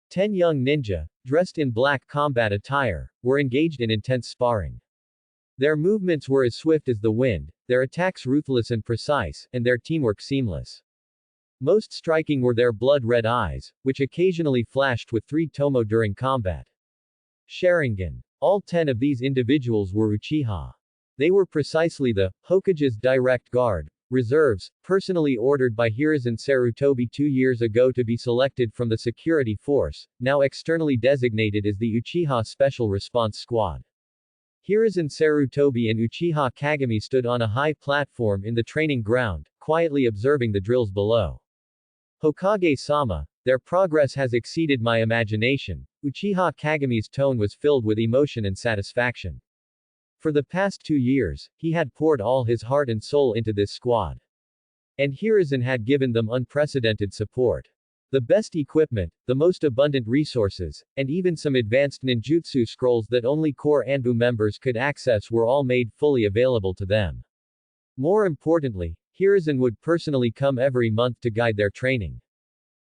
10 young ninja, dressed in black combat attire, were engaged in intense sparring. Their movements were as swift as the wind, their attacks ruthless and precise, and their teamwork seamless. Most striking were their blood-red eyes, which occasionally flashed with 3 tomo during combat. Sharingan. All 10 of these individuals were Uchiha. They were precisely the Hokage's direct guard, reserves, personally ordered by Hiruzen Sarutobi 2 years ago to be selected from the security force, now externally designated as the Uchiha Special Response Squad. Hiruzen Sarutobi and Uchiha Kagami stood on a high platform in the training ground, quietly observing the drills below. Hokage-sama, their progress has exceeded my imagination. Uchiha Kagami's tone was filled with emotion and satisfaction. For the past 2 years, he had poured all his heart and soul into this squad. And Hiruzen had given them unprecedented support. The best equipment, the most abundant resources, and even some advanced ninjutsu scrolls that only core Anbu members could access were all made fully available to them. More importantly, Hiruzen would personally come every month to guide their training.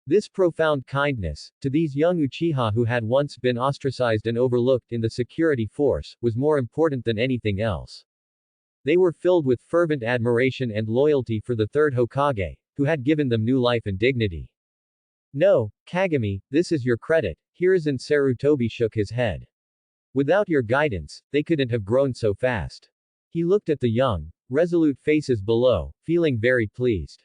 This profound kindness, to these young Uchiha who had once been ostracized and overlooked in the security force, was more important than anything else. They were filled with fervent admiration and loyalty for the third Hokage, who had given them new life and dignity. No, Kagami, this is your credit, Hiruzen Sarutobi shook his head. Without your guidance, they couldn't have grown so fast. He looked at the young, resolute faces below, feeling very pleased.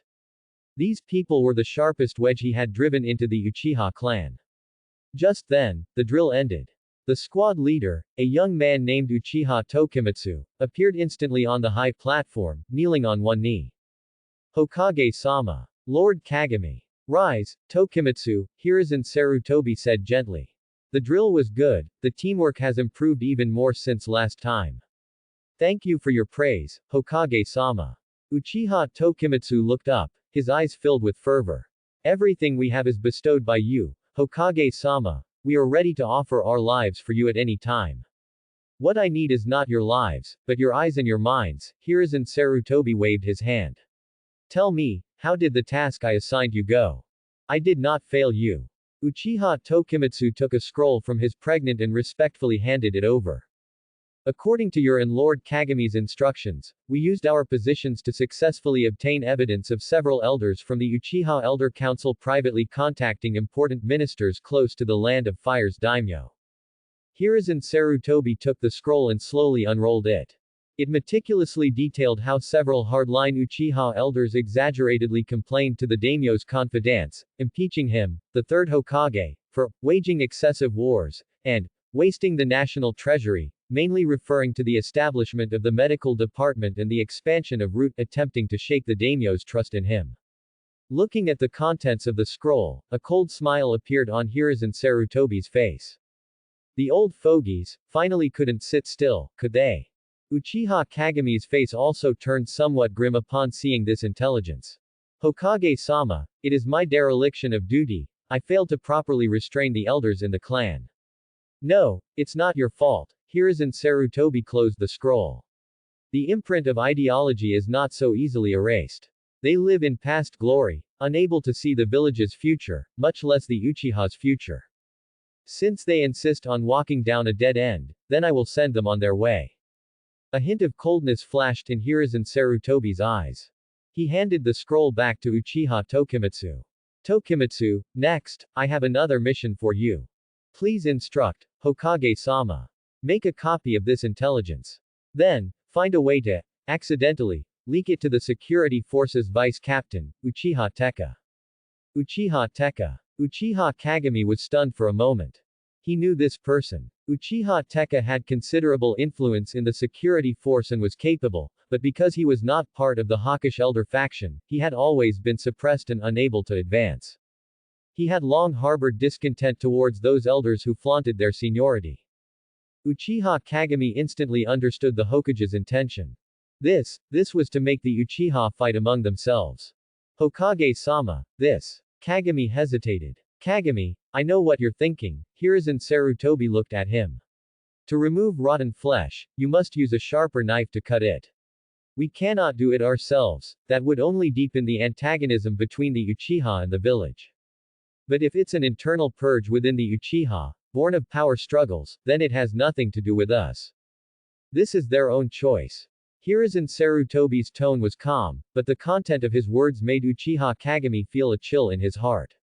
These people were the sharpest wedge he had driven into the Uchiha clan. Just then, the drill ended. The squad leader, a young man named Uchiha Tokimitsu, appeared instantly on the high platform, kneeling on one knee. Hokage-sama. Lord Kagami. Rise, Tokimitsu, Hiruzen Sarutobi said gently. The drill was good, the teamwork has improved even more since last time. Thank you for your praise, Hokage-sama. Uchiha Tokimitsu looked up, his eyes filled with fervor. Everything we have is bestowed by you, Hokage-sama. We are ready to offer our lives for you at any time. What I need is not your lives, but your eyes and your minds. Hiruzen Sarutobi waved his hand. Tell me, how did the task I assigned you go? I did not fail you. Uchiha Tokimitsu took a scroll from his pregnant and respectfully handed it over. According to your and Lord Kagami's instructions, we used our positions to successfully obtain evidence of several elders from the Uchiha Elder Council privately contacting important ministers close to the Land of Fire's daimyo. Hiruzen Sarutobi took the scroll and slowly unrolled it. It meticulously detailed how several hardline Uchiha elders exaggeratedly complained to the daimyo's confidants, impeaching him, the third Hokage, for waging excessive wars, and wasting the national treasury, mainly referring to the establishment of the medical department and the expansion of Root attempting to shake the daimyo's trust in him. Looking at the contents of the scroll, a cold smile appeared on Hiruzen Sarutobi's face. The old fogies, finally couldn't sit still, could they? Uchiha Kagami's face also turned somewhat grim upon seeing this intelligence. Hokage-sama, it is my dereliction of duty, I failed to properly restrain the elders in the clan. No, it's not your fault. Hiruzen Sarutobi closed the scroll. The imprint of ideology is not so easily erased. They live in past glory, unable to see the village's future, much less the Uchiha's future. Since they insist on walking down a dead end, then I will send them on their way. A hint of coldness flashed in Hiruzen Sarutobi's eyes. He handed the scroll back to Uchiha Tokimitsu. Tokimitsu, next, I have another mission for you. Please instruct, Hokage-sama. Make a copy of this intelligence. Then, find a way to, accidentally, leak it to the security forces vice captain, Uchiha Teka. Uchiha Teka. Uchiha Kagami was stunned for a moment. He knew this person. Uchiha Teka had considerable influence in the security force and was capable, but because he was not part of the hawkish elder faction, he had always been suppressed and unable to advance. He had long harbored discontent towards those elders who flaunted their seniority. Uchiha Kagami instantly understood the Hokage's intention. This was to make the Uchiha fight among themselves. Hokage-sama, this. Kagami hesitated. Kagami, I know what you're thinking. Hiruzen Sarutobi looked at him. To remove rotten flesh, you must use a sharper knife to cut it. We cannot do it ourselves, that would only deepen the antagonism between the Uchiha and the village. But if it's an internal purge within the Uchiha, born of power struggles, then it has nothing to do with us. This is their own choice. Hiruzen Sarutobi's tone was calm, but the content of his words made Uchiha Kagami feel a chill in his heart.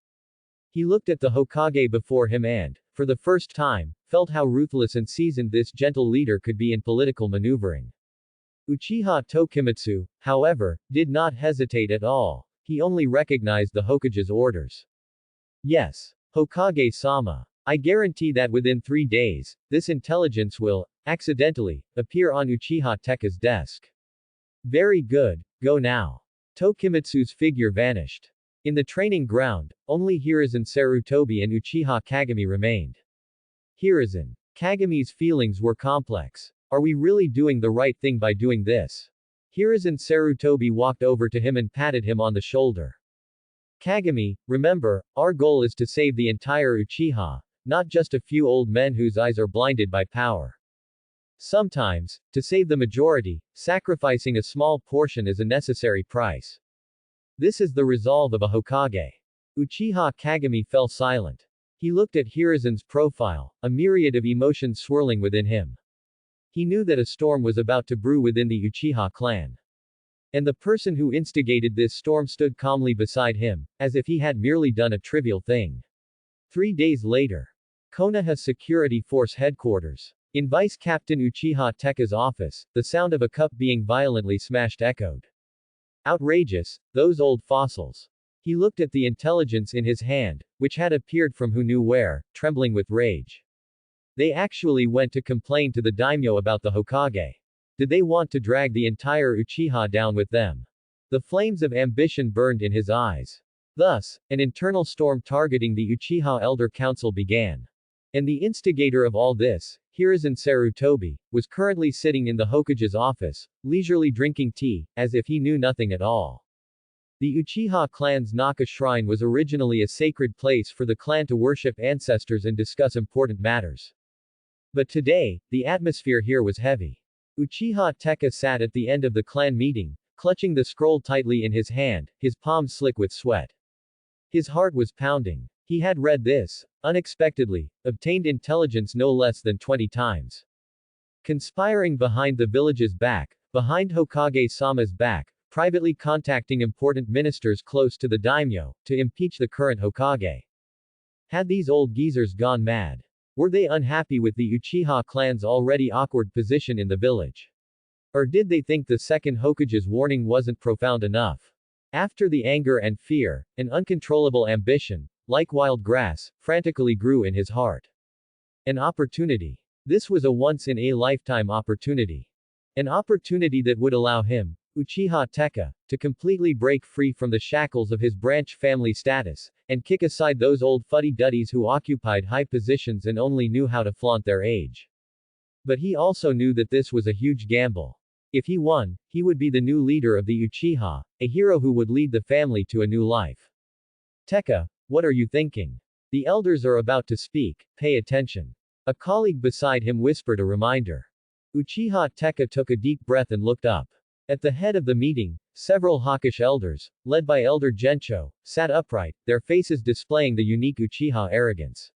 He looked at the Hokage before him and, for the first time, felt how ruthless and seasoned this gentle leader could be in political maneuvering. Uchiha Tokimitsu, however, did not hesitate at all. He only recognized the Hokage's orders. Yes. Hokage-sama. I guarantee that within 3 days, this intelligence will, accidentally, appear on Uchiha Teka's desk. Very good, go now. Tokimitsu's figure vanished. In the training ground, only Hiruzen Sarutobi and Uchiha Kagami remained. Hiruzen Kagami's feelings were complex. Are we really doing the right thing by doing this? Hiruzen Sarutobi walked over to him and patted him on the shoulder. Kagami, remember, our goal is to save the entire Uchiha, not just a few old men whose eyes are blinded by power. Sometimes, to save the majority, sacrificing a small portion is a necessary price. This is the resolve of a Hokage. Uchiha Kagami fell silent. He looked at Hiruzen's profile, a myriad of emotions swirling within him. He knew that a storm was about to brew within the Uchiha clan. And the person who instigated this storm stood calmly beside him, as if he had merely done a trivial thing. 3 days later. Konoha Security Force Headquarters. In Vice Captain Uchiha Tekka's office, the sound of a cup being violently smashed echoed. Outrageous, those old fossils. He looked at the intelligence in his hand, which had appeared from who knew where, trembling with rage. They actually went to complain to the daimyo about the Hokage. Did they want to drag the entire Uchiha down with them? The flames of ambition burned in his eyes. Thus, an internal storm targeting the Uchiha Elder Council began. And the instigator of all this, Hiruzen Sarutobi, was currently sitting in the Hokage's office, leisurely drinking tea, as if he knew nothing at all. The Uchiha clan's Naka shrine was originally a sacred place for the clan to worship ancestors and discuss important matters. But today, the atmosphere here was heavy. Uchiha Tekka sat at the end of the clan meeting, clutching the scroll tightly in his hand, his palms slick with sweat. His heart was pounding. He had read this, unexpectedly, obtained intelligence no less than 20 times. Conspiring behind the village's back, behind Hokage-sama's back, privately contacting important ministers close to the daimyo, to impeach the current Hokage. Had these old geezers gone mad? Were they unhappy with the Uchiha clan's already awkward position in the village? Or did they think the second Hokage's warning wasn't profound enough? After the anger and fear, an uncontrollable ambition, like wild grass, frantically grew in his heart. An opportunity. This was a once-in-a-lifetime opportunity. An opportunity that would allow him, Uchiha Tekka, to completely break free from the shackles of his branch family status, and kick aside those old fuddy-duddies who occupied high positions and only knew how to flaunt their age. But he also knew that this was a huge gamble. If he won, he would be the new leader of the Uchiha, a hero who would lead the family to a new life. Tekka, what are you thinking? The elders are about to speak, pay attention. A colleague beside him whispered a reminder. Uchiha Tekka took a deep breath and looked up. At the head of the meeting, several hawkish elders, led by Elder Gencho, sat upright, their faces displaying the unique Uchiha arrogance.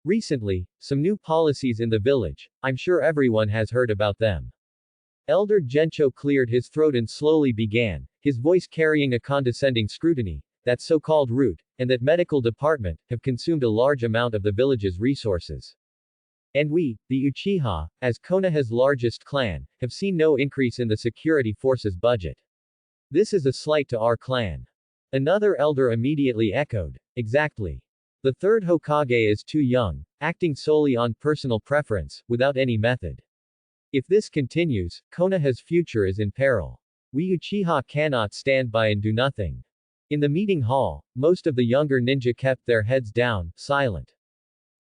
Recently, some new policies in the village, I'm sure everyone has heard about them. Elder Gencho cleared his throat and slowly began, his voice carrying a condescending scrutiny. That so-called root, and that medical department, have consumed a large amount of the village's resources. And we, the Uchiha, as Konoha's largest clan, have seen no increase in the security force's budget. This is a slight to our clan. Another elder immediately echoed, exactly. The third Hokage is too young, acting solely on personal preference, without any method. If this continues, Konoha's future is in peril. We Uchiha cannot stand by and do nothing. In the meeting hall, most of the younger ninja kept their heads down, silent.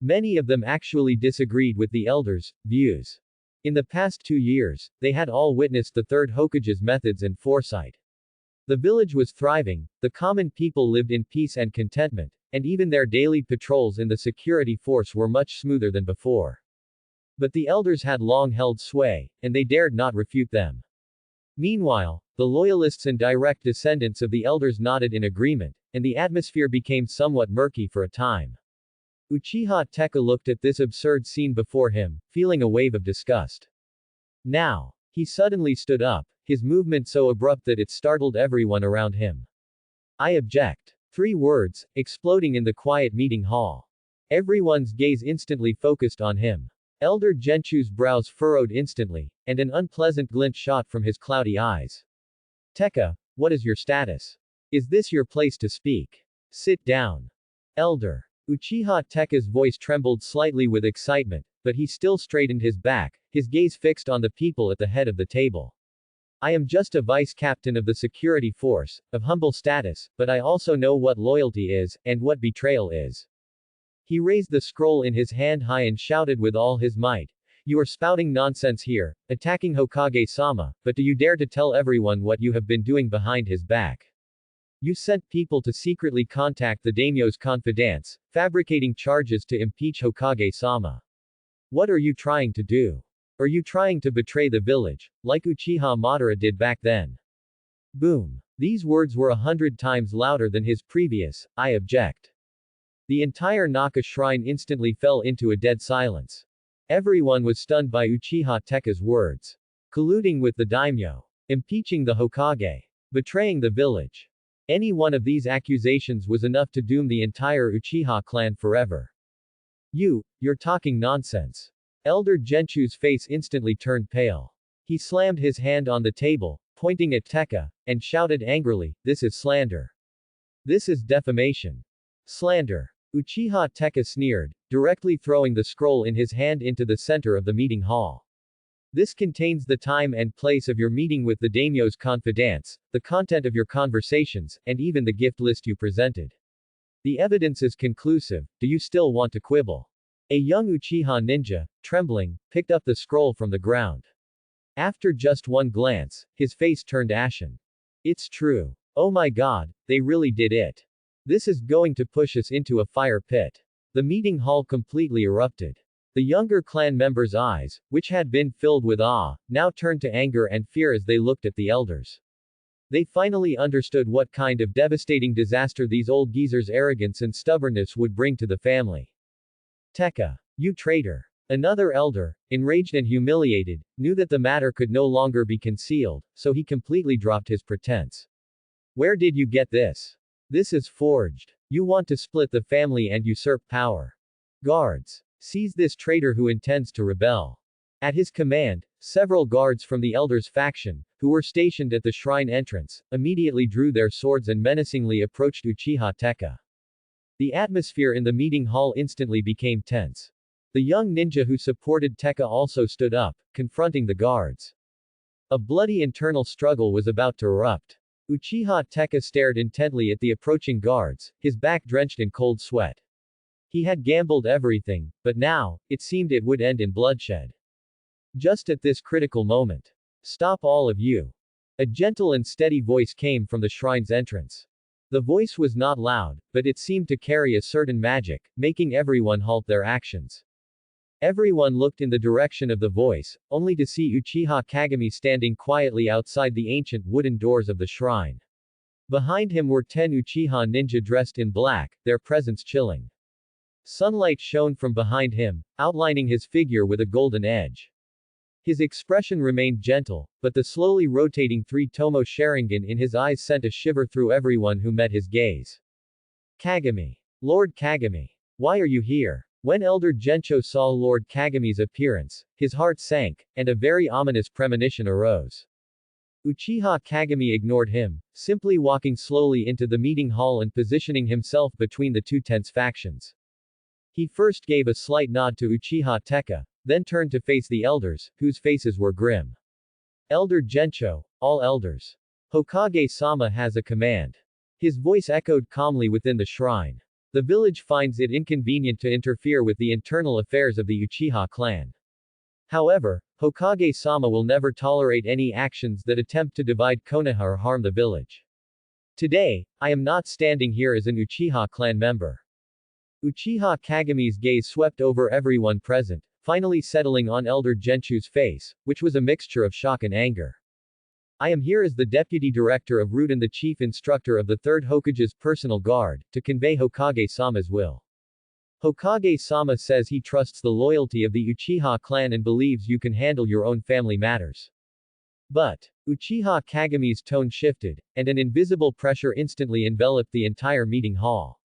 Many of them actually disagreed with the elders' views. In the past 2 years, they had all witnessed the third Hokage's methods and foresight. The village was thriving, the common people lived in peace and contentment, and even their daily patrols in the security force were much smoother than before. But the elders had long held sway, and they dared not refute them. Meanwhile, the loyalists and direct descendants of the elders nodded in agreement, and the atmosphere became somewhat murky for a time. Uchiha Tekka looked at this absurd scene before him, feeling a wave of disgust. Now, he suddenly stood up, his movement so abrupt that it startled everyone around him. I object. 3 words, exploding in the quiet meeting hall. Everyone's gaze instantly focused on him. Elder Genchu's brows furrowed instantly, and an unpleasant glint shot from his cloudy eyes. Tekka, what is your status? Is this your place to speak? Sit down. Elder. Uchiha Tekka's voice trembled slightly with excitement, but he still straightened his back, his gaze fixed on the people at the head of the table. I am just a vice captain of the security force, of humble status, but I also know what loyalty is, and what betrayal is. He raised the scroll in his hand high and shouted with all his might, You are spouting nonsense here, attacking Hokage-sama, but do you dare to tell everyone what you have been doing behind his back? You sent people to secretly contact the daimyo's confidants, fabricating charges to impeach Hokage-sama. What are you trying to do? Are you trying to betray the village, like Uchiha Madara did back then? Boom. These words were 100 times louder than his previous, I object. The entire Naka shrine instantly fell into a dead silence. Everyone was stunned by Uchiha Tekka's words. Colluding with the daimyo. Impeaching the Hokage. Betraying the village. Any one of these accusations was enough to doom the entire Uchiha clan forever. You're talking nonsense. Elder Genchu's face instantly turned pale. He slammed his hand on the table, pointing at Tekka, and shouted angrily, "This is slander. This is defamation. Slander." Uchiha Tekka sneered, directly throwing the scroll in his hand into the center of the meeting hall. "This contains the time and place of your meeting with the daimyo's confidants, the content of your conversations, and even the gift list you presented. The evidence is conclusive, do you still want to quibble?" A young Uchiha ninja, trembling, picked up the scroll from the ground. After just one glance, his face turned ashen. "It's true. Oh my god, they really did it. This is going to push us into a fire pit." The meeting hall completely erupted. The younger clan members' eyes, which had been filled with awe, now turned to anger and fear as they looked at the elders. They finally understood what kind of devastating disaster these old geezers' arrogance and stubbornness would bring to the family. "Tekka, you traitor." Another elder, enraged and humiliated, knew that the matter could no longer be concealed, so he completely dropped his pretense. "Where did you get this? This is forged. You want to split the family and usurp power. Guards, seize this traitor who intends to rebel." At his command, several guards from the elders' faction, who were stationed at the shrine entrance, immediately drew their swords and menacingly approached Uchiha Tekka. The atmosphere in the meeting hall instantly became tense. The young ninja who supported Tekka also stood up, confronting the guards. A bloody internal struggle was about to erupt. Uchiha Tekka stared intently at the approaching guards, his back drenched in cold sweat. He had gambled everything, but now, it seemed it would end in bloodshed. Just at this critical moment. "Stop all of you." A gentle and steady voice came from the shrine's entrance. The voice was not loud, but it seemed to carry a certain magic, making everyone halt their actions. Everyone looked in the direction of the voice, only to see Uchiha Kagami standing quietly outside the ancient wooden doors of the shrine. Behind him were 10 Uchiha ninja dressed in black, their presence chilling. Sunlight shone from behind him, outlining his figure with a golden edge. His expression remained gentle, but the slowly rotating 3-tomo Sharingan in his eyes sent a shiver through everyone who met his gaze. "Kagami. Lord Kagami. Why are you here?" When Elder Gencho saw Lord Kagami's appearance, his heart sank, and a very ominous premonition arose. Uchiha Kagami ignored him, simply walking slowly into the meeting hall and positioning himself between the two tense factions. He first gave a slight nod to Uchiha Tekka, then turned to face the elders, whose faces were grim. "Elder Gencho, all elders. Hokage-sama has a command." His voice echoed calmly within the shrine. "The village finds it inconvenient to interfere with the internal affairs of the Uchiha clan. However, Hokage-sama will never tolerate any actions that attempt to divide Konoha or harm the village. Today, I am not standing here as an Uchiha clan member." Uchiha Kagami's gaze swept over everyone present, finally settling on Elder Genchu's face, which was a mixture of shock and anger. "I am here as the Deputy Director of Root and the Chief Instructor of the 3rd Hokage's personal guard, to convey Hokage-sama's will. Hokage-sama says he trusts the loyalty of the Uchiha clan and believes you can handle your own family matters." But, Uchiha Kagami's tone shifted, and an invisible pressure instantly enveloped the entire meeting hall.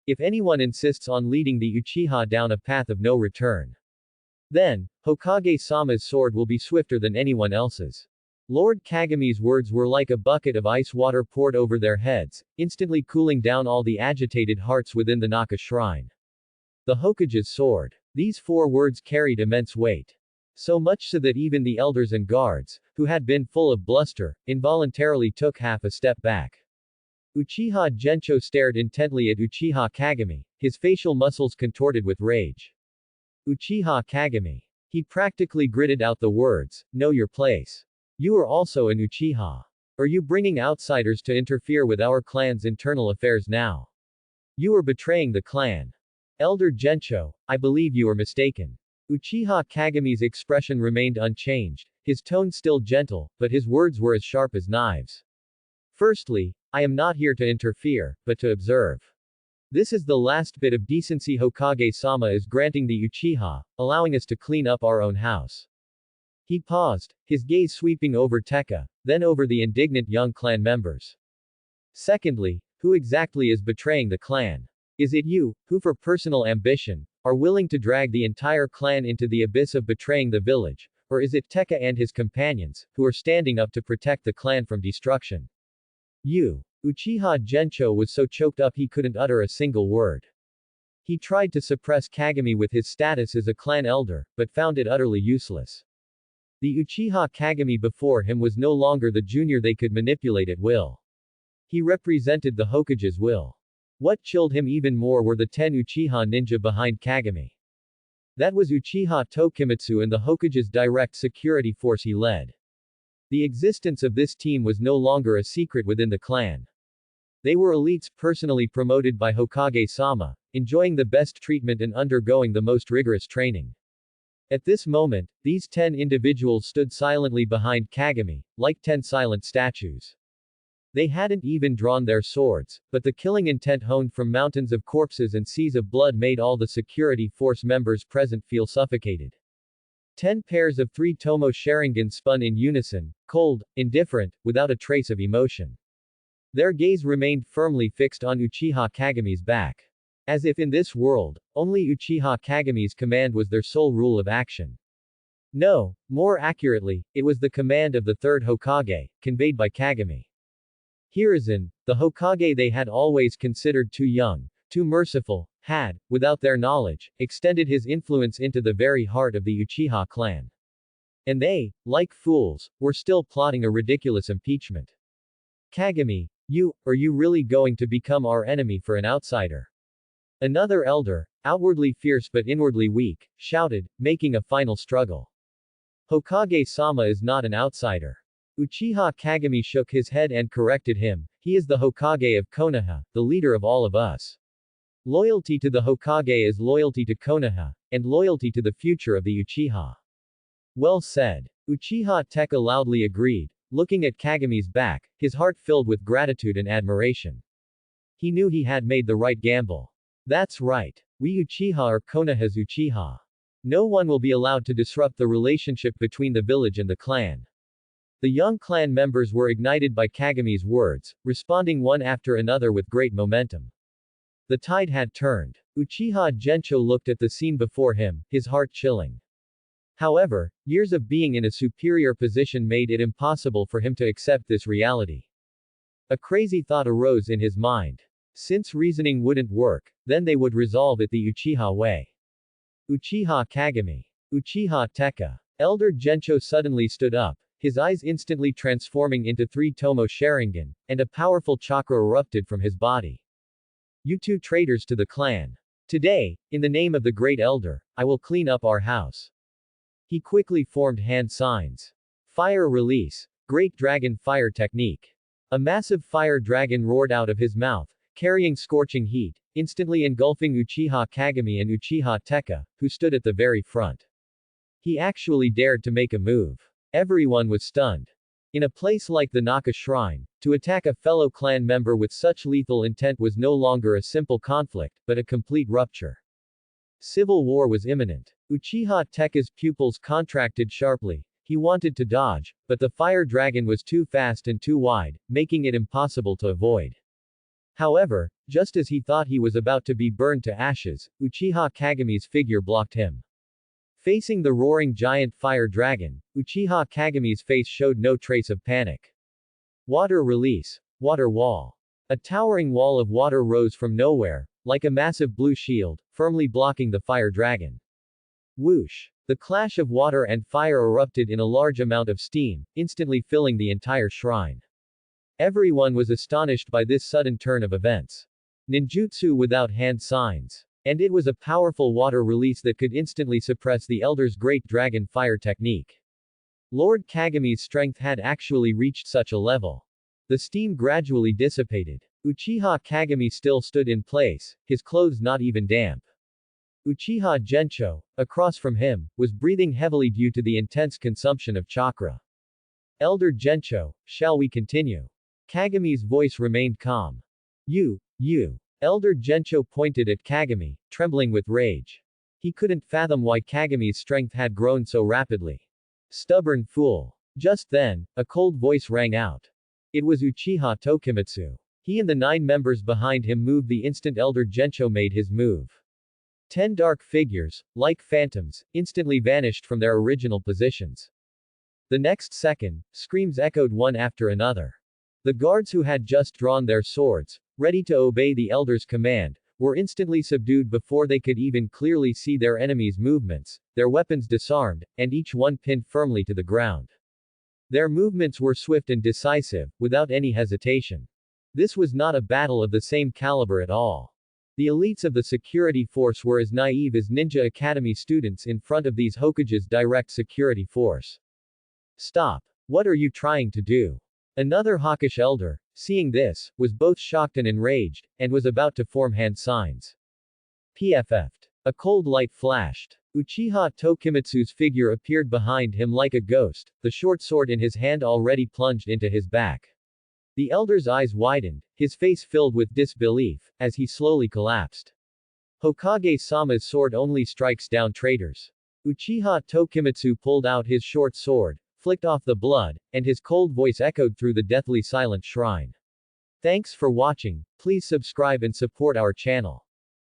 "If anyone insists on leading the Uchiha down a path of no return, then, Hokage-sama's sword will be swifter than anyone else's." Lord Kagami's words were like a bucket of ice water poured over their heads, instantly cooling down all the agitated hearts within the Naka shrine. The Hokage's sword. These 4 words carried immense weight. So much so that even the elders and guards, who had been full of bluster, involuntarily took half a step back. Uchiha Gencho stared intently at Uchiha Kagami, his facial muscles contorted with rage. "Uchiha Kagami." He practically gritted out the words, "Know your place. You are also an Uchiha. Are you bringing outsiders to interfere with our clan's internal affairs now? You are betraying the clan. Elder Gencho, I believe you are mistaken." Uchiha Kagami's expression remained unchanged, his tone still gentle, but his words were as sharp as knives. "Firstly, I am not here to interfere, but to observe. This is the last bit of decency Hokage-sama is granting the Uchiha, allowing us to clean up our own house." He paused, his gaze sweeping over Tekka, then over the indignant young clan members. "Secondly, who exactly is betraying the clan? Is it you, who for personal ambition, are willing to drag the entire clan into the abyss of betraying the village, or is it Tekka and his companions, who are standing up to protect the clan from destruction?" You. Uchiha Gencho was so choked up he couldn't utter a single word. He tried to suppress Kagami with his status as a clan elder, but found it utterly useless. The Uchiha Kagami before him was no longer the junior they could manipulate at will. He represented the Hokage's will. What chilled him even more were the 10 Uchiha ninja behind Kagami. That was Uchiha Tokimitsu and the Hokage's direct security force he led. The existence of this team was no longer a secret within the clan. They were elites personally promoted by Hokage-sama, enjoying the best treatment and undergoing the most rigorous training. At this moment, these 10 individuals stood silently behind Kagami, like 10 silent statues. They hadn't even drawn their swords, but the killing intent honed from mountains of corpses and seas of blood made all the security force members present feel suffocated. 10 pairs of 3 Tomo Sharingan spun in unison, cold, indifferent, without a trace of emotion. Their gaze remained firmly fixed on Uchiha Kagami's back. As if in this world, only Uchiha Kagami's command was their sole rule of action. No, more accurately, it was the command of the third Hokage, conveyed by Kagami. Hiruzen, the Hokage they had always considered too young, too merciful, had, without their knowledge, extended his influence into the very heart of the Uchiha clan. And they, like fools, were still plotting a ridiculous impeachment. Kagami, are you really going to become our enemy for an outsider? Another elder, outwardly fierce but inwardly weak, shouted, making a final struggle. Hokage-sama is not an outsider. Uchiha Kagami shook his head and corrected him, he is the Hokage of Konoha, the leader of all of us. Loyalty to the Hokage is loyalty to Konoha, and loyalty to the future of the Uchiha. Well said. Uchiha Tekka loudly agreed, looking at Kagami's back, his heart filled with gratitude and admiration. He knew he had made the right gamble. That's right. We Uchiha are Konoha's Uchiha. No one will be allowed to disrupt the relationship between the village and the clan. The young clan members were ignited by Kagami's words, responding one after another with great momentum. The tide had turned. Uchiha Gencho looked at the scene before him, his heart chilling. However, years of being in a superior position made it impossible for him to accept this reality. A crazy thought arose in his mind. Since reasoning wouldn't work, then they would resolve it the Uchiha way. Uchiha Kagami. Uchiha Tekka. Elder Gencho suddenly stood up, his eyes instantly transforming into 3 Tomo Sharingan, and a powerful chakra erupted from his body. You 2 traitors to the clan. Today, in the name of the great elder, I will clean up our house. He quickly formed hand signs. Fire release. Great dragon fire technique. A massive fire dragon roared out of his mouth, carrying scorching heat, instantly engulfing Uchiha Kagami and Uchiha Tekka, who stood at the very front. He actually dared to make a move. Everyone was stunned. In a place like the Naka Shrine, to attack a fellow clan member with such lethal intent was no longer a simple conflict, but a complete rupture. Civil war was imminent. Uchiha Tekka's pupils contracted sharply. He wanted to dodge, but the fire dragon was too fast and too wide, making it impossible to avoid. However, just as he thought he was about to be burned to ashes, Uchiha Kagami's figure blocked him. Facing the roaring giant fire dragon, Uchiha Kagami's face showed no trace of panic. Water release. Water wall. A towering wall of water rose from nowhere, like a massive blue shield, firmly blocking the fire dragon. Whoosh! The clash of water and fire erupted in a large amount of steam, instantly filling the entire shrine. Everyone was astonished by this sudden turn of events. Ninjutsu without hand signs. And it was a powerful water release that could instantly suppress the Elder's great dragon fire technique. Lord Kagame's strength had actually reached such a level. The steam gradually dissipated. Uchiha Kagami still stood in place, his clothes not even damp. Uchiha Gencho, across from him, was breathing heavily due to the intense consumption of chakra. Elder Gencho, shall we continue? Kagame's voice remained calm. You. Elder Gencho pointed at Kagami, trembling with rage. He couldn't fathom why Kagame's strength had grown so rapidly. Stubborn fool. Just then, a cold voice rang out. It was Uchiha Tokimitsu. He and the 9 members behind him moved the instant Elder Gencho made his move. 10 dark figures, like phantoms, instantly vanished from their original positions. The next second, screams echoed one after another. The guards who had just drawn their swords, ready to obey the Elder's command, were instantly subdued before they could even clearly see their enemies' movements, their weapons disarmed, and each one pinned firmly to the ground. Their movements were swift and decisive, without any hesitation. This was not a battle of the same caliber at all. The elites of the security force were as naive as Ninja Academy students in front of these Hokage's direct security force. Stop. What are you trying to do? Another hawkish elder, seeing this, was both shocked and enraged, and was about to form hand signs. PFF'd. A cold light flashed. Uchiha Tokimitsu's figure appeared behind him like a ghost, the short sword in his hand already plunged into his back. The elder's eyes widened, his face filled with disbelief, as he slowly collapsed. Hokage-sama's sword only strikes down traitors. Uchiha Tokimitsu pulled out his short sword, flicked off the blood, and his cold voice echoed through the deathly silent shrine. Thanks for watching, please subscribe and support our channel.